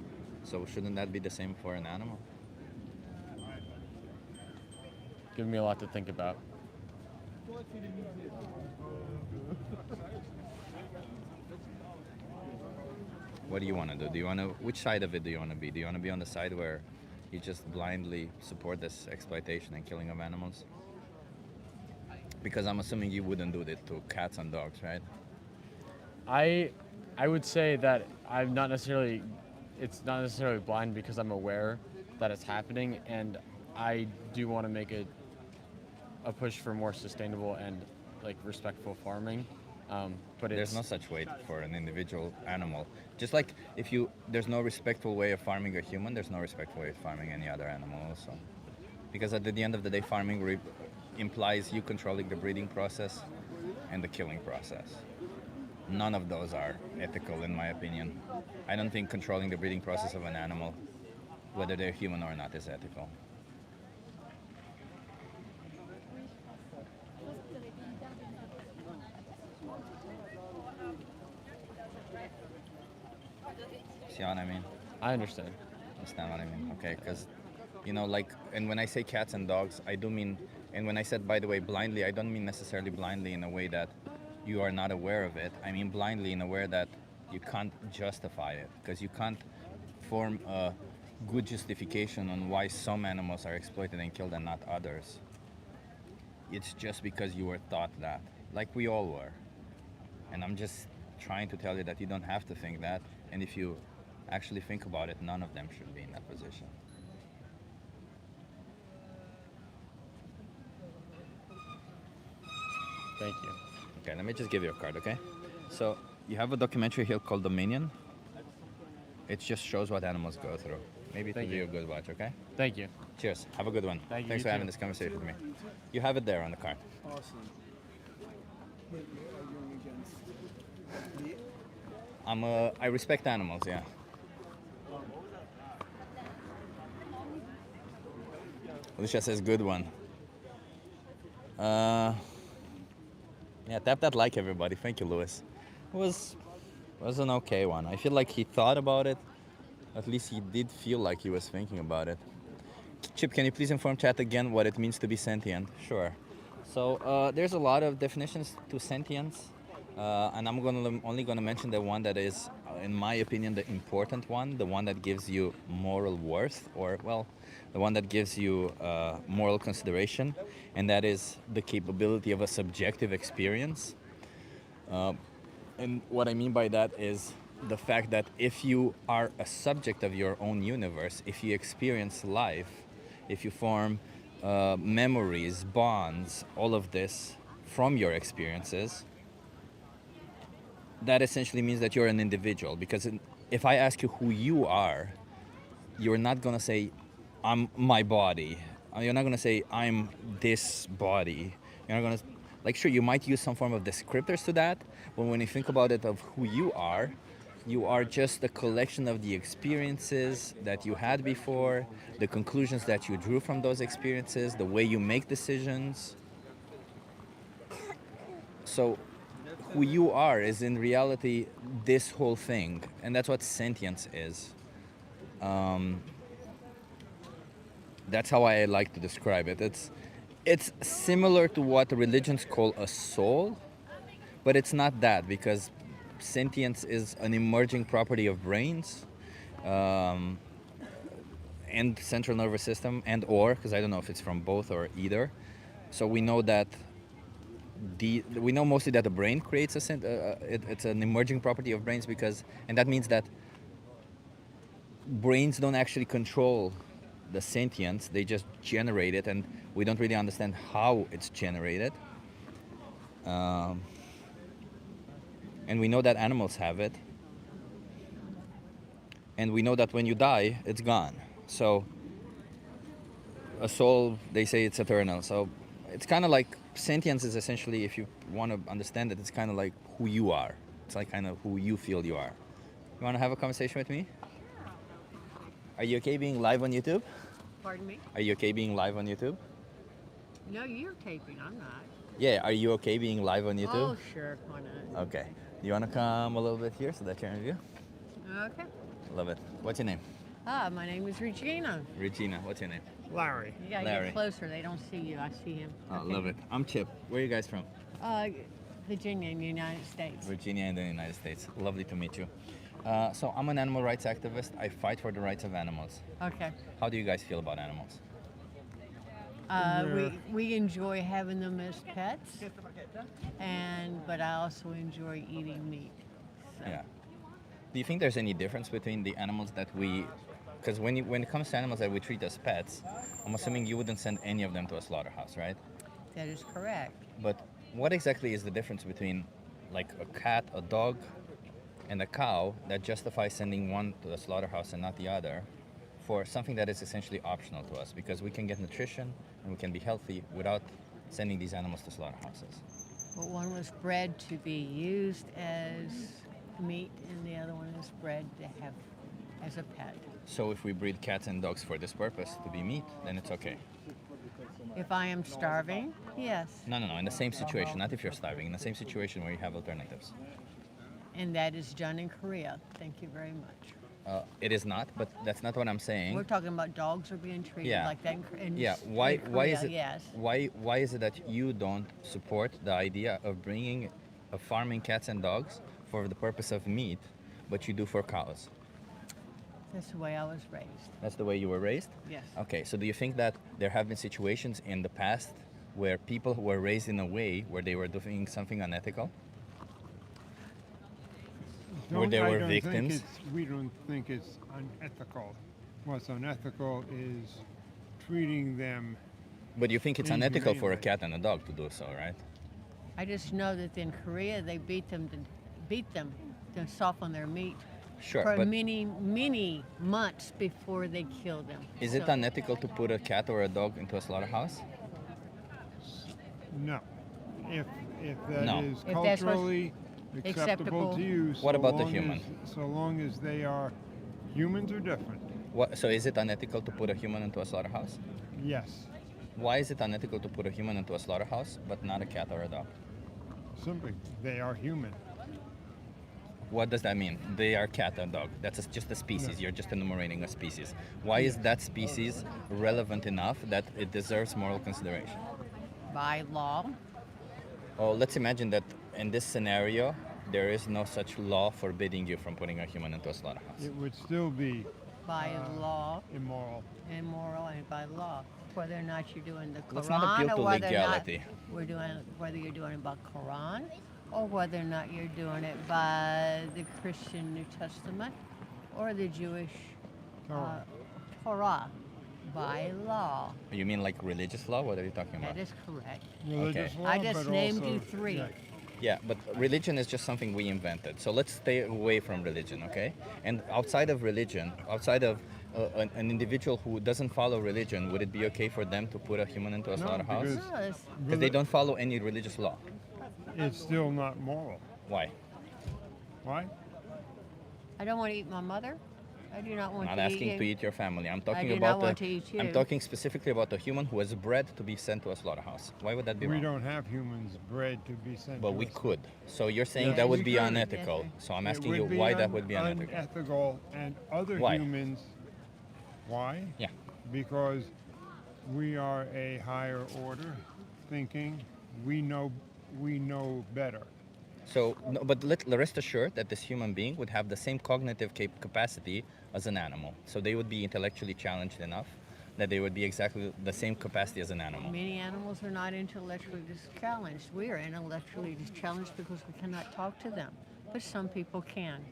So shouldn't that be the same for an animal? Giving me a lot to think about. What do you want to do? Which side of it do you want to be? Do you want to be on the side where you just blindly support this exploitation and killing of animals? Because I'm assuming you wouldn't do it to cats and dogs, right? I would say that it's not necessarily blind because I'm aware that it's happening, and I do want to make a push for more sustainable and like respectful farming. But there's no such way for an individual animal. Just like there's no respectful way of farming a human, there's no respectful way of farming any other animal also. Because at the end of the day, farming implies you controlling the breeding process and the killing process. None of those are ethical, in my opinion. I don't think controlling the breeding process of an animal, whether they're human or not, is ethical. See what I mean? I understand. Understand what I mean? Okay, because, like, and when I say cats and dogs, I do mean, and when I said, by the way, blindly, I don't mean necessarily blindly in a way that you are not aware of it. I mean blindly in a way that you can't justify it, because you can't form a good justification on why some animals are exploited and killed and not others. It's just because you were taught that, like we all were. And I'm just trying to tell you that you don't have to think that, and if you actually think about it, none of them should be in that position. Thank you. Okay, let me just give you a card, okay? So you have a documentary here called Dominion. It just shows what animals go through. Maybe it'll be a good watch, okay? Thank you. Cheers. Have a good one. Thank you. Thanks for having this conversation with me. You have it there on the card. Awesome. Wait, are you against meat? I respect animals, yeah. Alicia says good one. Yeah, tap that like, everybody. Thank you, Lewis. It was an okay one. I feel like he thought about it. At least he did feel like he was thinking about it. Chip, can you please inform chat again what it means to be sentient? Sure. So there's a lot of definitions to sentience, and I'm only gonna mention the one that is, in my opinion, the important one, the one that gives you moral worth, or well, the one that gives you moral consideration, and that is the capability of a subjective experience. And what I mean by that is the fact that if you are a subject of your own universe, if you experience life, if you form memories, bonds, all of this from your experiences, that essentially means that you're an individual. Because if I ask you who you are, you're not going to say, I'm my body. You're not going to say, I'm this body. You're not going to, like, sure, you might use some form of descriptors to that, but when you think about it of who you are just a collection of the experiences that you had before, the conclusions that you drew from those experiences, the way you make decisions. So who you are is in reality this whole thing, and that's what sentience is. That's how I like to describe it. It's similar to what religions call a soul, but it's not that, because sentience is an emerging property of brains and central nervous system, and or, because I don't know if it's from both or either. So we know that we know mostly that the brain creates it's an emerging property of brains, and that means that brains don't actually control the sentience, they just generate it, and we don't really understand how it's generated. And we know that animals have it. And we know that when you die, it's gone. So a soul, they say it's eternal. So it's kind of like sentience is essentially, if you want to understand it, it's kind of like who you are. It's like kind of who you feel you are. You want to have a conversation with me? Are you okay being live on YouTube? Pardon me? Are you okay being live on YouTube? No, you're taping. I'm not. Yeah, are you okay being live on YouTube? Oh, sure. Why not? Okay. Do you want to come a little bit here so that you're in view? Okay. Love it. What's your name? My name is Regina. Regina. What's your name? Larry. You gotta Larry. get closer. They don't see you. I see him. Oh, love it. I'm Chip. Where are you guys from? Virginia in the United States. Virginia in the United States. Lovely to meet you. So I'm an animal rights activist. I fight for the rights of animals. Okay. How do you guys feel about animals? We enjoy having them as pets, but I also enjoy eating meat. So. Yeah. Do you think there's any difference between the animals that because when it comes to animals that we treat as pets, I'm assuming you wouldn't send any of them to a slaughterhouse, right? That is correct. But what exactly is the difference between like a cat, a dog, and a cow that justifies sending one to the slaughterhouse and not the other for something that is essentially optional to us, because we can get nutrition and we can be healthy without sending these animals to slaughterhouses? But one was bred to be used as meat, and the other one is bred to have as a pet. So if we breed cats and dogs for this purpose, to be meat, then it's okay. If I am starving, yes. No, in the same situation, not if you're starving, in the same situation where you have alternatives. And that is done in Korea. Thank you very much. It is not, but that's not what I'm saying. We're talking about dogs are being treated Yeah. like that in Yeah, in why Korea, is it yes. why is it that you don't support the idea of farming cats and dogs for the purpose of meat, but you do for cows? That's the way I was raised. That's the way you were raised? Yes. Okay, so do you think that there have been situations in the past where people were raised in a way where they were doing something unethical? Where they were victims? We don't think it's unethical. What's unethical is treating them. But you think it's unethical for a inhumanely. cat and a dog to do so, right? I just know that in Korea they beat them to soften their meat Sure, for but many months before they kill them. is it So- unethical to put a cat or a dog into a slaughterhouse? No. If that is No. If that's what's culturally acceptable to you. What so about the long human? So long as they are, humans are different. So is it unethical to put a human into a slaughterhouse? Yes. Why is it unethical to put a human into a slaughterhouse, but not a cat or a dog? Simply, they are human. What does that mean? They are cat and dog. That's just a species. You're just enumerating a species. Why is that species relevant enough that it deserves moral consideration? by law. Oh, let's imagine that in this scenario, there is no such law forbidding you from putting a human into a slaughterhouse. It would still be By law, immoral. immoral, and by law. Whether or not you're doing the Quran, Let's not appeal to or whether legality. or not we're doing, whether you're doing it by Quran, or whether or not you're doing it by the Christian New Testament, or the Jewish Torah, by law. You mean like religious law? What are you talking about? That is correct. Religious Okay. law, I just but named also- you three. yeah. Yeah, but religion is just something we invented. So let's stay away from religion, okay? And outside of religion, outside of an individual who doesn't follow religion, would it be okay for them to put a human into a No, slaughterhouse? because Because they don't follow any religious law. It's still not moral. Why? Why? I don't want to eat my mother. I do not I'm want not to asking eat you. to eat your family. I'm talking do about not want to eat you. I'm talking specifically about a human who was bred to be sent to a slaughterhouse. Why would that be We wrong? don't have humans bred to be sent. But to we us. could. So you're saying Yes, that would we be could. unethical. So I'm It asking would you be why that would be unethical. unethical, and other Why? humans. Why? Yeah. Because we are a higher order, thinking we know better. So, no, but rest assured that this human being would have the same cognitive capacity as an animal. So they would be intellectually challenged enough that they would be exactly the same capacity as an animal. Many animals are not intellectually challenged. We are intellectually challenged because we cannot talk to them, but some people can.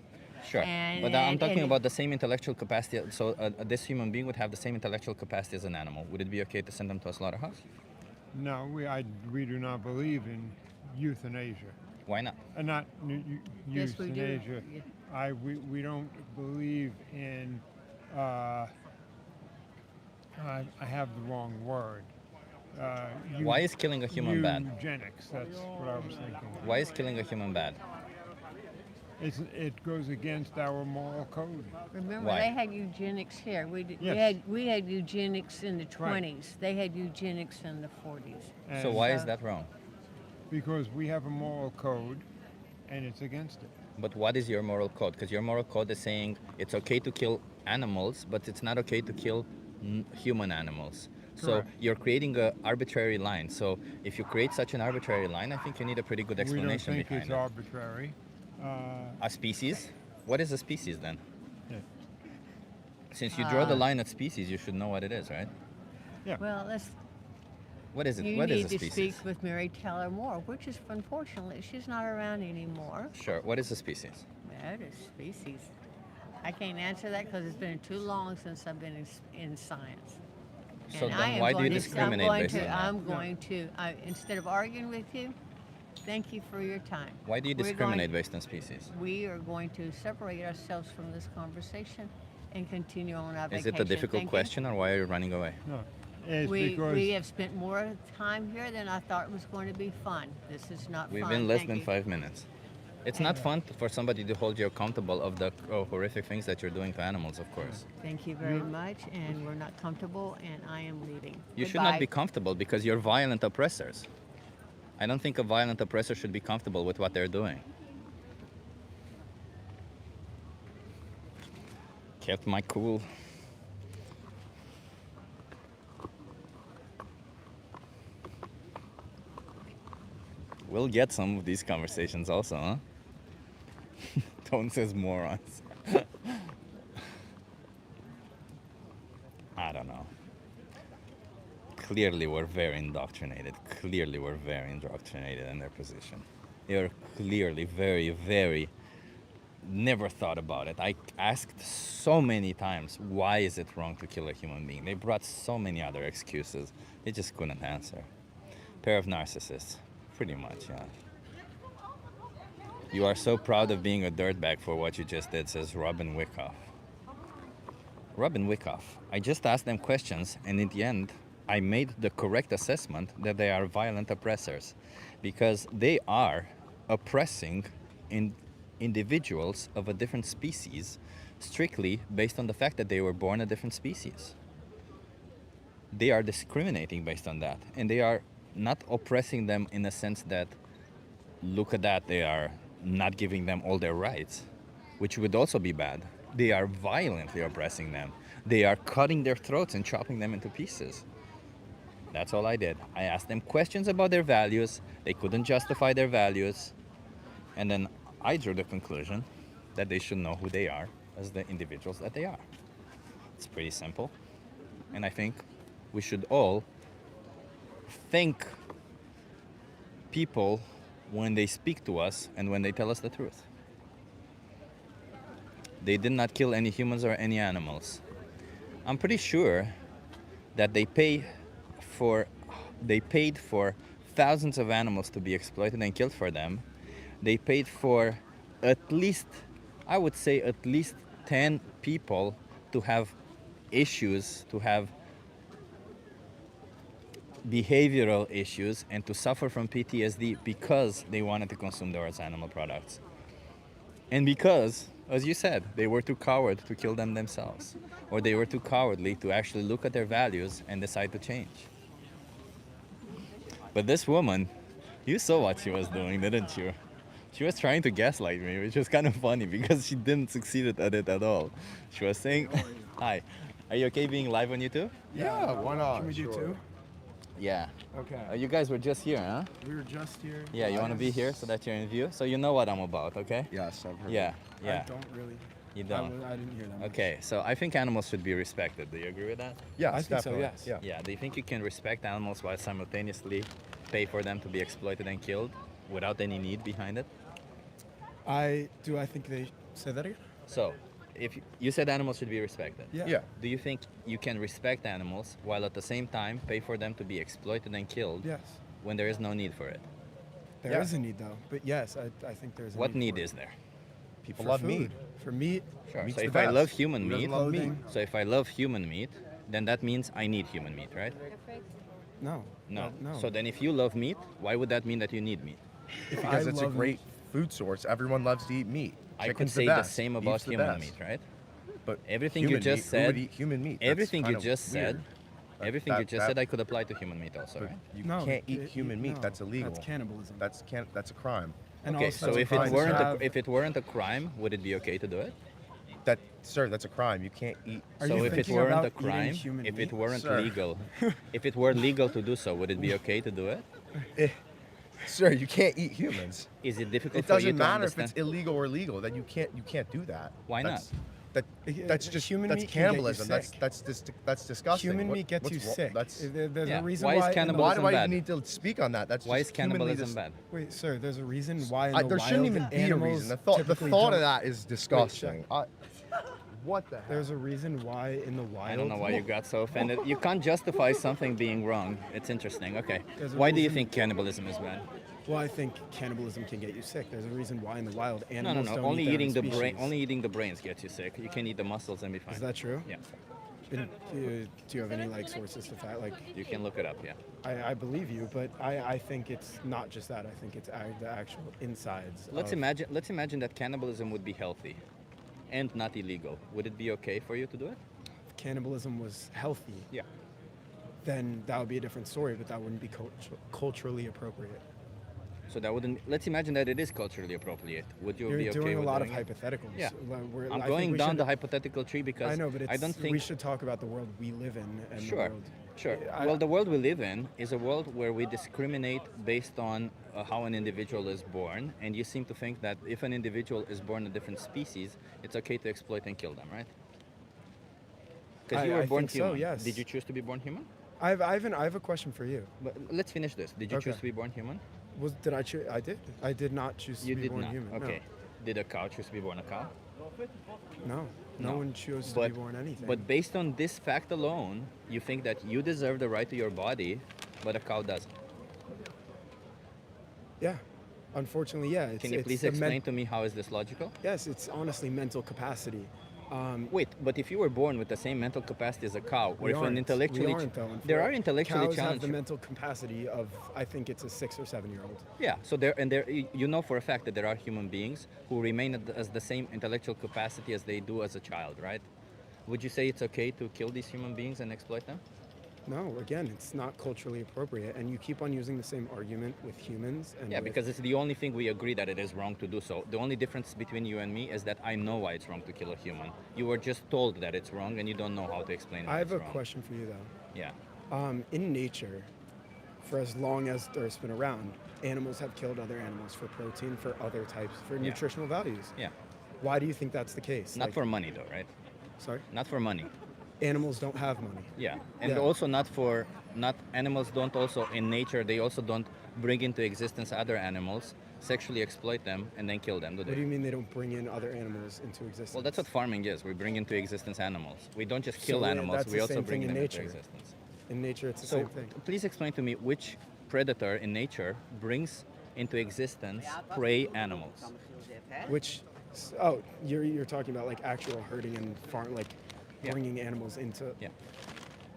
Sure, And- but I'm and- talking and- about the same intellectual capacity. So this human being would have the same intellectual capacity as an animal. Would it be okay to send them to a slaughterhouse? No, we do not believe in euthanasia. Why not? Not Yes, we do. euthanasia. Yeah. We don't believe in. I have the wrong word. Why is killing a human bad? Eugenics. That's what I was thinking. Why is killing a human bad? It goes against our moral code. Remember, Why? they had eugenics here. Yes. We had eugenics in the 20s. They had eugenics in the 40s. So why is that wrong? Because we have a moral code, and it's against it. But what is your moral code? Because your moral code is saying it's okay to kill animals, but it's not okay to kill human animals. So Correct. you're creating an arbitrary line. So if you create such an arbitrary line, I think you need a pretty good explanation We don't think behind it's it. arbitrary. A species? What is a species then? Yeah. Since you draw the line at species, you should know what it is, right? Yeah. Well, let's. What is it? You What is need a to species? speak with Mary Taylor Moore, which is unfortunately she's not around anymore. Sure. What is a species? That is species. I can't answer that because it's been too long since I've been in science. So And then I am why do going you to- discriminate based on that? I'm going to, instead of arguing with you, thank you for your time. Why do you We're discriminate going- based on species? We are going to separate ourselves from this conversation and continue on our Is vacation. it a difficult Thank you. question or why are you running away? No, is We because have spent more time here than I thought it was going to be fun. This is not We've fun. been less Thank than you. 5 minutes. It's not fun for somebody to hold you accountable of the horrific things that you're doing to animals, of course. Thank you very much, and we're not comfortable, and I am leaving. You should not be Goodbye. comfortable because you're violent oppressors. I don't think a violent oppressor should be comfortable with what they're doing. Kept my cool. We'll get some of these conversations also, huh? Tone says morons. I don't know. Clearly, we're very indoctrinated. Clearly, we're very indoctrinated in their position. They're clearly very, never thought about it. I asked so many times, why is it wrong to kill a human being? They brought so many other excuses. They just couldn't answer. Pair of narcissists. Pretty much, yeah. You are so proud of being a dirtbag for what you just did, says Robin Wyckoff. Robin Wyckoff. I just asked them questions, and in the end, I made the correct assessment that they are violent oppressors because they are oppressing individuals of a different species strictly based on the fact that they were born a different species. They are discriminating based on that, and they are not oppressing them in the sense that, look at that, they are not giving them all their rights, which would also be bad. They are violently oppressing them. They are cutting their throats and chopping them into pieces. That's all I did. I asked them questions about their values. They couldn't justify their values. And then I drew the conclusion that they should know who they are as the individuals that they are. It's pretty simple. And I think we should all thank people when they speak to us and when they tell us the truth. They did not kill any humans or any animals. I'm pretty sure that they paid for thousands of animals to be exploited and killed for them. They paid for at least, I would say at least 10 people to have issues, to have behavioral issues and to suffer from PTSD because they wanted to consume those animal products. And because, as you said, they were too coward to kill them themselves, or they were too cowardly to actually look at their values and decide to change. But this woman, you saw what she was doing, didn't you? She was trying to gaslight me, which was kind of funny because she didn't succeed at it at all. She was saying, hi, are you okay being live on YouTube? Yeah, why not? Can we do two? Yeah. Okay. You guys were just here, huh? We were just here. Yeah, you want to be here so that you're in view? So you know what I'm about, okay? Yes, I've heard. Yeah, yeah. I don't really. You don't? I didn't hear that much. Okay, so I think animals should be respected. Do you agree with that? Yes, I think definitely. so, yes. Yeah. Yeah, do you think you can respect animals while simultaneously pay for them to be exploited and killed without any need behind it? I think they say that again? So, if you said animals should be respected. Yeah. Yeah. Do you think you can respect animals while at the same time pay for them to be exploited and killed Yes. when there is no need for it? There is a need though, but yes, I think there's a What need need for it. is there? People For love food. meat. For meat. Sure. Meat's So the if I best. love human Who doesn't meat, love meat? Clothing. so if I love human meat, then that means I need human meat, right? No. No. No. So then if you love meat, why would that mean that you need meat? Because I it's a love great food source. Everyone loves to eat meat. I could Chicken's say the, the best. same about Beef's the human best. meat, right? But Everything you human just meat, who would said, eat human meat? That's everything you kind of just said, weird. everything you just said, I could apply to human meat also, But right? you No, can't eat it- human meat. no, That's illegal. that's cannibalism. That's a crime. And Okay, also so if crimes have- if it weren't a crime, would it be okay to do it? That, sir, that's a crime. You can't eat. Are So you if it thinking weren't about a eating crime, human if it meat? weren't Sir. legal, if it were legal to do so, would it be okay to do it? Sir, you can't eat humans. Is it difficult It for you doesn't to matter if understand? it's illegal or legal. That you can't do that. Why That's- not? That's just Human that's meat can get you cannibalism. sick. That's disgusting. Human What- meat gets what's you wrong- sick. That's There's Yeah. a reason Why is why. cannibalism why do I bad? even need to speak on that? That's Why just is humanly cannibalism dis- bad? Wait, sir. There's a reason why in the there wild shouldn't even be a animals reason. The thought typically of don't- that is disgusting. What the heck? There's a reason why in the wild. I don't know why you got so offended. You can't justify something being wrong. It's interesting. Okay. There's a Why do you reason- think cannibalism is bad? Well, I think cannibalism can get you sick. There's a reason why in the wild No, animals no, no. don't Only eat their eating own the brain. species. Only eating the brains gets you sick. You can eat the muscles and be fine. Is that true? Yeah. Do you have any like sources to fact? Like You can look it up, yeah. I believe you, but I think it's not just that. I think it's the actual insides. Let's of- imagine that cannibalism would be healthy and not illegal. Would it be okay for you to do it? If cannibalism was healthy, Yeah. then that would be a different story, but that wouldn't be culturally appropriate. So that wouldn't. Let's imagine that it is culturally appropriate. Would you You're be okay doing a with lot of doing it? hypotheticals. Yeah. I I'm think going we down should- the hypothetical tree because I know, but I don't think we should talk about the world we live in and the Sure, world. sure. I- Well, the world we live in is a world where we discriminate based on how an individual is born, and you seem to think that if an individual is born a different species, it's okay to exploit and kill them, right? Because you were I born think so, human. yes. Did you choose to be born human? I have a question for you. But let's finish this. Did you Okay. choose to be born human? Did I choose? I did. I did not choose to You be did born not. human. Okay. Did a cow choose to be born a cow? No. No one chose to But, be born anything. but based on this fact alone, you think that you deserve the right to your body, but a cow doesn't. Yeah. Unfortunately, yeah. Can you please explain to me how is this logical? Yes, it's honestly mental capacity. Wait, but if you were born with the same mental capacity as a cow, or We if an aren't. intellectually, We aren't, though. there are intellectually Cows have challenged. the mental capacity of, I think it's a 6 or 7 year old. Yeah, so you know for a fact that there are human beings who remain as the same intellectual capacity as they do as a child, right? Would you say it's okay to kill these human beings and exploit them? No, again, it's not culturally appropriate, and you keep on using the same argument with humans. And Yeah, with- because it's the only thing we agree that it is wrong to do so. The only difference between you and me is that I know why it's wrong to kill a human. You were just told that it's wrong, and you don't know how to explain why I have it's a wrong. question for you though. Yeah. In nature, for as long as Earth's been around, animals have killed other animals for protein, for other types, for Yeah. nutritional values. Yeah. Why do you think that's the case? Not Like- for money, though, right? Sorry? Not for money. Animals don't have money. Yeah, and Yeah. also not animals don't also in nature they also don't bring into existence other animals, sexually exploit them, and then kill them, do What do they? you mean they don't bring in other animals into existence? Well, that's what farming is. We bring into existence animals. We don't just kill So, animals. that's We the also same bring thing them in into nature. existence. In nature, it's the So same thing. please explain to me which predator in nature brings into existence prey animals. Which, oh, you're talking about like actual herding and farm, like Yeah. bringing animals into. Yeah.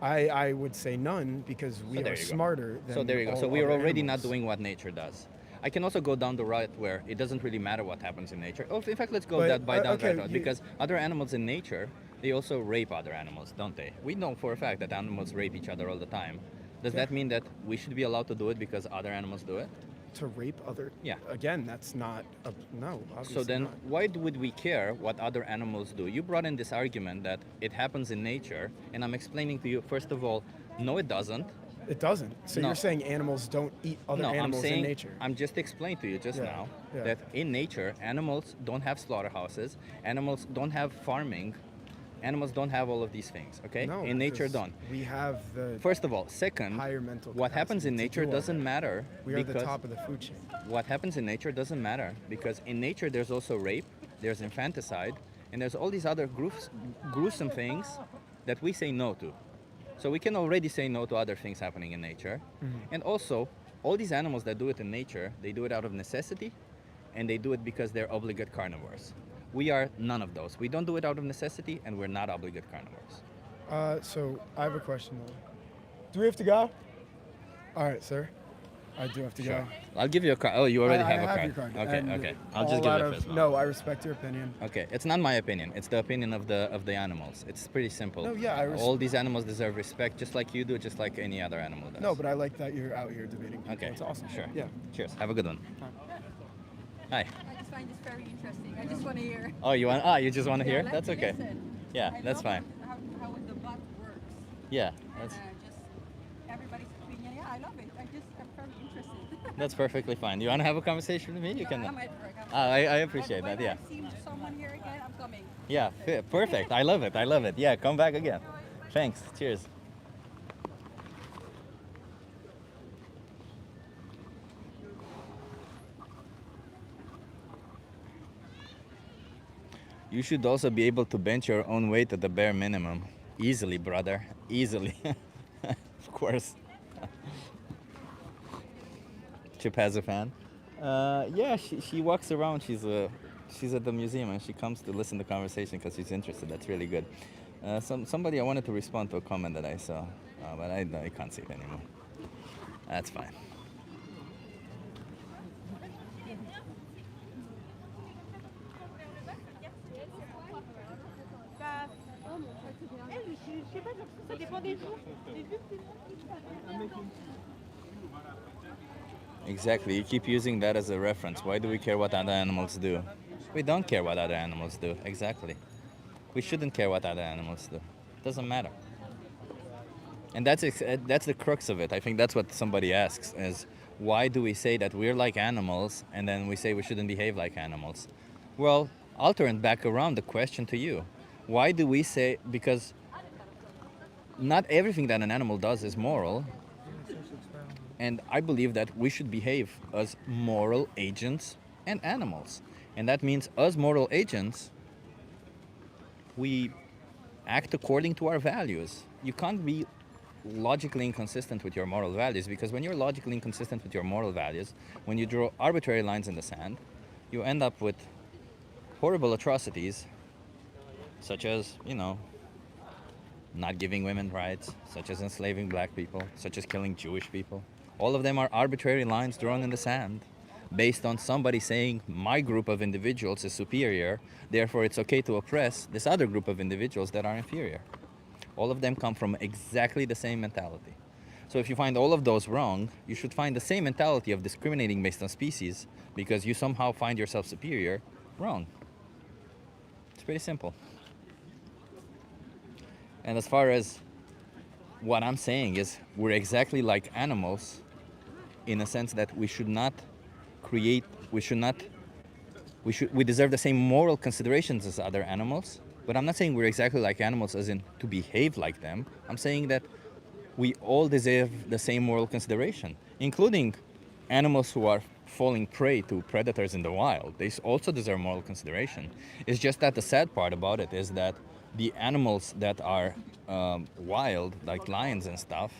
I would say none because we So there are you go. smarter than So there you go. all So we are other already animals. not doing what nature does. I can also go down the route where it doesn't really matter what happens in nature. Oh, in fact, let's go But, down that okay, route you- because other animals in nature they also rape other animals, don't they? We know for a fact that animals rape each other all the time. Does Yeah. that mean that we should be allowed to do it because other animals do it? To rape other. Yeah. Again, that's not. No. Obviously So then, not. why would we care what other animals do? You brought in this argument that it happens in nature, and I'm explaining to you. First of all, no, it doesn't. It doesn't. So No. you're saying animals don't eat other No, I'm animals saying, in nature? I'm just explaining to you just Yeah, now yeah. that in nature, animals don't have slaughterhouses, animals don't have farming, animals don't have all of these things, okay? No, in nature, because don't. We have the First of all, second, higher mental. what happens in capacity to nature do all doesn't that. matter We are the because top of the food chain. what happens in nature doesn't matter because in nature there's also rape, there's infanticide, and there's all these other gruesome things that we say no to. So we can already say no to other things happening in nature. And also, all these animals that do it in nature, they do it out of necessity and they do it because they're obligate carnivores. We are none of those. We don't do it out of necessity and we're not obligate carnivores. So I have a question though. Do we have to go? All right, sir. I do have to Sure. go. I'll give you a card. Oh, you already I have a card. your card. Okay, and okay. I'll all just give out it of, fist bump. No, I respect your opinion. Okay, it's not my opinion. It's the opinion of the animals. It's pretty simple. No, yeah, I all these animals deserve respect, just like you do, just like any other animal does. No, but I like that you're out here debating. People. Okay, It's awesome. Sure. Yeah. Cheers. Have a good one. Hi. I just find this very interesting. I just want to hear. Oh, you want? Ah, you just want to Yeah, hear? let That's me okay. listen. Yeah, I that's love fine. How the butt works. Yeah, And, that's just everybody's opinion. Yeah, I love it. I'm very interested. that's perfectly fine. You want to have a conversation with me? You No, can. I'm at work. I appreciate But that. Yeah. when I see someone here again, I'm coming. Yeah. Perfect. I love it. I love it. Yeah. Come back again. Thanks. Cheers. You should also be able to bench your own weight at the bare minimum. Easily, brother. Easily. Of course. Chip has a fan. Yeah, she walks around. She's at the museum and she comes to listen to conversation because she's interested. That's really good. Somebody I wanted to respond to a comment that I saw, but I can't see it anymore. That's fine. Exactly. You keep using that as a reference. Why do we care what other animals do? We don't care what other animals do. Exactly. We shouldn't care what other animals do. It doesn't matter. And that's the crux of it. I think that's what somebody asks is why do we say that we're like animals and then we say we shouldn't behave like animals? Well, I'll turn back around the question to you. Why do we say, because not everything that an animal does is moral, and I believe that we should behave as moral agents and animals. And that means as moral agents, we act according to our values. You can't be logically inconsistent with your moral values, because when you're logically inconsistent with your moral values, when you draw arbitrary lines in the sand, you end up with horrible atrocities, such as, not giving women rights, such as enslaving black people, such as killing Jewish people. All of them are arbitrary lines drawn in the sand based on somebody saying my group of individuals is superior, therefore it's okay to oppress this other group of individuals that are inferior. All of them come from exactly the same mentality. So if you find all of those wrong, you should find the same mentality of discriminating based on species because you somehow find yourself superior wrong. It's pretty simple. And as far as what I'm saying is we're exactly like animals in a sense that we deserve the same moral considerations as other animals. But I'm not saying we're exactly like animals as in to behave like them. I'm saying that we all deserve the same moral consideration, including animals who are falling prey to predators in the wild. They also deserve moral consideration. It's just that the sad part about it is that the animals that are wild, like lions and stuff,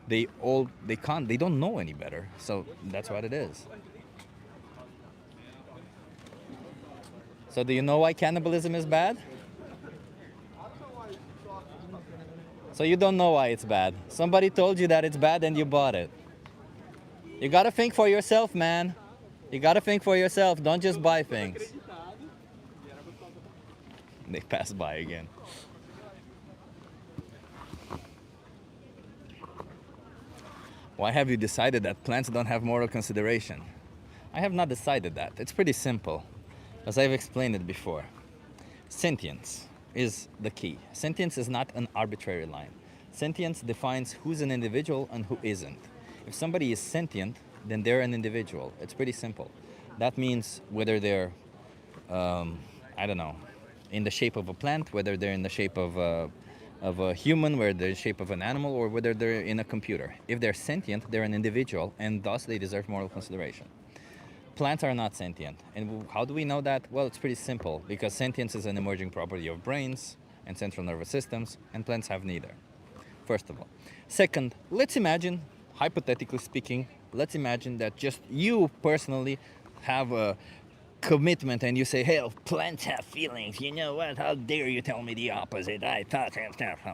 they don't know any better. So that's what it is. So do you know why cannibalism is bad? So you don't know why it's bad. Somebody told you that it's bad and you bought it. You gotta think for yourself, man. You gotta think for yourself. Don't just buy things. They pass by again. Why have you decided that plants don't have moral consideration? I have not decided that. It's pretty simple, as I've explained it before. Sentience is the key. Sentience is not an arbitrary line. Sentience defines who's an individual and who isn't. If somebody is sentient, then they're an individual. It's pretty simple. That means whether they're, in the shape of a plant, whether they're in the shape of a human, whether they're in the shape of an animal, or whether they're in a computer. If they're sentient, they're an individual, and thus they deserve moral consideration. Plants are not sentient. And how do we know that? Well, it's pretty simple, because sentience is an emerging property of brains and central nervous systems, and plants have neither, first of all. Second, let's imagine, hypothetically speaking, let's imagine that just you personally have a commitment and you say, hey, plants have feelings. You know what? How dare you tell me the opposite? I thought,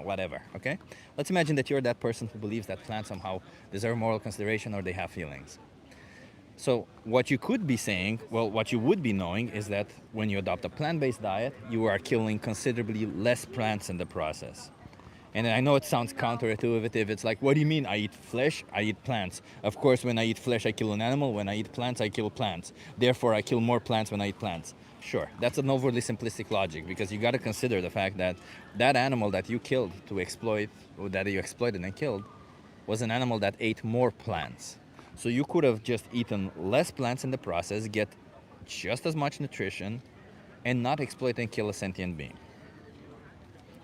whatever, okay? Let's imagine that you're that person who believes that plants somehow deserve moral consideration or they have feelings. So what you could be saying, well, what you would be knowing is that when you adopt a plant-based diet, you are killing considerably less plants in the process. And I know it sounds counterintuitive. It's like, what do you mean? I eat flesh, I eat plants. Of course, when I eat flesh, I kill an animal. When I eat plants, I kill plants. Therefore, I kill more plants when I eat plants. Sure, that's an overly simplistic logic, because you got to consider the fact that that animal that you killed to exploit, or that you exploited and killed, was an animal that ate more plants. So you could have just eaten less plants in the process, get just as much nutrition, and not exploit and kill a sentient being.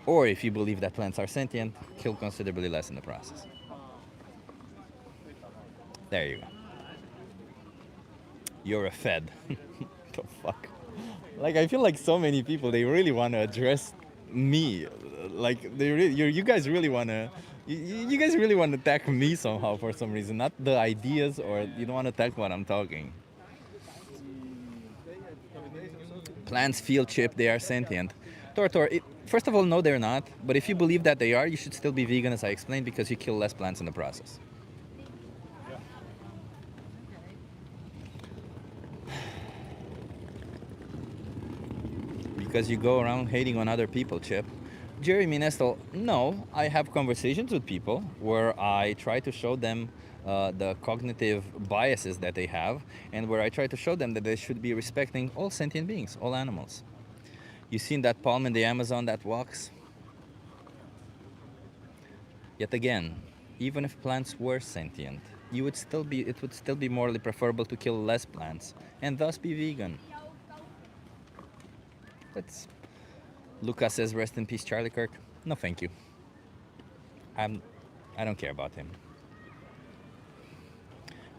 Or if you believe that plants are sentient, kill considerably less in the process. There you go. You're a fed. The fuck? Like, I feel like so many people, they really want to address me. Like, you guys really want to... You guys really want to attack me somehow for some reason, not the ideas, or you don't want to attack what I'm talking. Plants feel chip, they are sentient. Tor, first of all, no, they're not. But if you believe that they are, you should still be vegan, as I explained, because you kill less plants in the process. Because you go around hating on other people, Chip. Jeremy Nestle, no, I have conversations with people where I try to show them the cognitive biases that they have, and where I try to show them that they should be respecting all sentient beings, all animals. You seen that palm in the Amazon that walks? Yet again, even if plants were sentient, it would still be morally preferable to kill less plants and thus be vegan. That's Lucas says, rest in peace, Charlie Kirk. No, thank you. I don't care about him.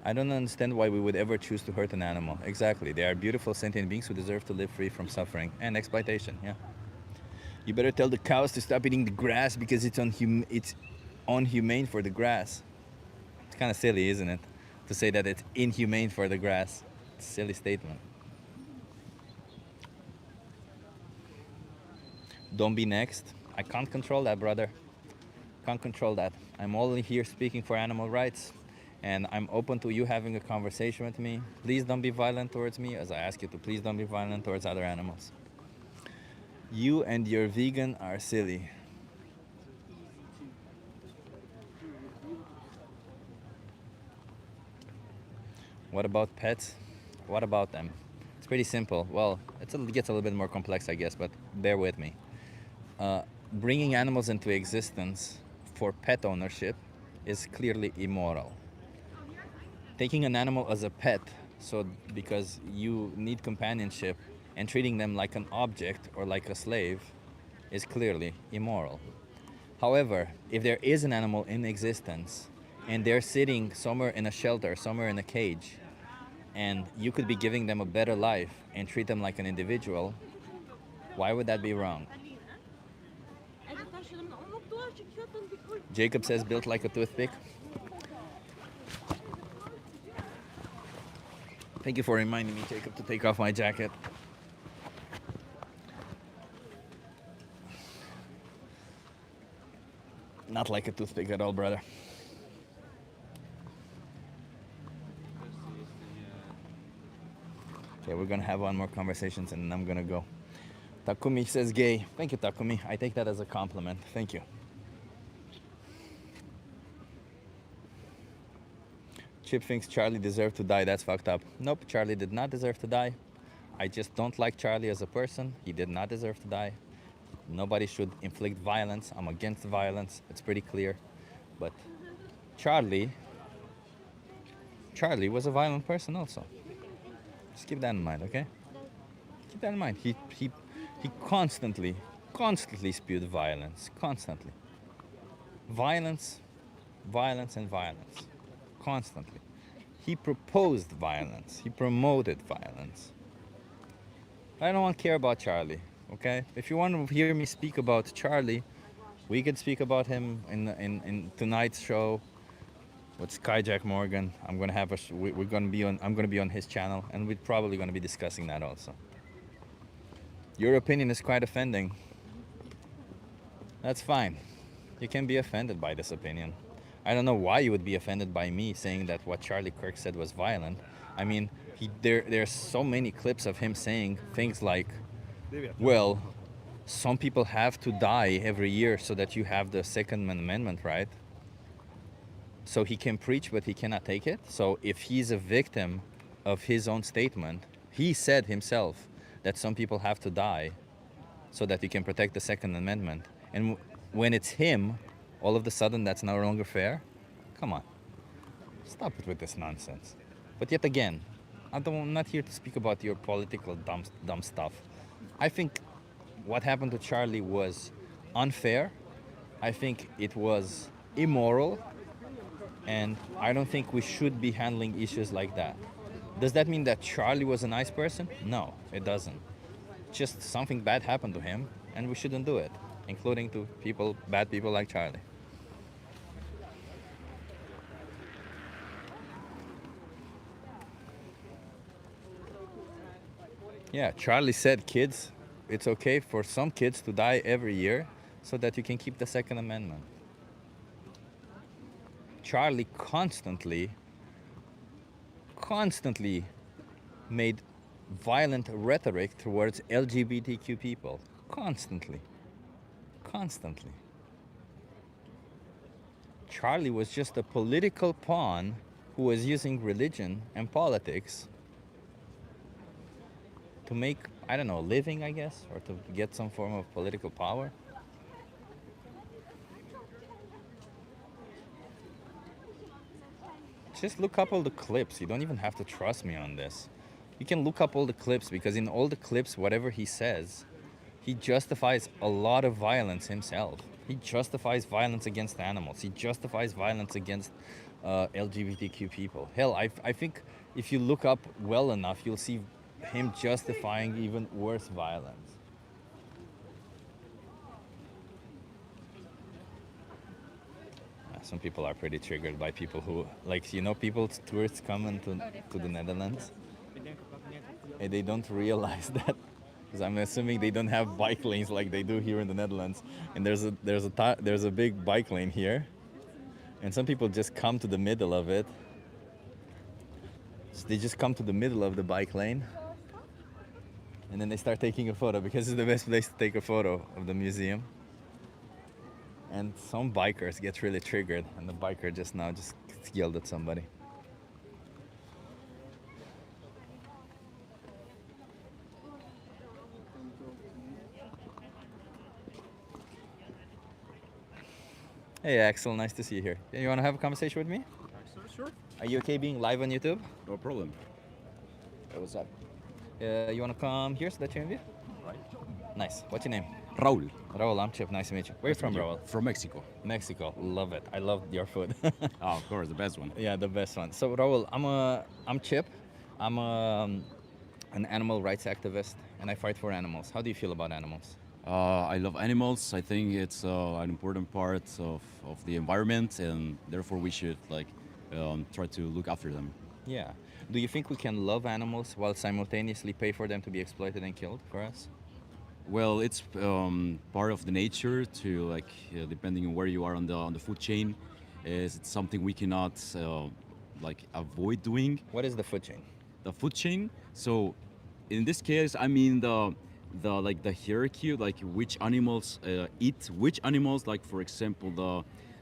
I don't understand why we would ever choose to hurt an animal. Exactly. They are beautiful sentient beings who deserve to live free from suffering and exploitation. Yeah. You better tell the cows to stop eating the grass because it's unhumane for the grass. It's kind of silly, isn't it? To say that it's inhumane for the grass. It's a silly statement. Don't be next. I can't control that, brother. Can't control that. I'm only here speaking for animal rights, and I'm open to you having a conversation with me. Please don't be violent towards me, as I ask you to please don't be violent towards other animals. You and your vegan are silly. What about pets? What about them? It's pretty simple. Well, it gets a little bit more complex, I guess, but bear with me. Bringing animals into existence for pet ownership is clearly immoral. Taking an animal as a pet, so because you need companionship, and treating them like an object or like a slave is clearly immoral. However, if there is an animal in existence and they're sitting somewhere in a shelter, somewhere in a cage, and you could be giving them a better life and treat them like an individual, why would that be wrong? Jacob says built like a toothpick. Thank you for reminding me, Jacob, to take off my jacket. Not like a toothpick at all, brother. Okay, we're gonna have one more conversations and then I'm gonna go. Takumi says gay. Thank you, Takumi. I take that as a compliment. Thank you. Chip thinks Charlie deserved to die. That's fucked up. Nope, Charlie did not deserve to die. I just don't like Charlie as a person. He did not deserve to die. Nobody should inflict violence. I'm against violence. It's pretty clear. But Charlie was a violent person also. Just keep that in mind, okay? Keep that in mind. He constantly spewed violence. Constantly. Violence, and violence. Constantly. He proposed violence. He promoted violence. I don't care about Charlie, okay? If you want to hear me speak about Charlie, we could speak about him in tonight's show with Skyjack Morgan. I'm gonna be on his channel, and we're probably gonna be discussing that also. Your opinion is quite offending. That's fine. You can be offended by this opinion. I don't know why you would be offended by me saying that what Charlie Kirk said was violent. I mean, there's so many clips of him saying things like, well, some people have to die every year so that you have the Second Amendment, right? So he can preach, but he cannot take it. So if he's a victim of his own statement, he said himself that some people have to die so that you can protect the Second Amendment. And when it's him, all of a sudden that's no longer fair? Come on. Stop it with this nonsense. But yet again, I'm not here to speak about your political dumb stuff. I think what happened to Charlie was unfair. I think it was immoral. And I don't think we should be handling issues like that. Does that mean that Charlie was a nice person? No, it doesn't. Just something bad happened to him, and we shouldn't do it, including to bad people like Charlie. Yeah, Charlie said, kids, it's okay for some kids to die every year so that you can keep the Second Amendment. Charlie constantly made violent rhetoric towards LGBTQ people. Constantly. Charlie was just a political pawn who was using religion and politics to make, I don't know, a living, I guess, or to get some form of political power. Just look up all the clips. You don't even have to trust me on this. You can look up all the clips, because in all the clips, whatever he says, he justifies a lot of violence himself. He justifies violence against animals. He justifies violence against LGBTQ people. Hell, I think if you look up well enough, you'll see him justifying even worse violence. Some people are pretty triggered by people who, like, you know, tourists come into to the Netherlands and they don't realize that, because I'm assuming they don't have bike lanes like they do here in the Netherlands, and there's a big bike lane here, and some people just come to the middle of it. So they just come to the middle of the bike lane, and then they start taking a photo because it's the best place to take a photo of the museum. And some bikers get really triggered, and the biker just yelled at somebody. Hey Axel, nice to see you here. You want to have a conversation with me? Sure. Are you okay being live on YouTube? No problem. Hey, what's up? You want to come here so that you're in view? Right. Nice. What's your name? Raul. Raul, I'm Chip. Nice to meet you. Where are you from, Raul? From Mexico. Mexico. Love it. I love your food. Oh, of course, the best one. Yeah, the best one. So Raul, I'm Chip. I'm an animal rights activist, and I fight for animals. How do you feel about animals? I love animals. I think it's an important part of the environment, and therefore we should try to look after them. Yeah. Do you think we can love animals while simultaneously pay for them to be exploited and killed for us? Well, it's part of the nature to depending on where you are on the food chain, it's something we cannot avoid doing. What is the food chain? The food chain. So, in this case, I mean the hierarchy, like which animals eat which animals. Like for example,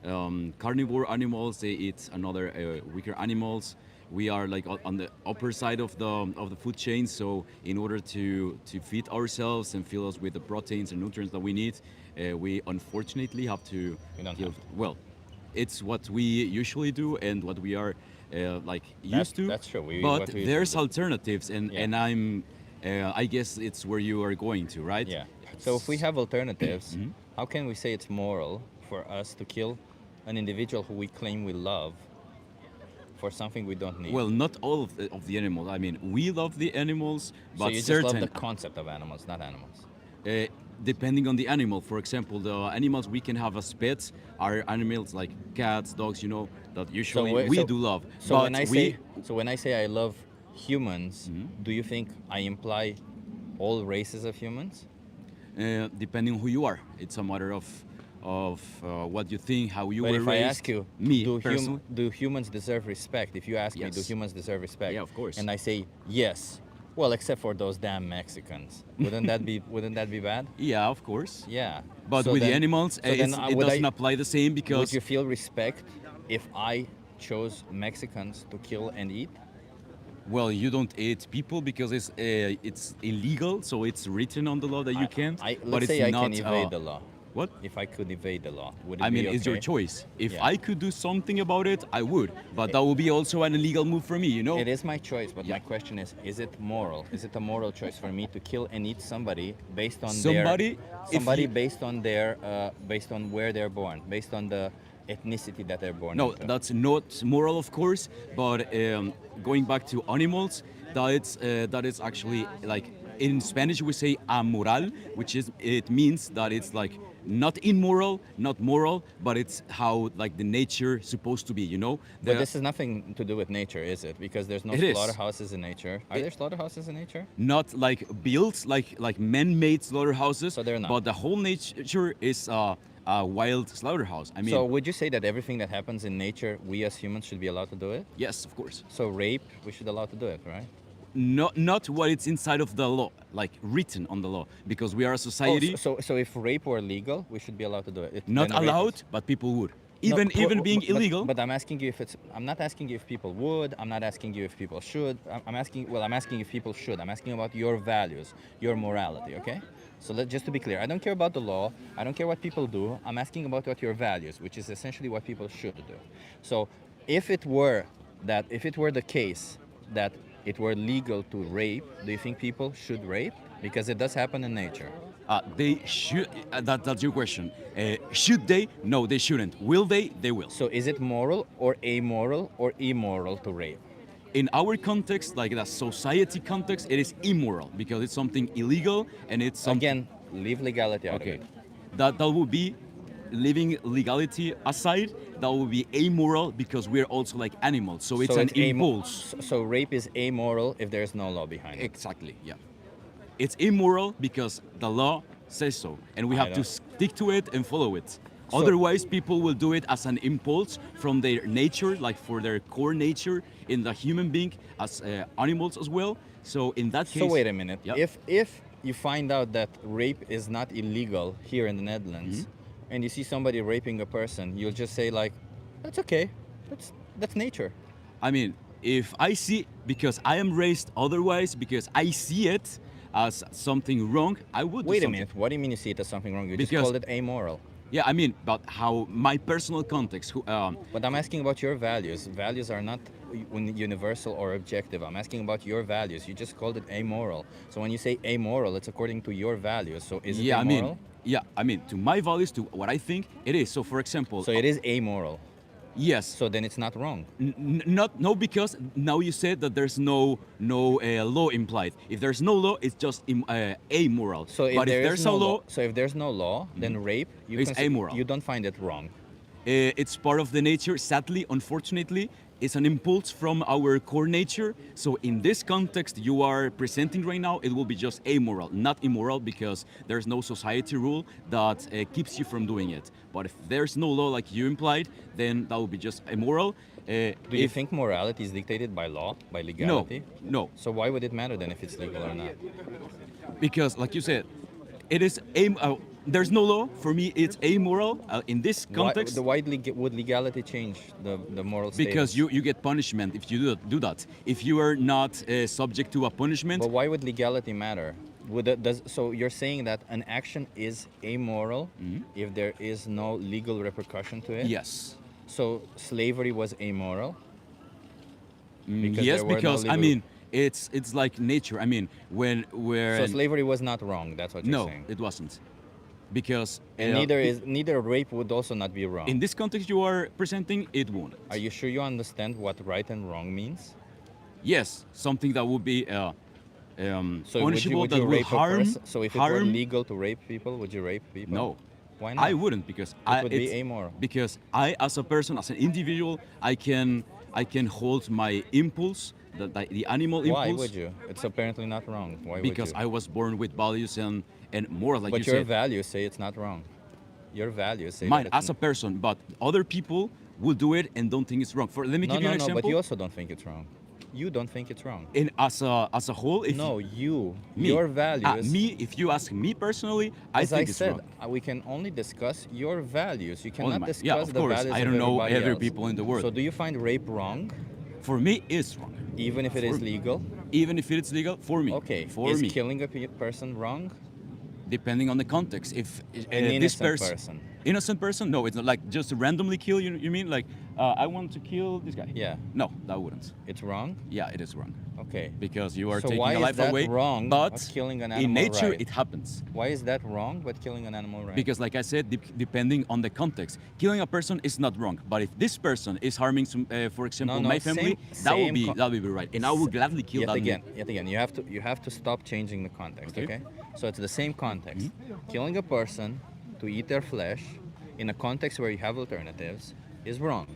the carnivore animals, they eat another weaker animals. We are on the upper side of the food chain, so in order to feed ourselves and fill us with the proteins and nutrients that we need, we unfortunately have to kill. Well, it's what we usually do and what we are used to. That's true. But there's alternatives, and I'm I guess it's where you are going to, right? Yeah. So if we have alternatives, how can we say it's moral for us to kill an individual who we claim we love for something we don't need? Well, not all of the animals. I mean, we love the animals, but so you certain. just love the concept of animals, not animals. Depending on the animal. For example, the animals we can have as pets are animals like cats, dogs. You know that usually we do love. So but when I say I love humans, do you think I imply all races of humans? Depending on who you are, it's a matter of what you think, how you but were if raised. I ask you, me do humans deserve respect? If you ask me, do Yes. humans deserve respect? Yeah, of course. And I say yes. Well, except for those damn Mexicans. Wouldn't that be bad? Yeah, of course. Yeah. But So with the then- animals, so then it doesn't apply the same because. Would you feel respect if I chose Mexicans to kill and eat? Well, you don't eat people because it's illegal, so it's written on the law that you can't. Let's but say it's I not, can evade the law. What? If I could evade the law, would it I be mean, okay? it's your choice. If Yeah. I could do something about it, I would. But that would be also an illegal move for me, you know? It is my choice, but my question is it moral? Is it a moral choice for me to kill and eat somebody based on Somebody, based on their based on where they're born, based on the ethnicity that they're born No, into? that's not moral, of course. But going back to animals, that it's actually like in Spanish we say amoral, which is it means that it's like not immoral, not moral, but it's how like the nature supposed to be, you know. But this has nothing to do with nature, is it? Because there's no It is. slaughterhouses in nature. Are there slaughterhouses in nature? Not like built like man-made slaughterhouses, So they're not. but the whole nature is a wild slaughterhouse. I mean, So would you say that everything that happens in nature, we as humans should be allowed to do it? yes, of course. So rape, we should allow to do it, right? Not what it's inside of the law, like written on the law, because we are a society. So if rape were legal, we should be allowed to do it. Not then rape allowed, is- but people would. No, Even being illegal. But I'm asking you if it's. I'm not asking you if people would. I'm not asking you if people should. I'm asking. Well, I'm asking if people should. I'm asking about your values, your morality. Okay. So just to be clear, I don't care about the law. I don't care what people do. I'm asking about what your values, which is essentially what people should do. So if it were the case that it were legal to rape, do you think people should rape? Because it does happen in nature. They should. That's your question. Should they? No, they shouldn't. Will they? They will. So is it moral or amoral or immoral to rape? In our context, like the society context, it is immoral because it's something illegal and it's something. Again, leave legality out Okay, of it. that would be leaving legality aside. That would be amoral because we're also like animals. So it's an impulse. So rape is amoral if there's no law behind it. Exactly. Yeah. It's immoral because the law says so, and we I have to know. stick to it and follow it. So- Otherwise, people will do it as an impulse from their nature, like for their core nature in the human being, as animals as well. So in that case. So wait a minute. Yeah. If you find out that rape is not illegal here in the Netherlands, Mm-hmm. and you see somebody raping a person, you'll just say like, "That's okay. That's nature." I mean, if I see, because I am raised otherwise, because I see it as something wrong, I would do Wait a something. minute. What do you mean you see it as something wrong? You just Because- called it amoral. Yeah, I mean, but how my personal context. But I'm asking about your values. Values are not universal or objective. I'm asking about your values. You just called it amoral. So when you say amoral, it's according to your values. So is it yeah, amoral? I mean, to my values, to what I think, it is. So, for example. So it is amoral. Yes. So then it's not wrong. No, because now you said that there's no law implied. If there's no law, it's just amoral. So if but there if is there's no a law, law, so if there's no law, then rape It's amoral. You don't find it wrong. It's part of the nature. Sadly, unfortunately, it's an impulse from our core nature. So in this context you are presenting right now, it will be just amoral, not immoral, because there's no society rule that keeps you from doing it. But if there's no law like you implied, then that would be just immoral. Do you think morality is dictated by law, by legality? No. So why would it matter then if it's legal or not? Because, like you said, it is there's no law. For me, it's amoral in this context. Why would legality change the moral status? Because you get punishment if you do that. If you are not subject to a punishment. But why would legality matter? So you're saying that an action is amoral if there is no legal repercussion to it? Yes. So slavery was amoral? Yes, there were no because I legal- mean it's like nature. I mean So slavery was not wrong. That's what you're saying. No, it wasn't. Because And neither rape would also not be wrong. in this context you are presenting, it won't. Are you sure you understand what right and wrong means? Yes, something that would be So punishable, would you that will rape a harm. person? So if it were harm, legal to rape people, would you rape people? No. Why not? I wouldn't, because It would be it's- amoral. Because I, as a person, as an individual, I can hold my impulse, the animal impulse. Why would you? It's apparently not wrong. Why Because would I was born with values and morals, like But you your said. values say it's not wrong. Your values say Mine, that it's as a person, but other people will do it and don't think it's wrong. Let me no, give you no, an no, example. but you also don't think it's wrong. You don't think it's wrong. And as a whole, if No, you. me, Your values. me. If you ask me personally, I As think I it's said, wrong. we can only discuss your values. You Only cannot my- discuss yeah, of the course. values I of don't know everybody every else. people in the world. So do you find rape wrong? For me, it's wrong. Even if it is legal? Even if it's legal, for me. Okay. For is me. killing a person wrong? Depending on the context. If An this innocent person. innocent person? No, it's not like just randomly kill. You mean like I want to kill this guy. Yeah. No, that wouldn't. It's wrong? Yeah, it is wrong. Okay. Because you are So taking why a is life that away. wrong, but but killing an animal in nature, right? it happens. Why is that wrong, but killing an animal right? Because, like I said, depending on the context, killing a person is not wrong. But if this person is harming, some, for example, No, my family, that will be right, and I will gladly kill that. Yet again, you have to stop changing the context. Okay. So it's the same context. Mm-hmm. Killing a person to eat their flesh, in a context where you have alternatives, is wrong.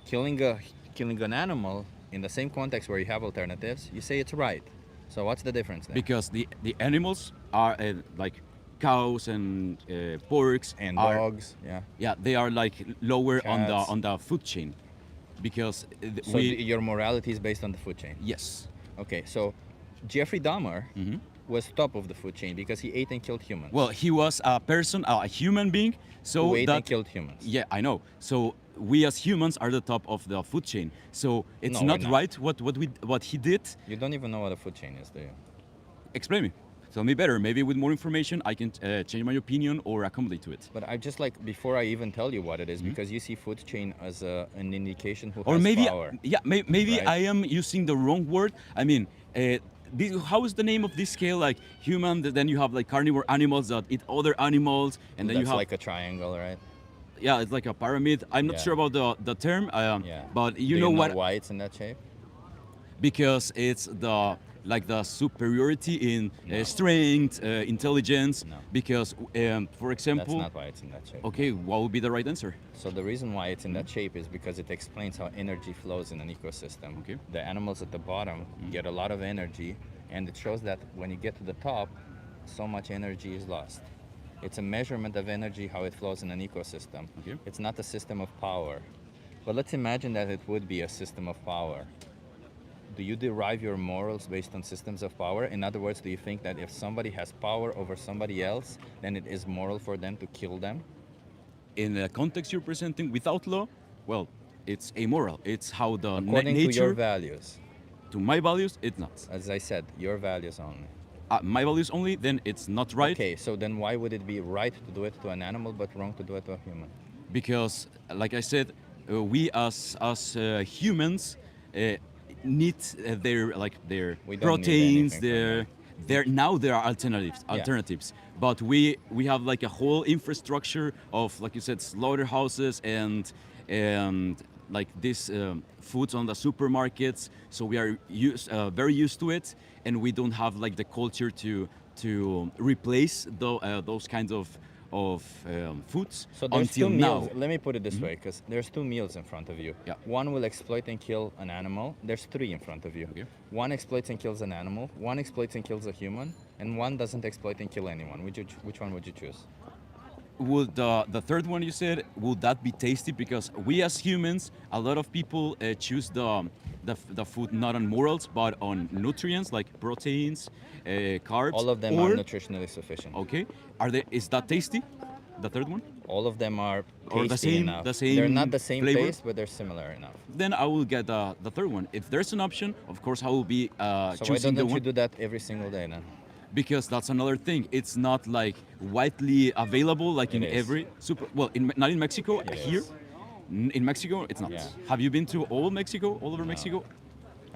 Killing an animal in the same context where you have alternatives, you say it's right. So what's the difference then? Because the animals are like cows and porks and are, dogs. Yeah. Yeah, they are like lower Cats. on the food chain, because So your morality is based on the food chain. Yes. Okay. So Jeffrey Dahmer was top of the food chain because he ate and killed humans. Well, he was a person, a human being. So Who ate that and killed humans. Yeah, I know. So we as humans are the top of the food chain. So it's No, not we're not. right what he did. You don't even know what a food chain is, do you? Explain me. Tell me better. Maybe with more information, I can change my opinion or accommodate to it. But I just like, before I even tell you what it is, because you see food chain as an indication who Or has maybe, power. yeah, maybe right? I am using the wrong word. I mean, how is the name of this scale? Like human, then you have like carnivore animals that eat other animals, and then That's you have like a triangle, right? Yeah, it's like a pyramid. I'm not Yeah. sure about the term, but Do you know what? why it's in that shape? Because it's the superiority in strength, intelligence. Because, for example, That's not why it's in that shape. Okay, what would be the right answer? So the reason why it's in that shape is because it explains how energy flows in an ecosystem. Okay. The animals at the bottom get a lot of energy, and it shows that when you get to the top, so much energy is lost. It's a measurement of energy, how it flows in an ecosystem. Okay. It's not a system of power. But let's imagine that it would be a system of power. Do you derive your morals based on systems of power? In other words, do you think that if somebody has power over somebody else, then it is moral for them to kill them? In the context you're presenting without law, well, it's amoral. It's how the According nature. to your values. To my values, it's not. As I said, your values only. My values only, then it's not right. Okay, so then why would it be right to do it to an animal but wrong to do it to a human? Because, like I said, we as humans need their We don't need proteins. anything from Now there are alternatives, but we have like a whole infrastructure of, like you said, slaughterhouses and like this foods on the supermarkets. So we are very used to it, and we don't have like the culture to replace those kinds of foods So there's until two now. meals. Let me put it this way, because there's two meals in front of you. Yeah. One will exploit and kill an animal. There's three in front of you. Okay. One exploits and kills an animal. One exploits and kills a human, and one doesn't exploit and kill anyone. Which one would you choose? Would the third one you said, would that be tasty? Because we as humans, a lot of people choose the food not on morals but on nutrients like proteins, carbs. All of them are nutritionally sufficient. Okay, is that tasty? The third one? All of them are tasty Or the same, enough. the same They're not the same flavor? taste, but they're similar enough. Then I will get the third one. If there's an option, of course I will be So why choosing the don't you one. do that every single day then? Because that's another thing. It's not like widely available like in It is. every not in Mexico. It Here, is. in Mexico, it's not. Yeah. Have you been to all Mexico, all over No. Mexico?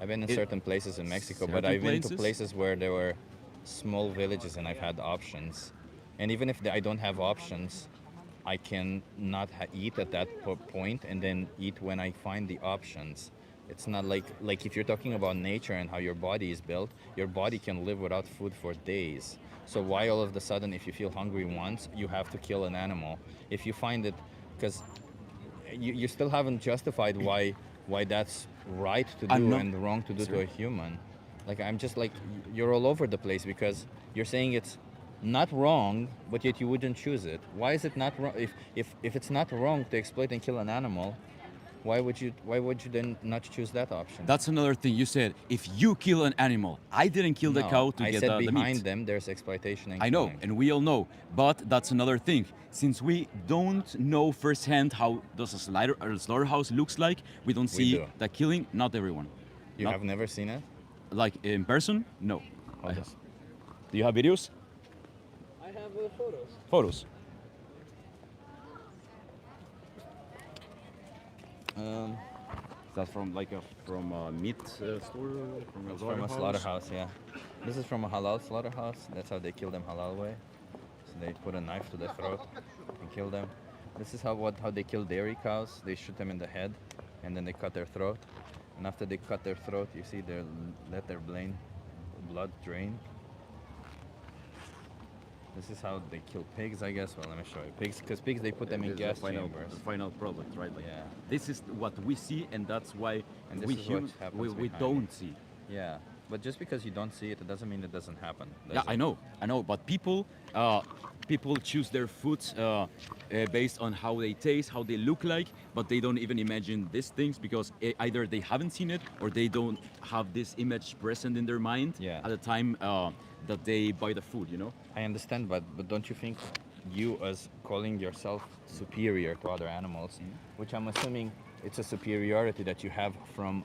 I've been in certain places in Mexico, but certain I've been to places? places where there were small villages and I've had options. And even if I don't have options, I can not eat at that point and then eat when I find the options. It's not like if you're talking about nature and how your body is built, your body can live without food for days. So why all of a sudden, if you feel hungry once, you have to kill an animal? If you find it, because you still haven't justified why that's right to do and wrong to do to a human. Like I'm just like, you're all over the place because you're saying it's not wrong, but yet you wouldn't choose it. Why is it not wrong? If it's not wrong to exploit and kill an animal, why would you then not choose that option? That's another thing you said. If you kill an animal, I didn't kill the No, cow to I get said the behind meat. them there's exploitation and I know, killing. and we all know. But that's another thing. Since we don't know firsthand how does a slaughterhouse looks like, we don't see do. the killing. Not everyone. You have never seen it? Like in person? No. How does- Do you have videos? I have photos. Photos. Is that from like from a meat store, from a It's from a slaughterhouse? slaughterhouse, yeah. This is from a halal slaughterhouse. That's how they kill them halal way. So they put a knife to the throat and kill them. This is how they kill dairy cows. They shoot them in the head, and then they cut their throat. And after they cut their throat, you see they let their blood drain. This is how they kill pigs, I guess. Well, let me show you. Pigs, because pigs they put them in This is gas the final, chambers. the final product, right? Like, Yeah. This is what we see, and that's why And this we is what humans happens we behind don't it. see. Yeah, but just because you don't see it, it doesn't mean it doesn't happen. Yeah, does it? I know, but people choose their foods based on how they taste, how they look like, but they don't even imagine these things because either they haven't seen it or they don't have this image present in their mind at the time that they buy the food. You know. I understand, but don't you think you, as calling yourself superior to other animals, which I'm assuming it's a superiority that you have from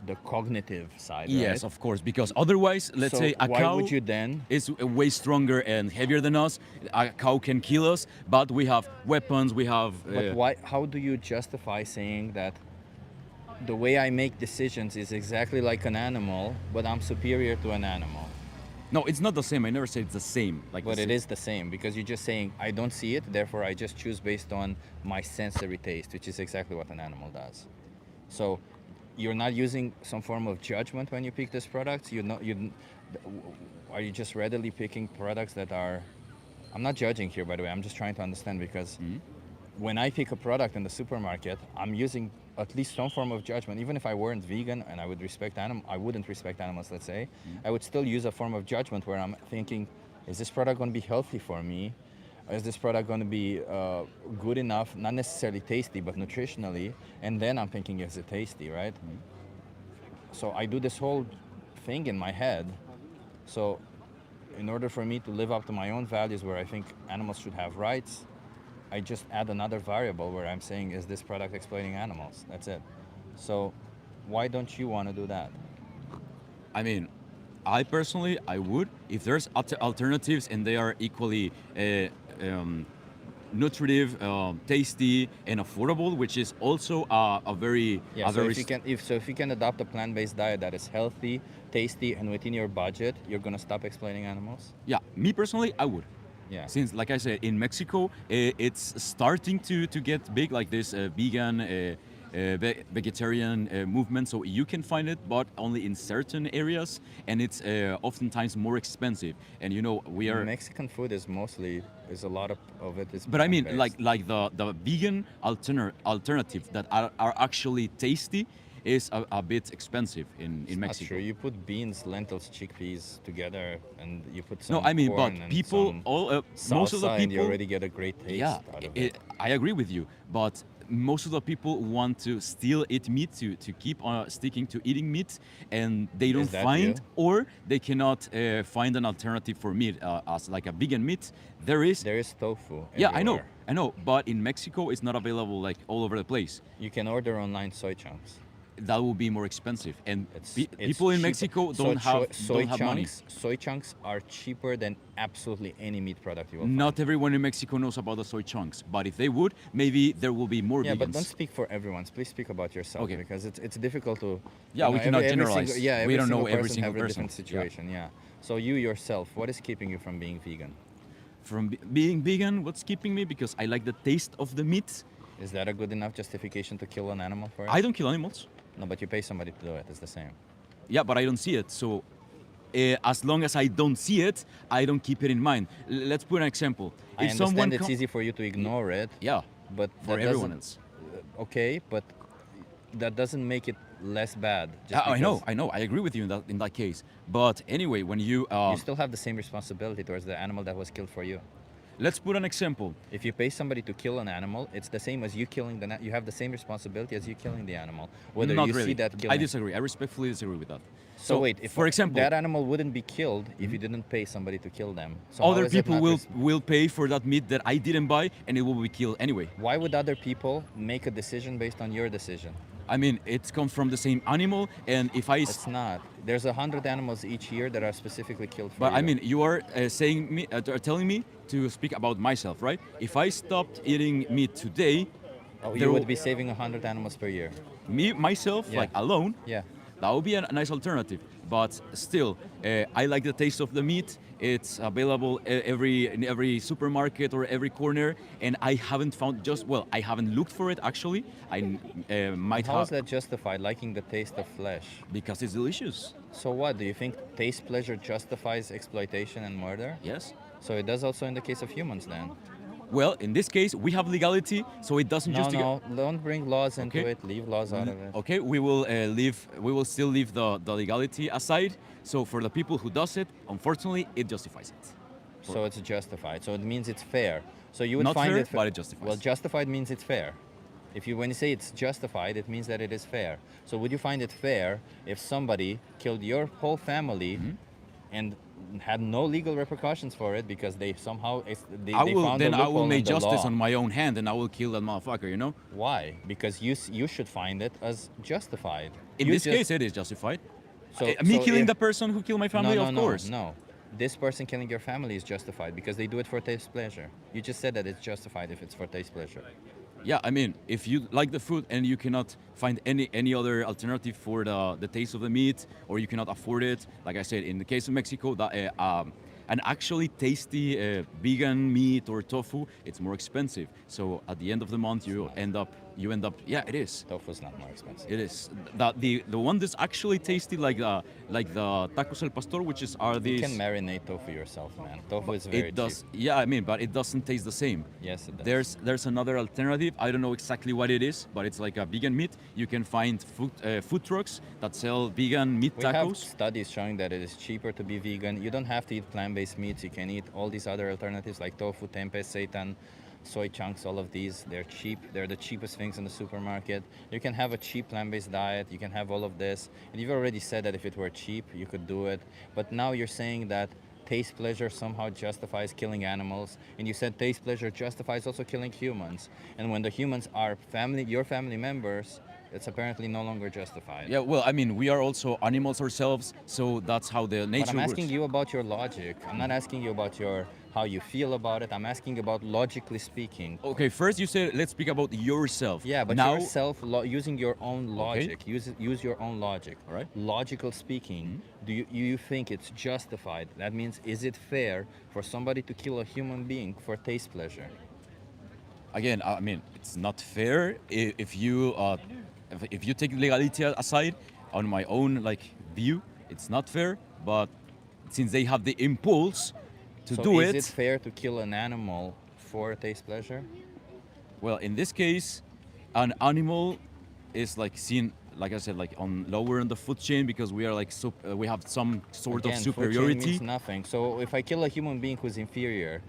the cognitive side, Yes, right? of course, because otherwise, let's So say a why cow would you then? is way stronger and heavier than us. A cow can kill us, but we have weapons. We have. But why? How do you justify saying that the way I make decisions is exactly like an animal, but I'm superior to an animal? No, it's not the same. I never said it's the same. But it is the same because you're just saying I don't see it, therefore I just choose based on my sensory taste, which is exactly what an animal does. So you're not using some form of judgment when you pick this product. Are you just readily picking products that are? I'm not judging here, by the way. I'm just trying to understand because when I pick a product in the supermarket, I'm using at least some form of judgment. Even if I weren't vegan and I wouldn't respect animals, let's say, I would still use a form of judgment where I'm thinking, is this product going to be healthy for me? Is this product going to be good enough, not necessarily tasty, but nutritionally? And then I'm thinking, is it tasty, right? So I do this whole thing in my head. So in order for me to live up to my own values where I think animals should have rights, I just add another variable where I'm saying, is this product exploiting animals? That's it. So why don't you want to do that? I mean, I personally, I would. If there's alternatives and they are equally nutritive, tasty, and affordable, which is also a very if you can adopt a plant-based diet that is healthy, tasty, and within your budget, you're gonna stop exploiting animals. Yeah, me personally, I would. Yeah. Since, like I said, in Mexico, it's starting to get big, like this vegan, vegetarian movement. So you can find it, but only in certain areas, and it's oftentimes more expensive. And you know, we are Mexican food is a lot of it is. But I mean, plant-based. like the vegan alternative that are actually tasty is a bit expensive in It's Mexico. not true. You put beans, lentils, chickpeas together, and you put some. No, I mean, corn but and people, some most of the salsa, people, and you already get a great taste yeah, out of it. I agree with you, but most of the people want to still eat meat to keep sticking to eating meat, and they don't that find you? or they cannot find an alternative for meat as like a vegan meat. There is tofu. Yeah, everywhere. I know, but in Mexico it's not available like all over the place. You can order online soy chunks. That will be more expensive, and It's people in cheaper. Mexico So don't have soy money. chunks. Soy chunks are cheaper than absolutely any meat product you will find. Not everyone in Mexico knows about the soy chunks, but if they would, maybe there will be more Yeah, vegans. but don't speak for everyone. Please speak about yourself, Okay. because it's difficult to. Yeah, we cannot generalize. Every We don't know single every person single have a person. different situation. Yeah. So you yourself, what is keeping you from being vegan? From being vegan, what's keeping me? Because I like the taste of the meat. Is that a good enough justification to kill an animal for it? I don't kill animals. No, but you pay somebody to do it. It's the same. Yeah, but I don't see it. So as long as I don't see it, I don't keep it in mind. Let's put an example. I If someone understand it's easy for you to ignore it. Yeah, but for that everyone doesn't- else. Okay, but that doesn't make it less bad. I know. I agree with you in that case. But anyway, when you You still have the same responsibility towards the animal that was killed for you. Let's put an example. If you pay somebody to kill an animal, it's the same as you killing you have the same responsibility as you killing the animal. Whether Not you really. see that killing. I disagree. I respectfully disagree with that. So wait, if for example, that animal wouldn't be killed if you didn't pay somebody to kill them. So how other is it people not will pay for that meat that I didn't buy, and it will be killed anyway. Why would other people make a decision based on your decision? I mean, it comes from the same animal, and if I It's not. There's 100 animals each year that are specifically killed for But you. I mean, you are telling me to speak about myself, right? If I stopped eating meat today, Oh, there you would will- be saving 100 animals per year. me myself Yeah. like alone. Yeah. That would be a nice alternative. But still, I like the taste of the meat. It's available in every supermarket or every corner, and I haven't found I haven't looked for it actually. I might How have is that justified, liking the taste of flesh? because it's delicious. So what? Do you think taste pleasure justifies exploitation and murder? Yes. So it does also in the case of humans then? Well, in this case, we have legality, so it doesn't No, just. no, don't bring laws into Okay. it. Leave laws out of it. Okay, we will leave. We will still leave the legality aside. So for the people who does it, unfortunately, it justifies it. So it's justified. So it means it's fair. So you would Not find fair, it but it justifies. Well, justified means it's fair. When you say it's justified, it means that it is fair. So would you find it fair if somebody killed your whole family Mm-hmm. and had no legal repercussions for it because they somehow they I will found a then I will loophole make in the justice law? on my own hand, and I will kill that motherfucker. You know. Why? Because you should find it as justified. In You this just- case, it is justified. So, Me so killing if- the person who killed my family, no, of no, course. No, this person killing your family is justified because they do it for taste pleasure. You just said that it's justified if it's for taste pleasure. Yeah, I mean, if you like the food and you cannot find any other alternative for the taste of the meat, or you cannot afford it, like I said, in the case of Mexico, an actually tasty vegan meat or tofu, it's more expensive. So at the end of the month, you end up. Yeah, it is. Tofu's not more expensive. It is. The one that's actually tasty, like the tacos al pastor, which are You these. can marinate tofu yourself, man. Tofu is very It does. cheap. Yeah, I mean, but it doesn't taste the same. Yes, it does. There's another alternative. I don't know exactly what it is, but it's like a vegan meat. You can find food trucks that sell vegan meat We have tacos. studies showing that it is cheaper to be vegan. You don't have to eat plant-based meats. You can eat all these other alternatives like tofu, tempeh, seitan, soy chunks, all of these. They're cheap. They're the cheapest things in the supermarket. You can have a cheap plant-based diet. You can have all of this. And you've already said that if it were cheap, you could do it. But now you're saying that taste pleasure somehow justifies killing animals. And you said taste pleasure justifies also killing humans. And when the humans are your family members, it's apparently no longer justified. Yeah, well, I mean, we are also animals ourselves, so that's how the nature But I'm asking works. you about your logic. I'm not asking you about how you feel about it. I'm asking about logically speaking. Okay, first you said let's speak about yourself. Yeah, but now, yourself, using your own Okay. logic, use your own logic. All right. Logical speaking, do you think it's justified? That means, is it fair for somebody to kill a human being for taste pleasure? again, I mean, it's not fair if you take legality aside. On my own view, it's not fair. But since they have the impulse to So do is it, it fair to kill an animal for taste pleasure? well, in this case, an animal is seen, like I said, on lower in the food chain because we are we have some sort Again, of food chain superiority. means nothing. So if I kill a human being who's inferior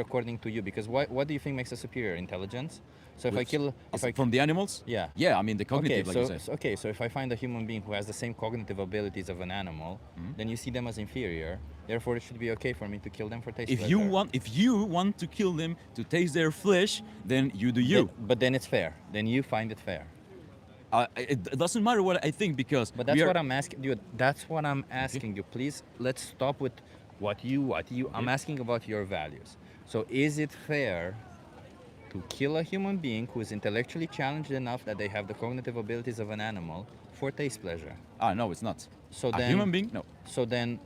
according to you, because what do you think makes us superior? Intelligence? So if I kill, from the animals, yeah, I mean the cognitive, like you said. So if I find a human being who has the same cognitive abilities of an animal, then you see them as inferior. Therefore, it should be okay for me to kill them for taste If pleasure. you want to kill them to taste their flesh, then you do you. But then it's fair. Then you find it fair. It doesn't matter what I think because. But that's what I'm asking you. That's what I'm asking you. Please, let's stop with what you. I'm asking about your values. So is it fair to kill a human being who is intellectually challenged enough that they have the cognitive abilities of an animal for taste pleasure? No, it's not. So a then, human being, no. So then,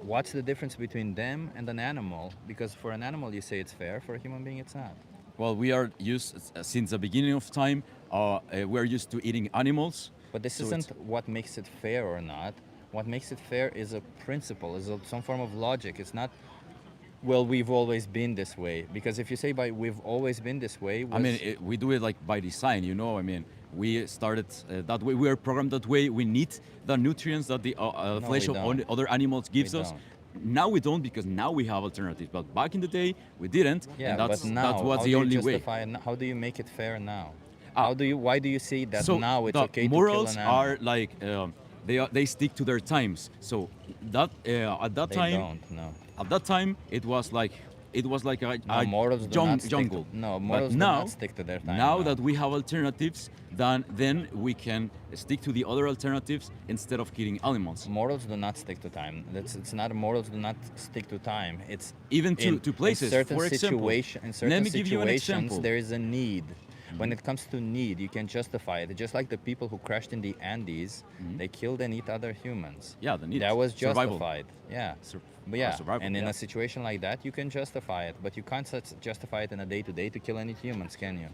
what's the difference between them and an animal? Because for an animal you say it's fair, for a human being it's not. Well, we are used since the beginning of time. We are used to eating animals. But this isn't what makes it fair or not. What makes it fair is a principle, some form of logic. It's not, well, we've always been this way. Because if you say we've always been this way, I mean, we do it by design, you know. I mean, we started that way. We are programmed that way. We need the nutrients that the flesh we of don't. other animals gives We us. don't. Now we don't because now we have alternatives. But back in the day, we didn't. yeah, and that's but now, that was how the do you only way. justify it? How do you make it fair now? Why do you say that So now it's the okay to morals kill an animal? are they stick to their times. So that at that They time, don't, no. At that time, it was like a morals do not stick to- jungle. no, But morals do now, not stick to their time, Now no. that we have alternatives, then we can stick to the other alternatives instead of killing animals. Morals do not stick to time. It's not morals do not stick to time. It's Even to places. In certain For example, in certain let me give you an situations, example. there is a need. When it comes to need, you can justify it. Just like the people who crashed in the Andes, they killed and eat other humans. Yeah, the need. That was Survival. justified. Yeah. But yeah, survival, and in yeah. a situation like that, you can justify it, but you can't justify it in a day-to-day to kill any humans, can you?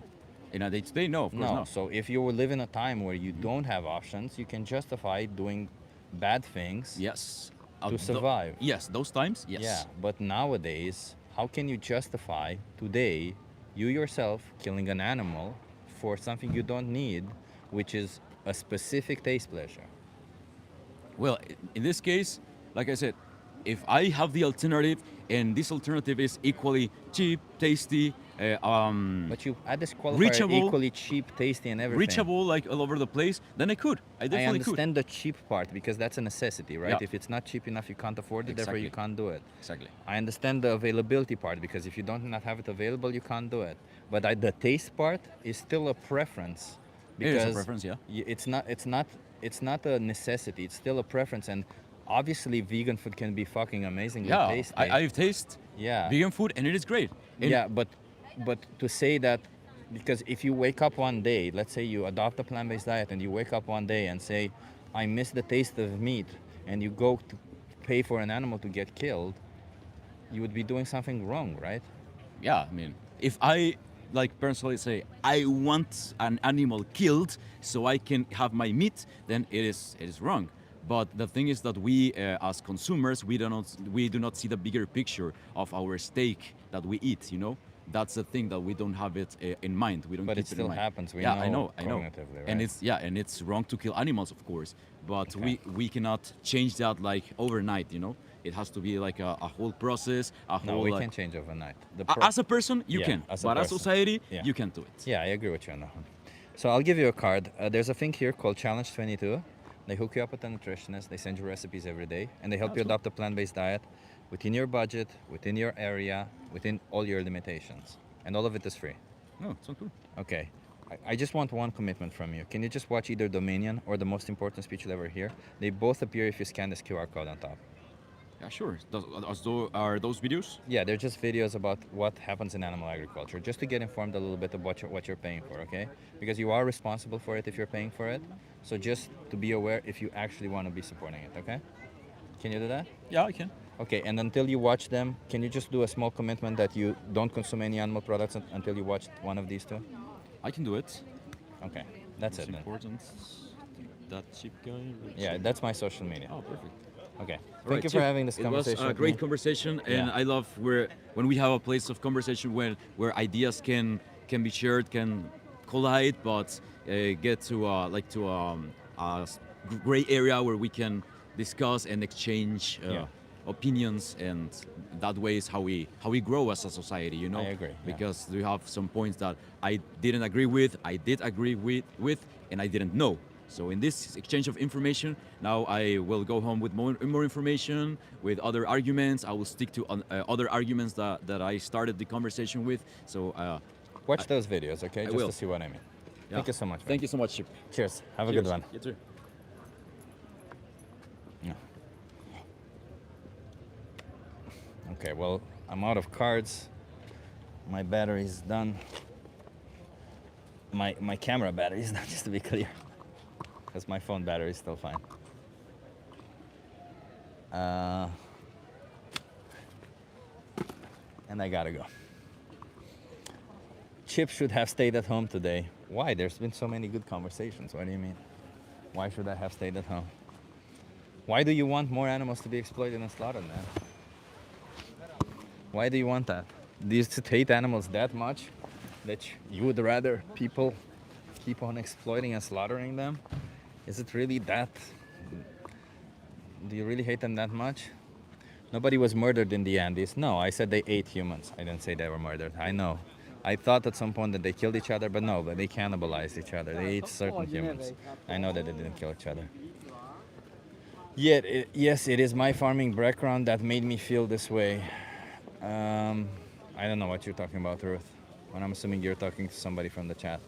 In a day-to-day, no, of course No. not. So if you live in a time where you don't have options, you can justify doing bad things. Yes. To survive. Yes, those times, yes. Yeah, but nowadays, how can you justify today you yourself killing an animal for something you don't need, which is a specific taste pleasure? Well, in this case, like I said, if I have the alternative and this alternative is equally cheap, tasty, but you add this qualifier reachable, equally cheap, tasty, and everything. reachable like all over the place, then I could. I definitely I understand could. the cheap part because that's a necessity, right? Yeah. If it's not cheap enough, you can't afford it, therefore you Exactly. can't do it. Exactly. I understand the availability part because if you don't not have it available, you can't do it. But the taste part is still a preference. It is a Because preference, yeah. It's not a necessity. It's still a preference, and obviously vegan food can be fucking amazingly Yeah, tasty. I've tasted vegan food and it is great. And yeah, but to say that, because if you wake up one day, let's say you adopt a plant-based diet and you wake up one day and say, I miss the taste of meat, and you go to pay for an animal to get killed, you would be doing something wrong, right? Yeah, I mean, if I like personally say I want an animal killed so I can have my meat, then it is wrong. But the thing is that we, as consumers, we do not see the bigger picture of our steak that we eat. You know, that's the thing that we don't have it in mind. We don't. But keep it still in mind. happens. We yeah, know I know. cognitively, And right? and it's wrong to kill animals, of course. But Okay. we cannot change that like overnight. You know, it has to be like a whole process. No, we like, can't change overnight. as a person, you Yeah, can, as a but as person. society, Yeah. you can't do it. Yeah, I agree with you on that one. So I'll give you a card. There's a thing here called Challenge 22. They hook you up with a nutritionist. They send you recipes every day, and they help you That's adopt a plant-based diet within your budget, within your area, within all your limitations, and all of it is free. Oh, so cool. Okay. I just want one commitment from you. Can you just watch either Dominion or The Most Important Speech You'll Ever Hear? They both appear if you scan this QR code on top. Yeah, sure. Are those videos? Yeah, they're just videos about what happens in animal agriculture, just to get informed a little bit about what you're paying for, okay? Because you are responsible for it if you're paying for it. So just to be aware if you actually want to be supporting it, okay? Can you do that? Yeah, I can. Okay, and until you watch them, can you just do a small commitment that you don't consume any animal products until you watch one of these two? I can do it. Okay, that's it then. Important. That cheap guy. Yeah, that's my social media. Oh, perfect. Okay. All Thank right, you for Chip, having this conversation. It was a with great me. conversation, and Yeah. I love when we have a place of conversation where ideas can be shared, can collide, but get to a gray area where we can discuss and exchange Yeah. opinions, and that way is how we grow as a society. You know, I agree, yeah. because we have some points that I didn't agree with, I did agree with, and I didn't know. So in this exchange of information, now I will go home with more information, with other arguments. I will stick to other arguments that I started the conversation with. So Watch those videos, okay? I Just will. to see what I mean. Yeah. Thank you so much. man. Thank you so much, Chip. Cheers. Have a Cheers. good one. You too. Yeah. Okay, well, I'm out of cards. My battery's done. My camera battery is not, just to be clear. Because my phone battery is still fine. And I gotta go. Chip should have stayed at home today. Why? There's been so many good conversations. What do you mean? Why should I have stayed at home? Why do you want more animals to be exploited and slaughtered, man? Why do you want that? Do you hate animals that much that you would rather people keep on exploiting and slaughtering them? Is it really that? Do you really hate them that much? Nobody was murdered in the Andes. No, I said they ate humans. I didn't say they were murdered. I know. I thought at some point that they killed each other, but no, but they cannibalized each other. They ate certain humans. I know that they didn't kill each other. Yet, yes, it is my farming background that made me feel this way. I don't know what you're talking about, Ruth. When I'm assuming you're talking to somebody from the chat.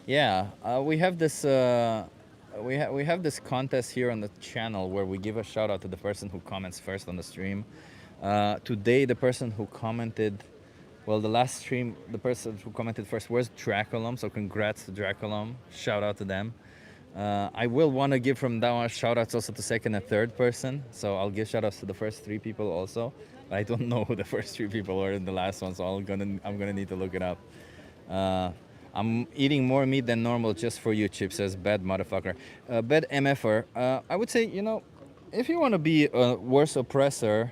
Yeah, we have this we have this contest here on the channel where we give a shout out to the person who comments first on the stream. Today, the person who commented Well, the last stream, the person who commented first was Draculum, so congrats to Draculum. Shout out to them. I will want to give from now on shout outs also to second and third person, so I'll give shout outs to the first 3 people also. I don't know who the first 3 people were in the last one, so I'm gonna need to look it up. I'm eating more meat than normal just for you, Chip says bad motherfucker. Bad MFer. I would say, you know, if you want to be a worse oppressor,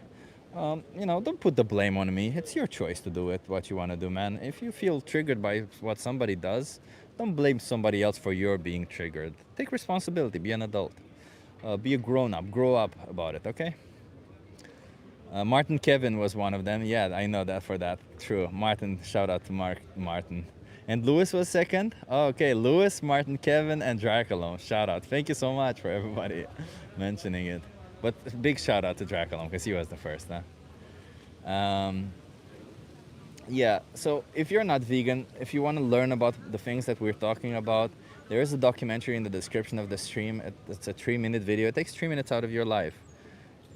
you know, don't put the blame on me. It's your choice to do it, what you want to do, man. If you feel triggered by what somebody does, don't blame somebody else for your being triggered. Take responsibility, be an adult. Be a grown-up, grow up about it, okay? Martin Kevin was one of them. Yeah, I know that for that. True. Martin, shout out to Martin. And Lewis was second? Oh, okay, Lewis, Martin, Kevin, and Draculum. Shout out. Thank you so much for everybody mentioning it. But big shout out to Draculum because he was the first, huh? Yeah, so if you're not vegan, if you want to learn about the things that we're talking about, there is a documentary in the description of the stream. It's a 3-minute video. It takes 3 minutes out of your life.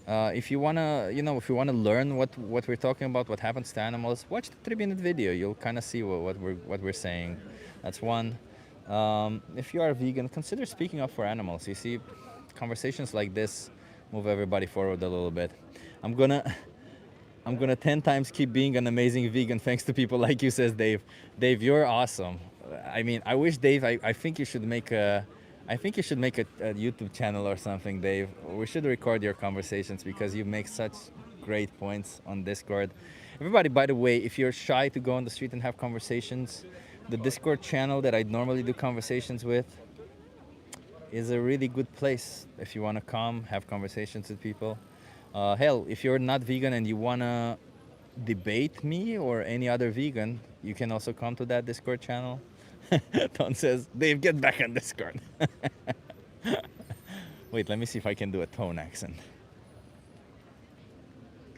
If you wanna, you know, if you wanna learn what we're talking about, what happens to animals, watch the 3-minute video. You'll kind of see what we're saying. That's one. If you are vegan, consider speaking up for animals. You see, conversations like this move everybody forward a little bit. I'm gonna 10 times keep being an amazing vegan thanks to people like you, says Dave. Dave, you're awesome. I mean, I wish, Dave, I think you should make a YouTube channel or something, Dave. We should record your conversations because you make such great points on Discord. Everybody, by the way, if you're shy to go on the street and have conversations, the Discord channel that I normally do conversations with is a really good place if you want to come, have conversations with people. Hell, if you're not vegan and you want to debate me or any other vegan, you can also come to that Discord channel. Don says, Dave, get back on Discord. Wait, let me see if I can do a tone accent.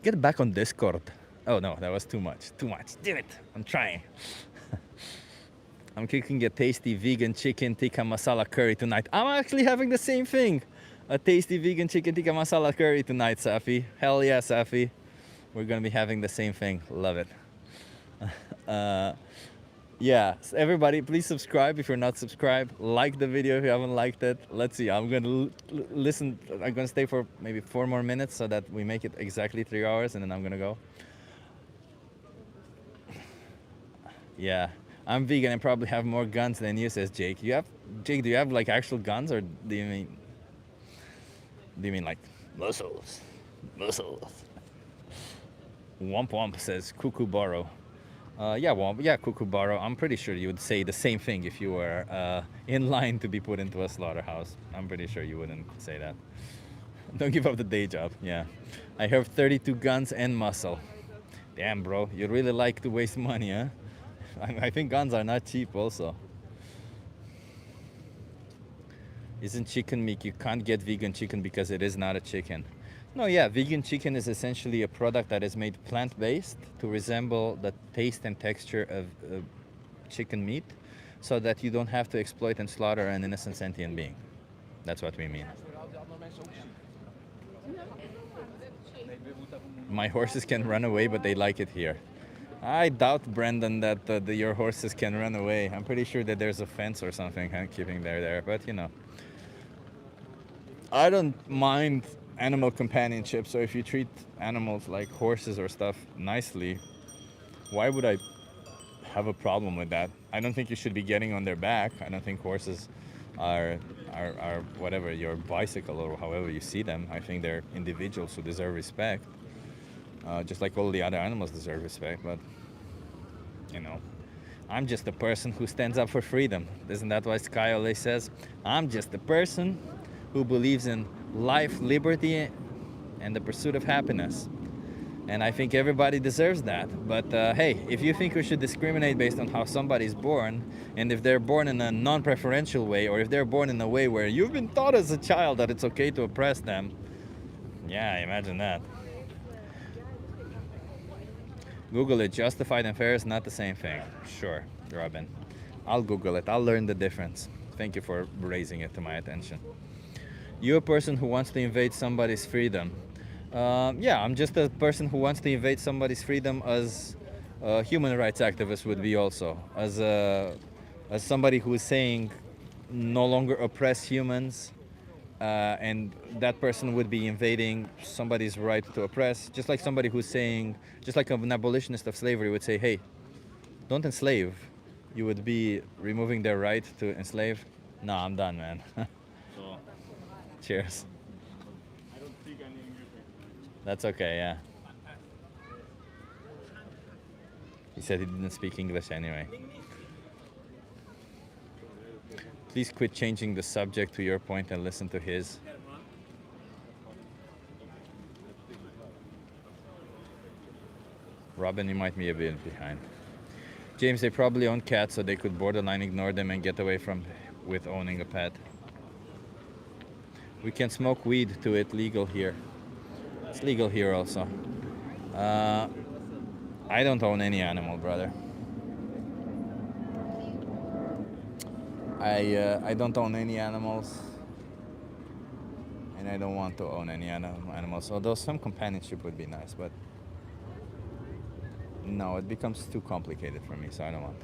Get back on Discord. Oh no, that was too much. Too much. Do it. I'm trying. I'm cooking a tasty vegan chicken tikka masala curry tonight. I'm actually having the same thing. A tasty vegan chicken tikka masala curry tonight, Safi. Hell yeah, Safi. We're gonna be having the same thing. Love it. Yeah, so everybody, please subscribe if you're not subscribed. Like the video if you haven't liked it. Let's see, I'm gonna listen. I'm gonna stay for maybe 4 more minutes so that we make it exactly 3 hours, and then I'm gonna go. Yeah, I'm vegan and probably have more guns than you, says Jake. Jake, do you have like actual guns, or do you mean like muscles? Muscles. Womp Womp says Kookaburra. Yeah, Womp. Yeah, Kookaburra. I'm pretty sure you would say the same thing if you were in line to be put into a slaughterhouse. I'm pretty sure you wouldn't say that. Don't give up the day job. Yeah. I have 32 guns and muscle. Damn, bro. You really like to waste money, huh? I think guns are not cheap also. Isn't chicken meat? You can't get vegan chicken because it is not a chicken. No, yeah, vegan chicken is essentially a product that is made plant-based to resemble the taste and texture of chicken meat so that you don't have to exploit and slaughter an innocent sentient being. That's what we mean. My horses can run away, but they like it here. I doubt, Brendan, that your horses can run away. I'm pretty sure that there's a fence or something keeping them there, but you know. I don't mind animal companionship, so if you treat animals like horses or stuff nicely, why would I have a problem with that? I don't think you should be getting on their back. I don't think horses are whatever, your bicycle or however you see them. I think they're individuals who deserve respect, just like all the other animals deserve respect. But you know, I'm just a person who stands up for freedom. Isn't that what Sky always says? I'm just a person who believes in life, liberty, and the pursuit of happiness. And I think everybody deserves that. But hey, if you think we should discriminate based on how somebody's born, and if they're born in a non-preferential way, or if they're born in a way where you've been taught as a child that it's okay to oppress them, yeah, imagine that. Google it. Justified and fair is not the same thing. Sure, Robin. I'll Google it. I'll learn the difference. Thank you for raising it to my attention. You're a person who wants to invade somebody's freedom. Yeah, I'm just a person who wants to invade somebody's freedom as human rights activist would be also, as somebody who is saying no longer oppress humans, and that person would be invading somebody's right to oppress, just like somebody who's saying, just like an abolitionist of slavery would say, hey, don't enslave. You would be removing their right to enslave. No, I'm done, man. Cheers. I don't speak any English. That's okay, yeah. He said he didn't speak English anyway. Please quit changing the subject to your point and listen to his. Robin, you might be a bit behind. James, they probably own cats, so they could borderline ignore them and get away from with owning a pet. We can smoke weed to it legal here. It's legal here also. I don't own any animal, brother. I don't own any animals, and I don't want to own any animals. Although some companionship would be nice, but no, it becomes too complicated for me, so I don't want.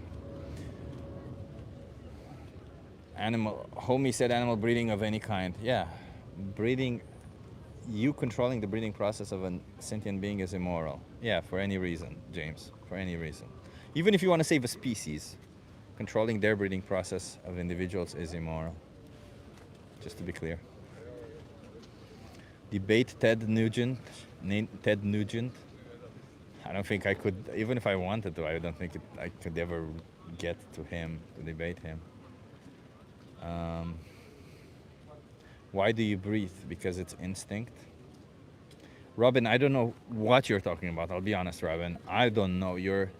Homie said animal breeding of any kind. Yeah, breeding, you controlling the breeding process of a sentient being is immoral. Yeah, for any reason, James, for any reason. Even if you want to save a species, controlling their breeding process of individuals is immoral. Just to be clear. Debate Ted Nugent. Ted Nugent. I don't think I could, even if I wanted to, I don't think I could ever get to him, to debate him. Why do you breathe? Because it's instinct. Robin, I don't know what you're talking about. I'll be honest, Robin. I don't know. You're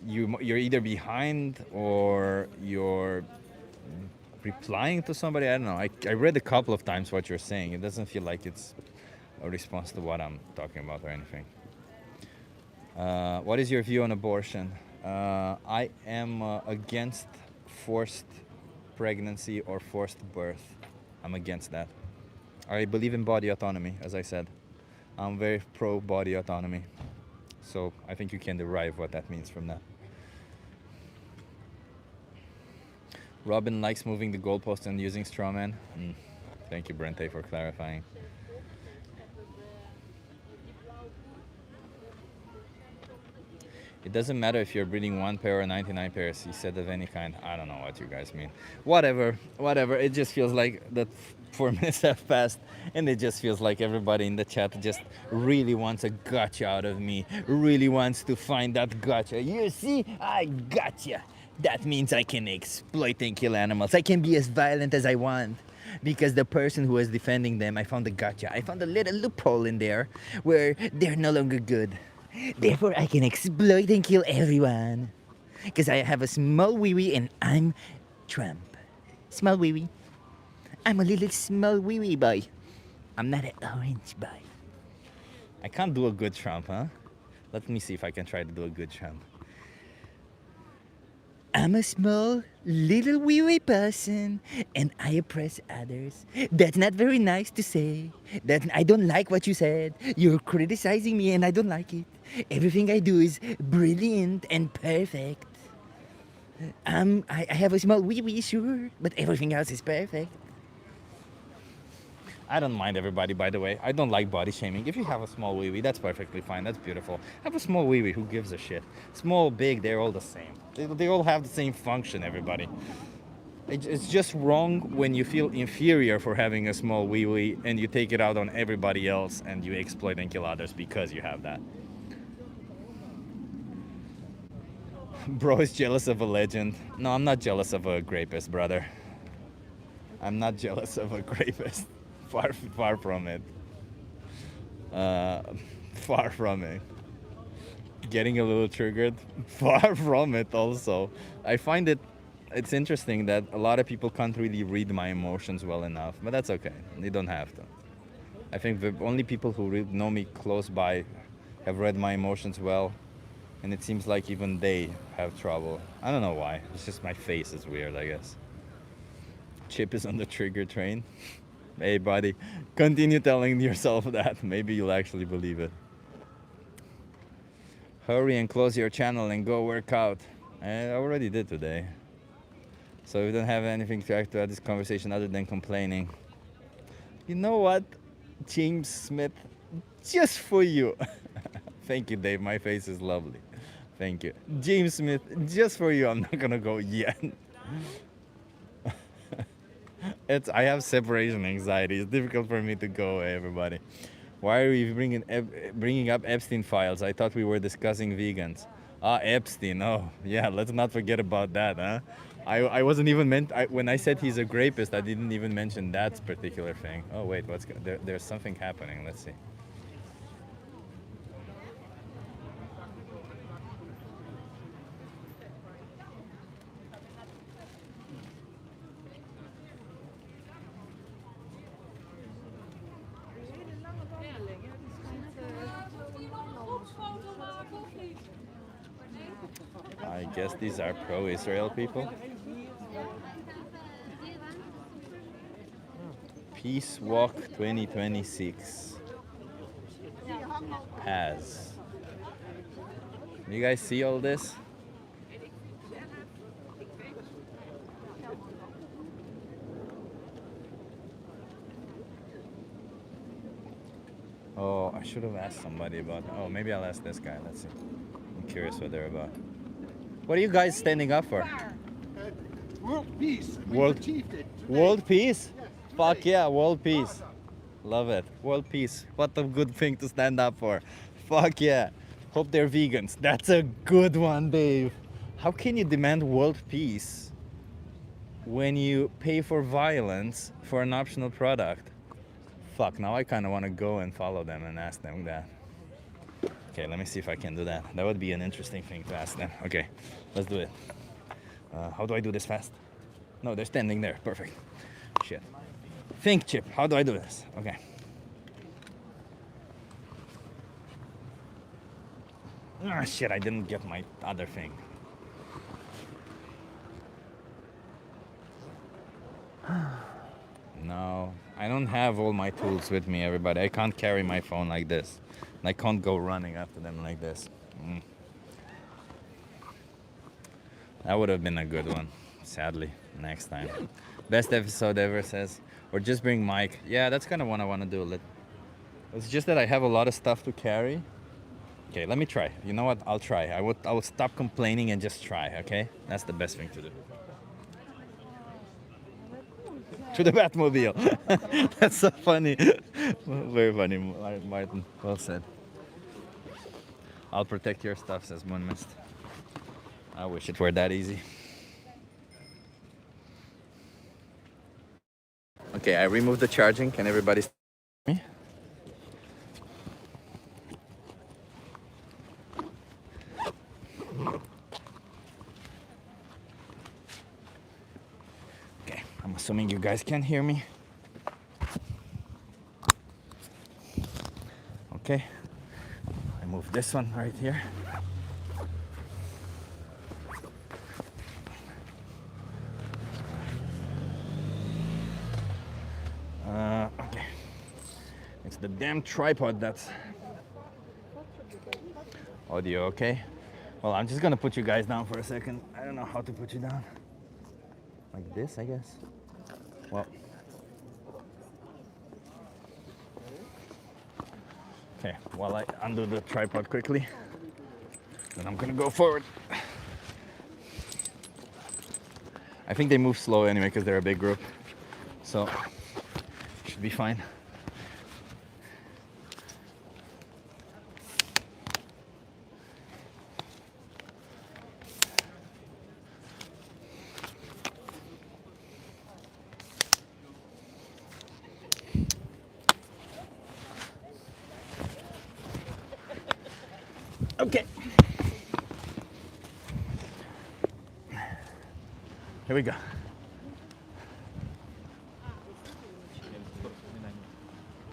either behind or you're replying to somebody. I don't know. I read a couple of times what you're saying. It doesn't feel like it's a response to what I'm talking about or anything. What is your view on abortion? I am against forced pregnancy or forced birth. I'm against that. I believe in body autonomy, as I said. I'm very pro body autonomy. So I think you can derive what that means from that. Robin likes moving the goalpost and using strawman. Thank you, Brente, for clarifying. It doesn't matter if you're breeding 1 pair or 99 pairs, he said, of any kind. I don't know what you guys mean. Whatever. It just feels like that 4 minutes have passed, and it just feels like everybody in the chat just really wants a gotcha out of me. Really wants to find that gotcha. You see, I gotcha. That means I can exploit and kill animals. I can be as violent as I want. Because the person who was defending them, I found a gotcha. I found a little loophole in there where they're no longer good. Therefore, I can exploit and kill everyone. Because I have a small wee-wee and I'm Trump. Small wee-wee. I'm a little small wee-wee boy. I'm not an orange boy. I can't do a good Trump, huh? Let me see if I can try to do a good Trump. I'm a small, little wee-wee person, and I oppress others. That's not very nice to say. I don't like what you said. You're criticizing me, and I don't like it. Everything I do is brilliant and perfect. I have a small wee-wee, sure, but everything else is perfect. I don't mind everybody, by the way. I don't like body shaming. If you have a small wee-wee, that's perfectly fine. That's beautiful. Have a small wee-wee. Who gives a shit? Small, big, they're all the same. They all have the same function, everybody. It's just wrong when you feel inferior for having a small wee-wee and you take it out on everybody else and you exploit and kill others because you have that. Bro is jealous of a legend. No, I'm not jealous of a rapist, brother. I'm not jealous of a rapist. Far from it. Far from it. Getting a little triggered. Far from it also. I find it's interesting that a lot of people can't really read my emotions well enough, but that's okay. They don't have to. I think the only people who know me close by have read my emotions well, and it seems like even they have trouble. I don't know why. It's just my face is weird, I guess. Chip is on the trigger train. Hey, buddy, continue telling yourself that. Maybe you'll actually believe it. Hurry and close your channel and go work out. I already did today. So we don't have anything to add to this conversation other than complaining. You know what? James Smith, just for you. Thank you, Dave. My face is lovely. Thank you. James Smith, just for you. I'm not gonna go yet. I have separation anxiety. It's difficult for me to go, everybody. Why are we bringing up Epstein files? I thought we were discussing vegans. Ah, Epstein. Oh, yeah. Let's not forget about that, huh? I wasn't even when I said he's a rapist, I didn't even mention that particular thing. Oh wait, there's something happening. Let's see. I guess these are pro-Israel people. Peace Walk 2026 has. You guys see all this? Oh, I should have asked somebody about. Oh, maybe I'll ask this guy. Let's see. I'm curious what they're about. What are you guys standing up for? World peace. World peace? Yes, fuck yeah, world peace. Love it. World peace. What a good thing to stand up for. Fuck yeah. Hope they're vegans. That's a good one, Dave. How can you demand world peace when you pay for violence for an optional product? Fuck, now I kind of want to go and follow them and ask them that. Okay, let me see if I can do that. That would be an interesting thing to ask them. Okay, let's do it. How do I do this fast? No, they're standing there. Perfect. Shit. Think, Chip. How do I do this? Okay. Ah, shit, I didn't get my other thing. No, I don't have all my tools with me, everybody. I can't carry my phone like this. And I can't go running after them like this. That would have been a good one, sadly, next time. Best episode ever says, or just bring Mike. Yeah, that's kind of what I want to do. It's just that I have a lot of stuff to carry. Okay, let me try. You know what? I'll try. I would stop complaining and just try, okay? That's the best thing to do. To the Batmobile. That's so funny. Very funny, Martin. Well said. I'll protect your stuff, says Moonmist. I wish it were that easy. Okay, I removed the charging. Can everybody see me? Okay, I'm assuming you guys can hear me. Okay, I moved this one right here. Okay, it's the damn tripod that's audio. Okay, well, I'm just gonna put you guys down for a second. I don't know how to put you down. Like this, I guess. Well, okay, while I undo the tripod quickly, then I'm gonna go forward. I think they move slow anyway because they're a big group, so should be fine. Okay. Here we go.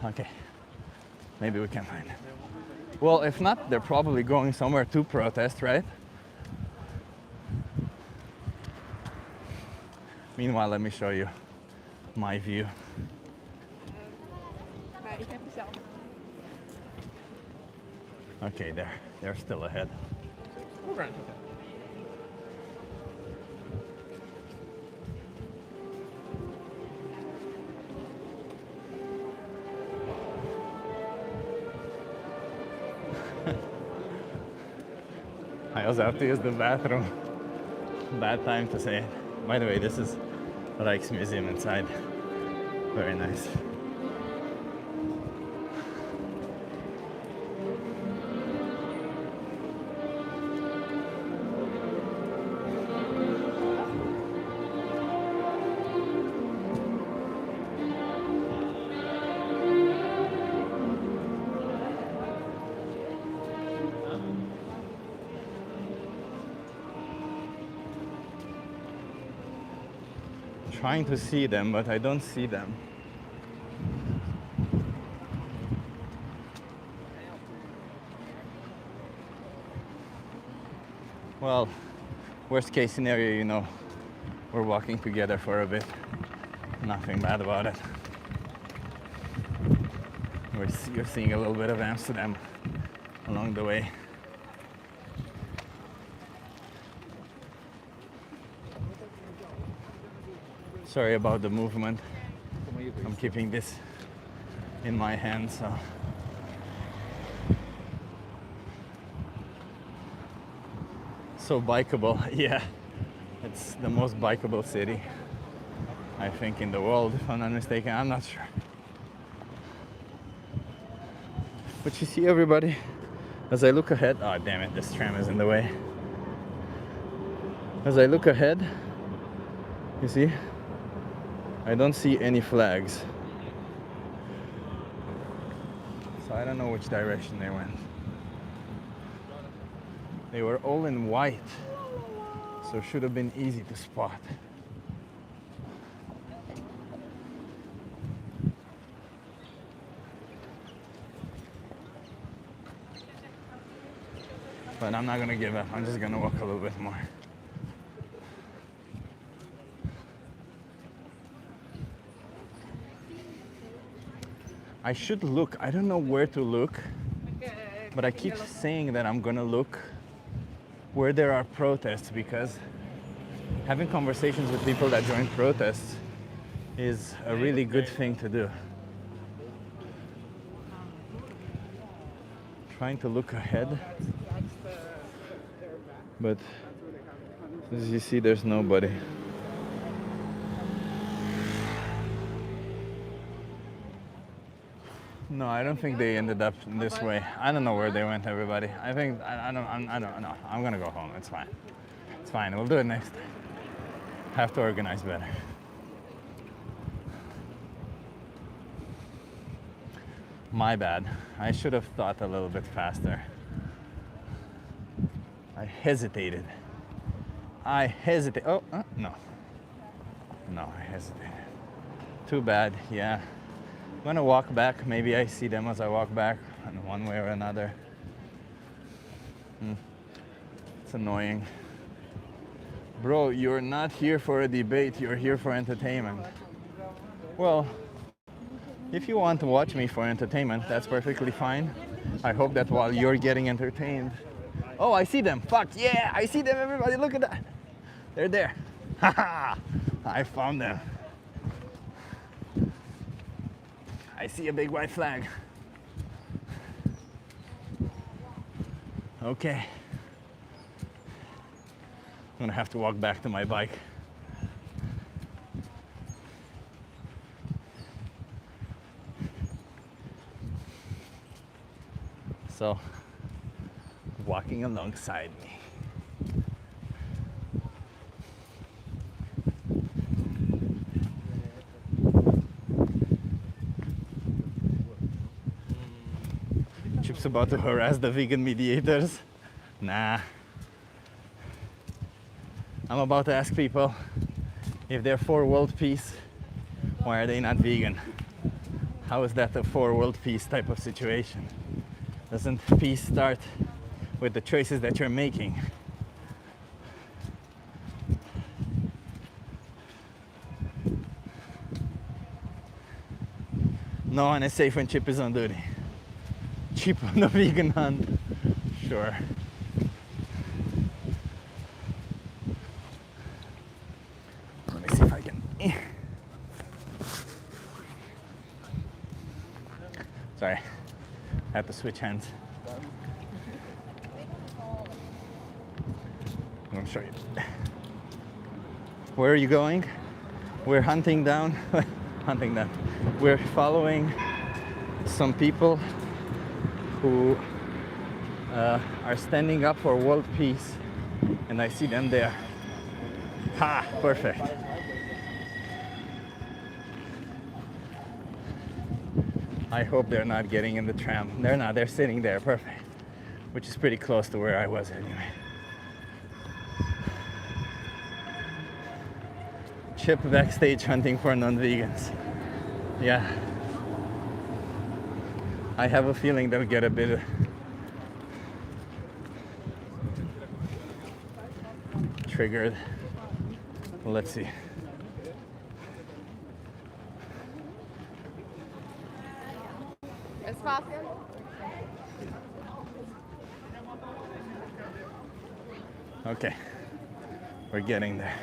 Okay. Maybe we can find it. Well, if not, they're probably going somewhere to protest, right? Meanwhile, let me show you my view. Okay, they're still ahead. Okay. I also have to use the bathroom. Bad time to say it. By the way, this is Rijksmuseum inside. Very nice. Trying to see them, but I don't see them. Well, worst case scenario, you know, we're walking together for a bit. Nothing bad about it. You're seeing a little bit of Amsterdam along the way. Sorry about the movement. I'm keeping this in my hand, so. So bikeable, yeah. It's the most bikeable city, I think, in the world, if I'm not mistaken. I'm not sure. But you see, everybody, as I look ahead, oh damn it, this tram is in the way. As I look ahead, you see, I don't see any flags. So I don't know which direction they went. They were all in white, so it should have been easy to spot. But I'm not gonna give up. I'm just gonna walk a little bit more. I should look. I don't know where to look, but I keep saying that I'm gonna look where there are protests, because having conversations with people that join protests is a really good thing to do. Trying to look ahead, but as you see, there's nobody. No, I don't think they ended up this way. I don't know where they went, everybody. I think, I don't know. I'm gonna go home, it's fine. It's fine, we'll do it next time. Have to organize better. My bad. I should have thought a little bit faster. I hesitated. Oh, no. No, I hesitated. Too bad, yeah. I'm gonna walk back. Maybe I see them as I walk back in one way or another. It's annoying. Bro, you're not here for a debate, you're here for entertainment. Well, if you want to watch me for entertainment, that's perfectly fine. I hope that while you're getting entertained. Oh, I see them. Fuck, yeah, I see them, everybody, look at that. They're there. Haha, I found them. I see a big white flag. Okay. I'm gonna have to walk back to my bike. So, walking alongside me. Chip's about to harass the vegan mediators. Nah. I'm about to ask people if they're for world peace, why are they not vegan? How is that a for world peace type of situation? Doesn't peace start with the choices that you're making? No one is safe when Chip is on duty. Chip on the vegan hunt. sure. Let me see if I can. Sorry, I have to switch hands. I'm gonna show you. Where are you going? We're hunting down. We're following some people who are standing up for world peace, and I see them there. Ha! Perfect. I hope they're not getting in the tram. They're not. They're sitting there. Perfect. Which is pretty close to where I was anyway. Chip backstage hunting for non-vegans. Yeah. I have a feeling they'll get a bit triggered. Let's see. Okay, we're getting there.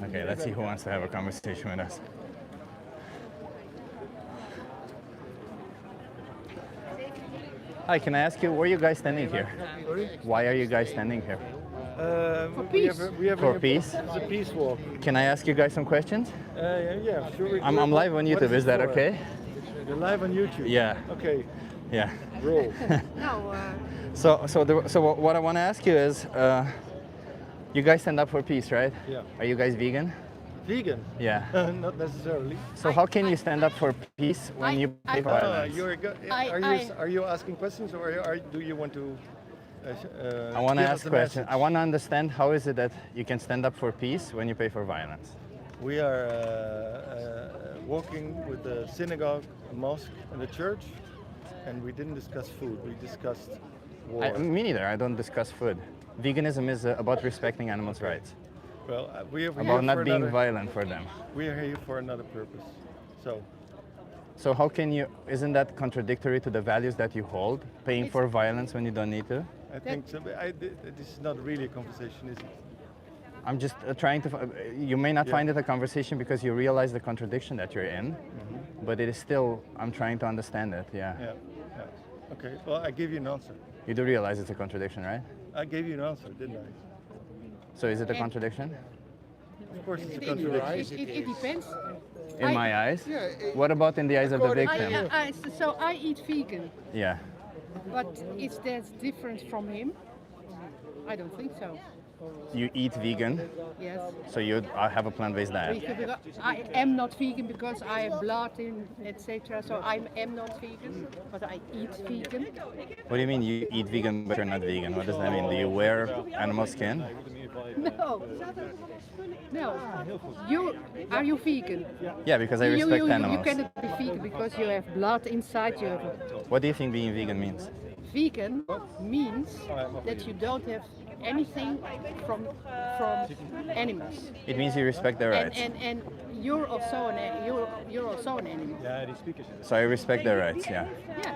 Okay, let's see who wants to have a conversation with us. Hi, can I ask you, where are you guys standing here? Sorry? Why are you guys standing here? We have For peace? It's a peace walk. Can I ask you guys some questions? Yeah, sure. I'm live on What YouTube, is that for? okay? You're live on YouTube? Yeah. Okay. Yeah. Roll. So what I want to ask you is, you guys stand up for peace, right? Yeah. Are you guys vegan? Vegan? Yeah. Not necessarily. So how can you stand up for peace when you pay for violence? Are you asking questions, or do you want to? I want to give us ask a questions. message? I want to understand, how is it that you can stand up for peace when you pay for violence? We are walking with the synagogue, a mosque, and a church, and we didn't discuss food. We discussed war. Me neither. I don't discuss food. Veganism is about respecting animals' rights. Well, we are About here not for being another- violent for them. We are here for another purpose. So how can you? Isn't that contradictory to the values that you hold? Paying for violence when you don't need to? I think so. This is not really a conversation, is it? I'm just trying to. You may not Yeah. find it a conversation because you realize the contradiction that you're in, but it is still. I'm trying to understand it. Yeah. Yeah. Okay. Well, I gave you an answer. You do realize it's a contradiction, right? I gave you an answer, didn't I? So is it a contradiction? Of course, it's a It contradiction. depends. In my eyes? Yeah, What about in the eyes of the victim? So I eat vegan, Yeah. but is that different from him? I don't think so. You eat vegan, Yes. so you have a plant-based diet. Because I am not vegan because I have blood in etc. So I am not vegan, but I eat vegan. What do you mean you eat vegan but you're not vegan? What does that mean? Do you wear animal skin? No. No. Are you vegan? Yeah, because I respect you animals. cannot be vegan because you have blood inside you. What do you think being vegan means? Vegan means that you don't have anything from animals. It means you respect their rights. And you're also an animal. So I respect their rights, yeah. Yeah.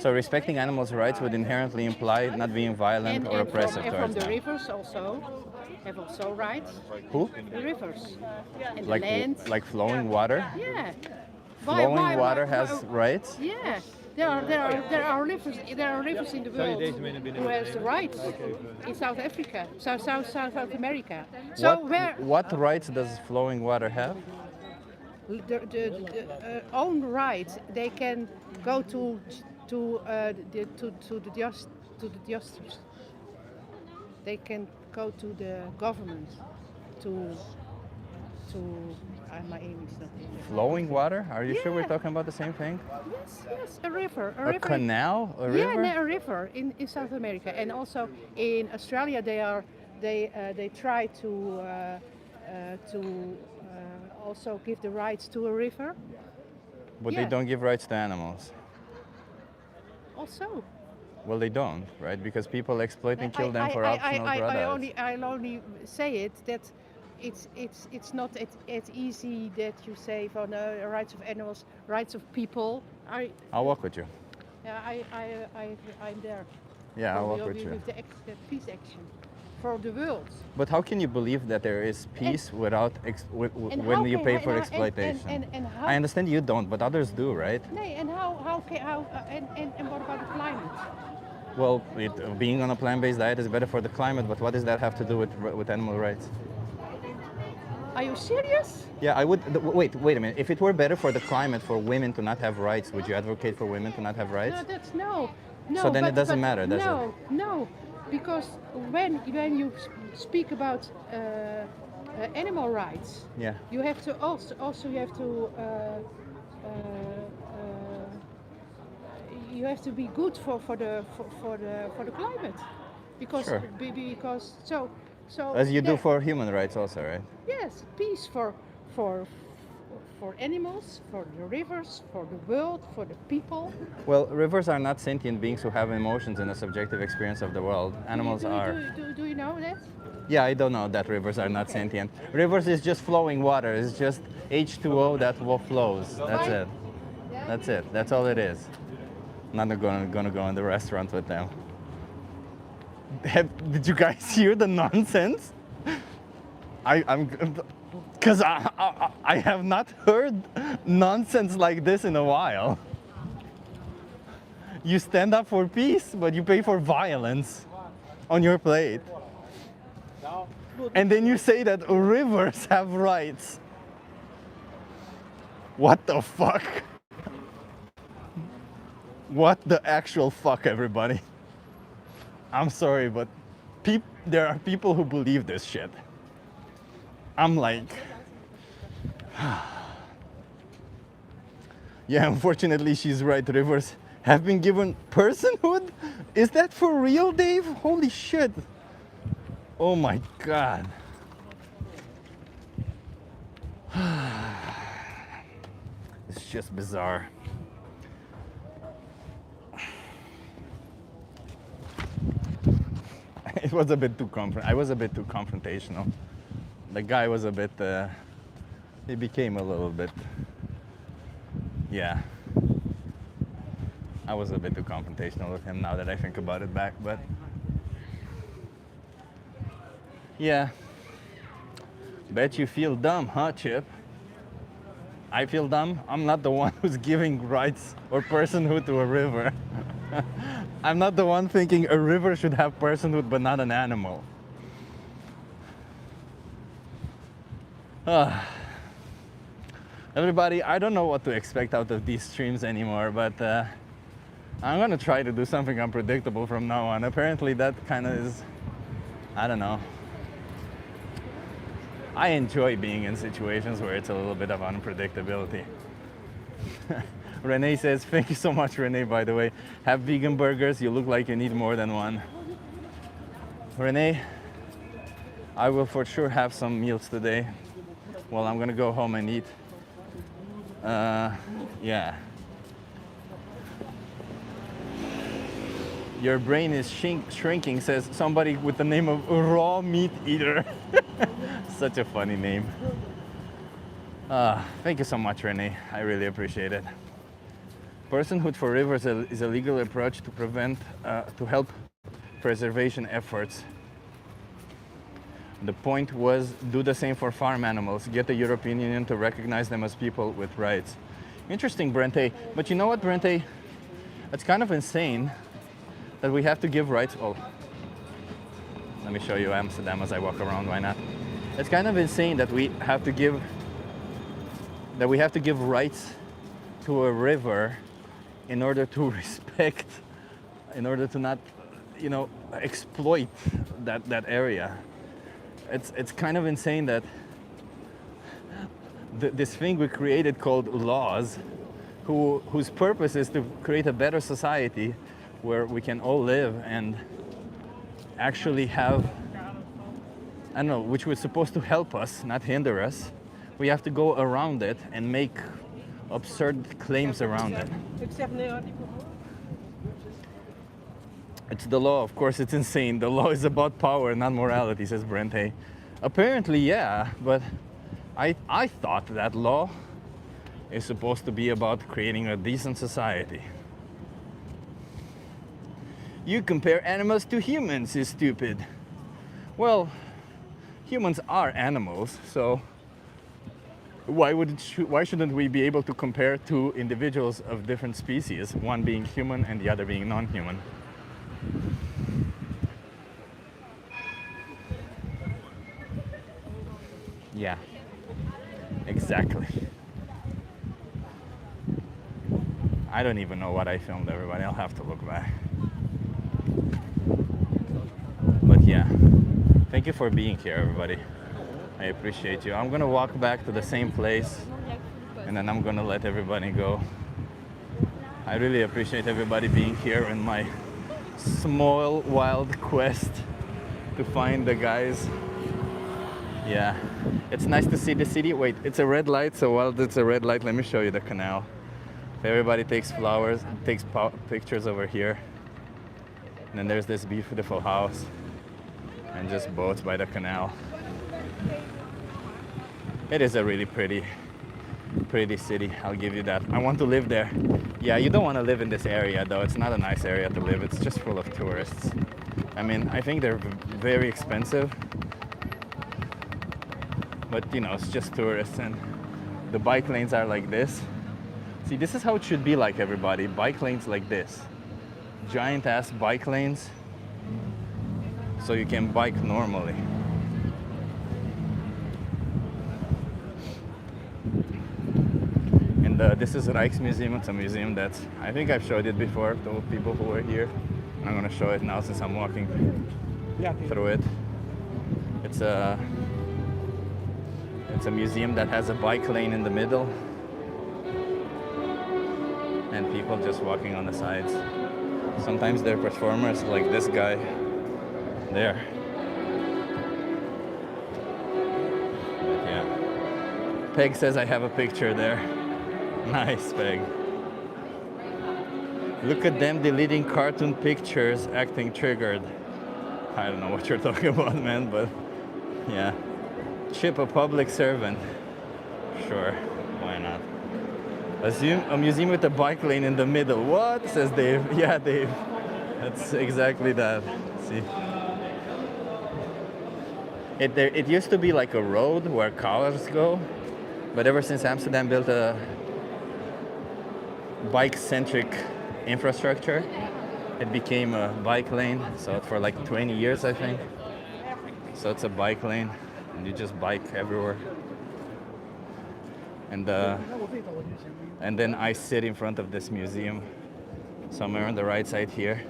So respecting animals' rights would inherently imply not being violent or oppressive from towards the them. rivers also have also rights. Who? The rivers and Like the land. like flowing water? Yeah. Flowing water has rights? Yeah. There are rivers in the world who has the rights in South Africa, South America. So What rights does flowing water have? the own rights, they can go to the justice. They can go to the government to my English is not English. Flowing water? Are you sure we're Yeah. talking about the same thing? Yes, a river. A canal? A river? Yeah, a river in South America, and also in Australia they try to also give the rights to a river. But they Yeah. don't give rights to animals. Also. Well, they don't, right? Because people exploit and kill them for optional products. I'll only say it that it's not as easy that you say for the rights of animals, rights of people. I'll walk with you. Yeah, I'm there. Yeah, I'll walk with you. With the peace action for the world. But how can you believe that there is peace without when you pay for exploitation? How, I understand you don't, but others do, right? No, and and what about the climate? Well, being on a plant-based diet is better for the climate, but what does that have to do with animal rights? Are you serious? Yeah, I would. Wait a minute. If it were better for the climate for women to not have rights, would you advocate for women to not have rights? No, that's no. So then it doesn't matter, does it? No, because when you speak about animal rights, yeah, you have to you have to be good for the climate, because Sure. because so as you do for human rights also, right? yes, peace for animals, for the rivers, for the world, for the people. Well, rivers are not sentient beings who have emotions and a subjective experience of the world. Animals are. Do you know that? Yeah, I don't know that rivers are not sentient. Rivers is just flowing water. It's just H2O that flows. That's it. That's it. That's all it is. I'm not gonna go in the restaurant with them. Did you guys hear the nonsense? Because I have not heard nonsense like this in a while. You stand up for peace, but you pay for violence on your plate. And then you say that rivers have rights. What the fuck? What the actual fuck, everybody? I'm sorry, but there are people who believe this shit. I'm like, yeah, unfortunately she's right. Rivers have been given personhood? Is that for real, Dave? Holy shit. Oh my God. It's just bizarre. It was a bit too I was a bit too confrontational. The guy was a bit, he became a little bit, yeah. I was a bit too confrontational with him now that I think about it back, but yeah. Bet you feel dumb, huh, Chip? I feel dumb? I'm not the one who's giving rights or personhood to a river. I'm not the one thinking a river should have personhood but not an animal. Everybody, I don't know what to expect out of these streams anymore, but I'm gonna try to do something unpredictable from now on. Apparently that kind of is, I don't know. I enjoy being in situations where it's a little bit of unpredictability. Renee says, thank you so much, Renee, by the way. Have vegan burgers, you look like you need more than one. Renee, I will for sure have some meals today. Well, I'm gonna go home and eat. Yeah. Your brain is shrinking, says somebody with the name of Raw Meat Eater. Such a funny name. Thank you so much, Renee. I really appreciate it. Personhood for rivers is a legal approach to help preservation efforts. The point was do the same for farm animals. Get the European Union to recognize them as people with rights. Interesting, Brente. But you know what, Brente? It's kind of insane that we have to give rights. Oh, let me show you Amsterdam as I walk around. Why not? It's kind of insane that we have to give rights to a river in order to respect, in order to not, you know, exploit that area. It's kind of insane that this thing we created called laws, whose purpose is to create a better society where we can all live and actually have, I don't know, which was supposed to help us, not hinder us. We have to go around it and make absurd claims around it. It's the law, of course. It's insane. The law is about power, not morality, says Brente. Apparently, yeah, but I thought that law is supposed to be about creating a decent society. You compare animals to humans is stupid. Well, humans are animals, so why shouldn't we be able to compare two individuals of different species, one being human and the other being non-human? Yeah, exactly. I don't even know what I filmed, everybody. I'll have to look back. But yeah, thank you for being here, everybody. I appreciate you. I'm gonna walk back to the same place and then I'm gonna let everybody go. I really appreciate everybody being here in my small wild quest to find the guys. Yeah, it's nice to see the city. Wait, it's a red light, so while it's a red light, let me show you the canal. Everybody takes flowers, takes pictures over here. And then there's this beautiful house and just boats by the canal. It is a really pretty city, I'll give you that. I want to live there. Yeah, you don't want to live in this area though. It's not a nice area to live. It's just full of tourists. I mean, I think they're very expensive. But you know, it's just tourists and the bike lanes are like this. See, this is how it should be like, everybody. Bike lanes like this. Giant ass bike lanes so you can bike normally. And this is Rijksmuseum. It's a museum that I think I've showed it before to people who were here. I'm gonna show it now since I'm walking through it. It's a museum that has a bike lane in the middle and people just walking on the sides. Sometimes they're performers like this guy there. But yeah. Peg says I have a picture there. Nice, Peg. Look at them deleting cartoon pictures, acting triggered. I don't know what you're talking about, man, but yeah. Chip a public servant. Sure, why not? Assume a museum with a bike lane in the middle. What? Says Dave. Yeah, Dave. That's exactly that. See? It used to be like a road where cars go, but ever since Amsterdam built a bike-centric infrastructure, it became a bike lane. So for like 20 years, I think. So it's a bike lane, and you just bike everywhere. And then I sit in front of this museum, somewhere on the right side here.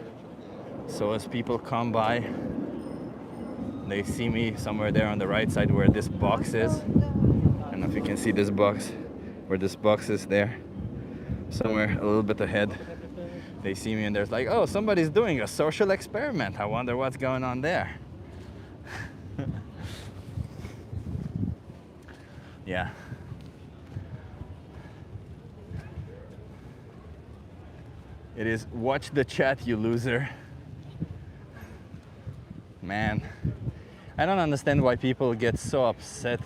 So as people come by, they see me somewhere there on the right side where this box is. I don't know if you can see this box, where this box is there. Somewhere a little bit ahead. They see me and they're like, oh, somebody's doing a social experiment. I wonder what's going on there. Yeah. It is watch the chat, you loser. Man, I don't understand why people get so upset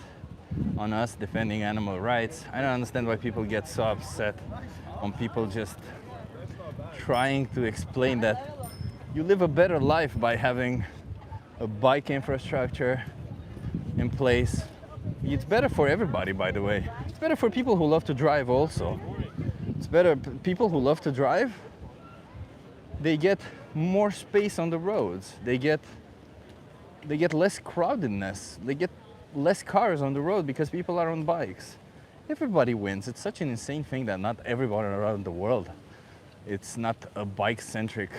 on us defending animal rights. I don't understand why people get so upset on people just trying to explain that you live a better life by having a bike infrastructure in place. It's better for everybody, by the way. It's better for people who love to drive also. It's better, people who love to drive, they get more space on the roads. They get less crowdedness. They get less cars on the road because people are on bikes. Everybody wins. It's such an insane thing that not everyone around the world, it's not a bike-centric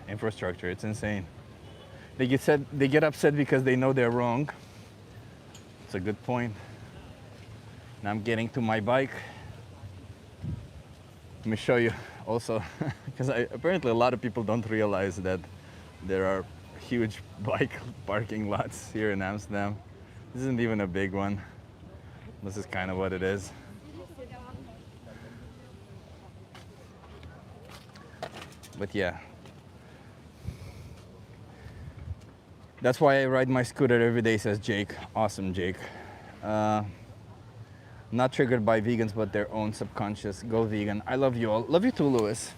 infrastructure. It's insane. They get upset because they know they're wrong. It's a good point. Now I'm getting to my bike. Let me show you also, because apparently a lot of people don't realize that there are huge bike parking lots here in Amsterdam. This isn't even a big one. This is kind of what it is. But yeah. That's why I ride my scooter every day, says Jake. Awesome, Jake. Not triggered by vegans, but their own subconscious. Go vegan. I love you all. Love you too, Louis.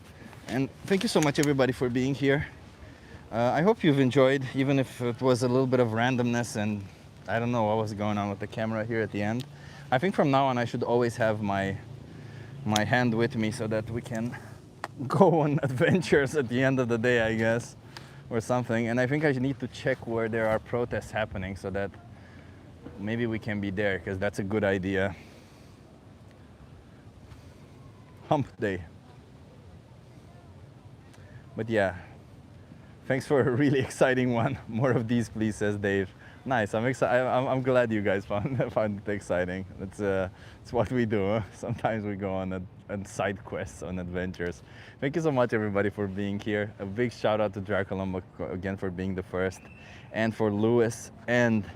And thank you so much, everybody, for being here. I hope you've enjoyed, even if it was a little bit of randomness and I don't know what was going on with the camera here at the end. I think from now on I should always have my hand with me so that we can go on adventures at the end of the day, I guess, or something. And I think I need to check where there are protests happening so that maybe we can be there, because that's a good idea. Hump day. But yeah, thanks for a really exciting one. More of these, please, says Dave. Nice. I'm glad you guys found it exciting. It's what we do. Sometimes we go on side quests, on adventures. Thank you so much, everybody, for being here. A big shout out to Dracolumba again for being the first, and for Louis and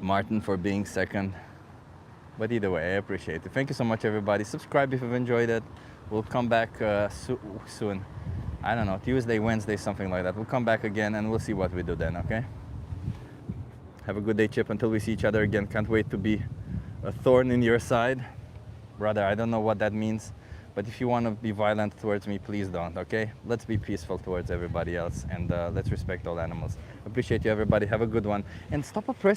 Martin for being second. But either way, I appreciate it. Thank you so much, everybody. Subscribe if you've enjoyed it. We'll come back soon. I don't know, Tuesday, Wednesday, something like that. We'll come back again and we'll see what we do then, okay? Have a good day, Chip, until we see each other again. Can't wait to be a thorn in your side. Brother, I don't know what that means, but if you want to be violent towards me, please don't, okay? Let's be peaceful towards everybody else, and let's respect all animals. Appreciate you, everybody. Have a good one. And stop oppressing.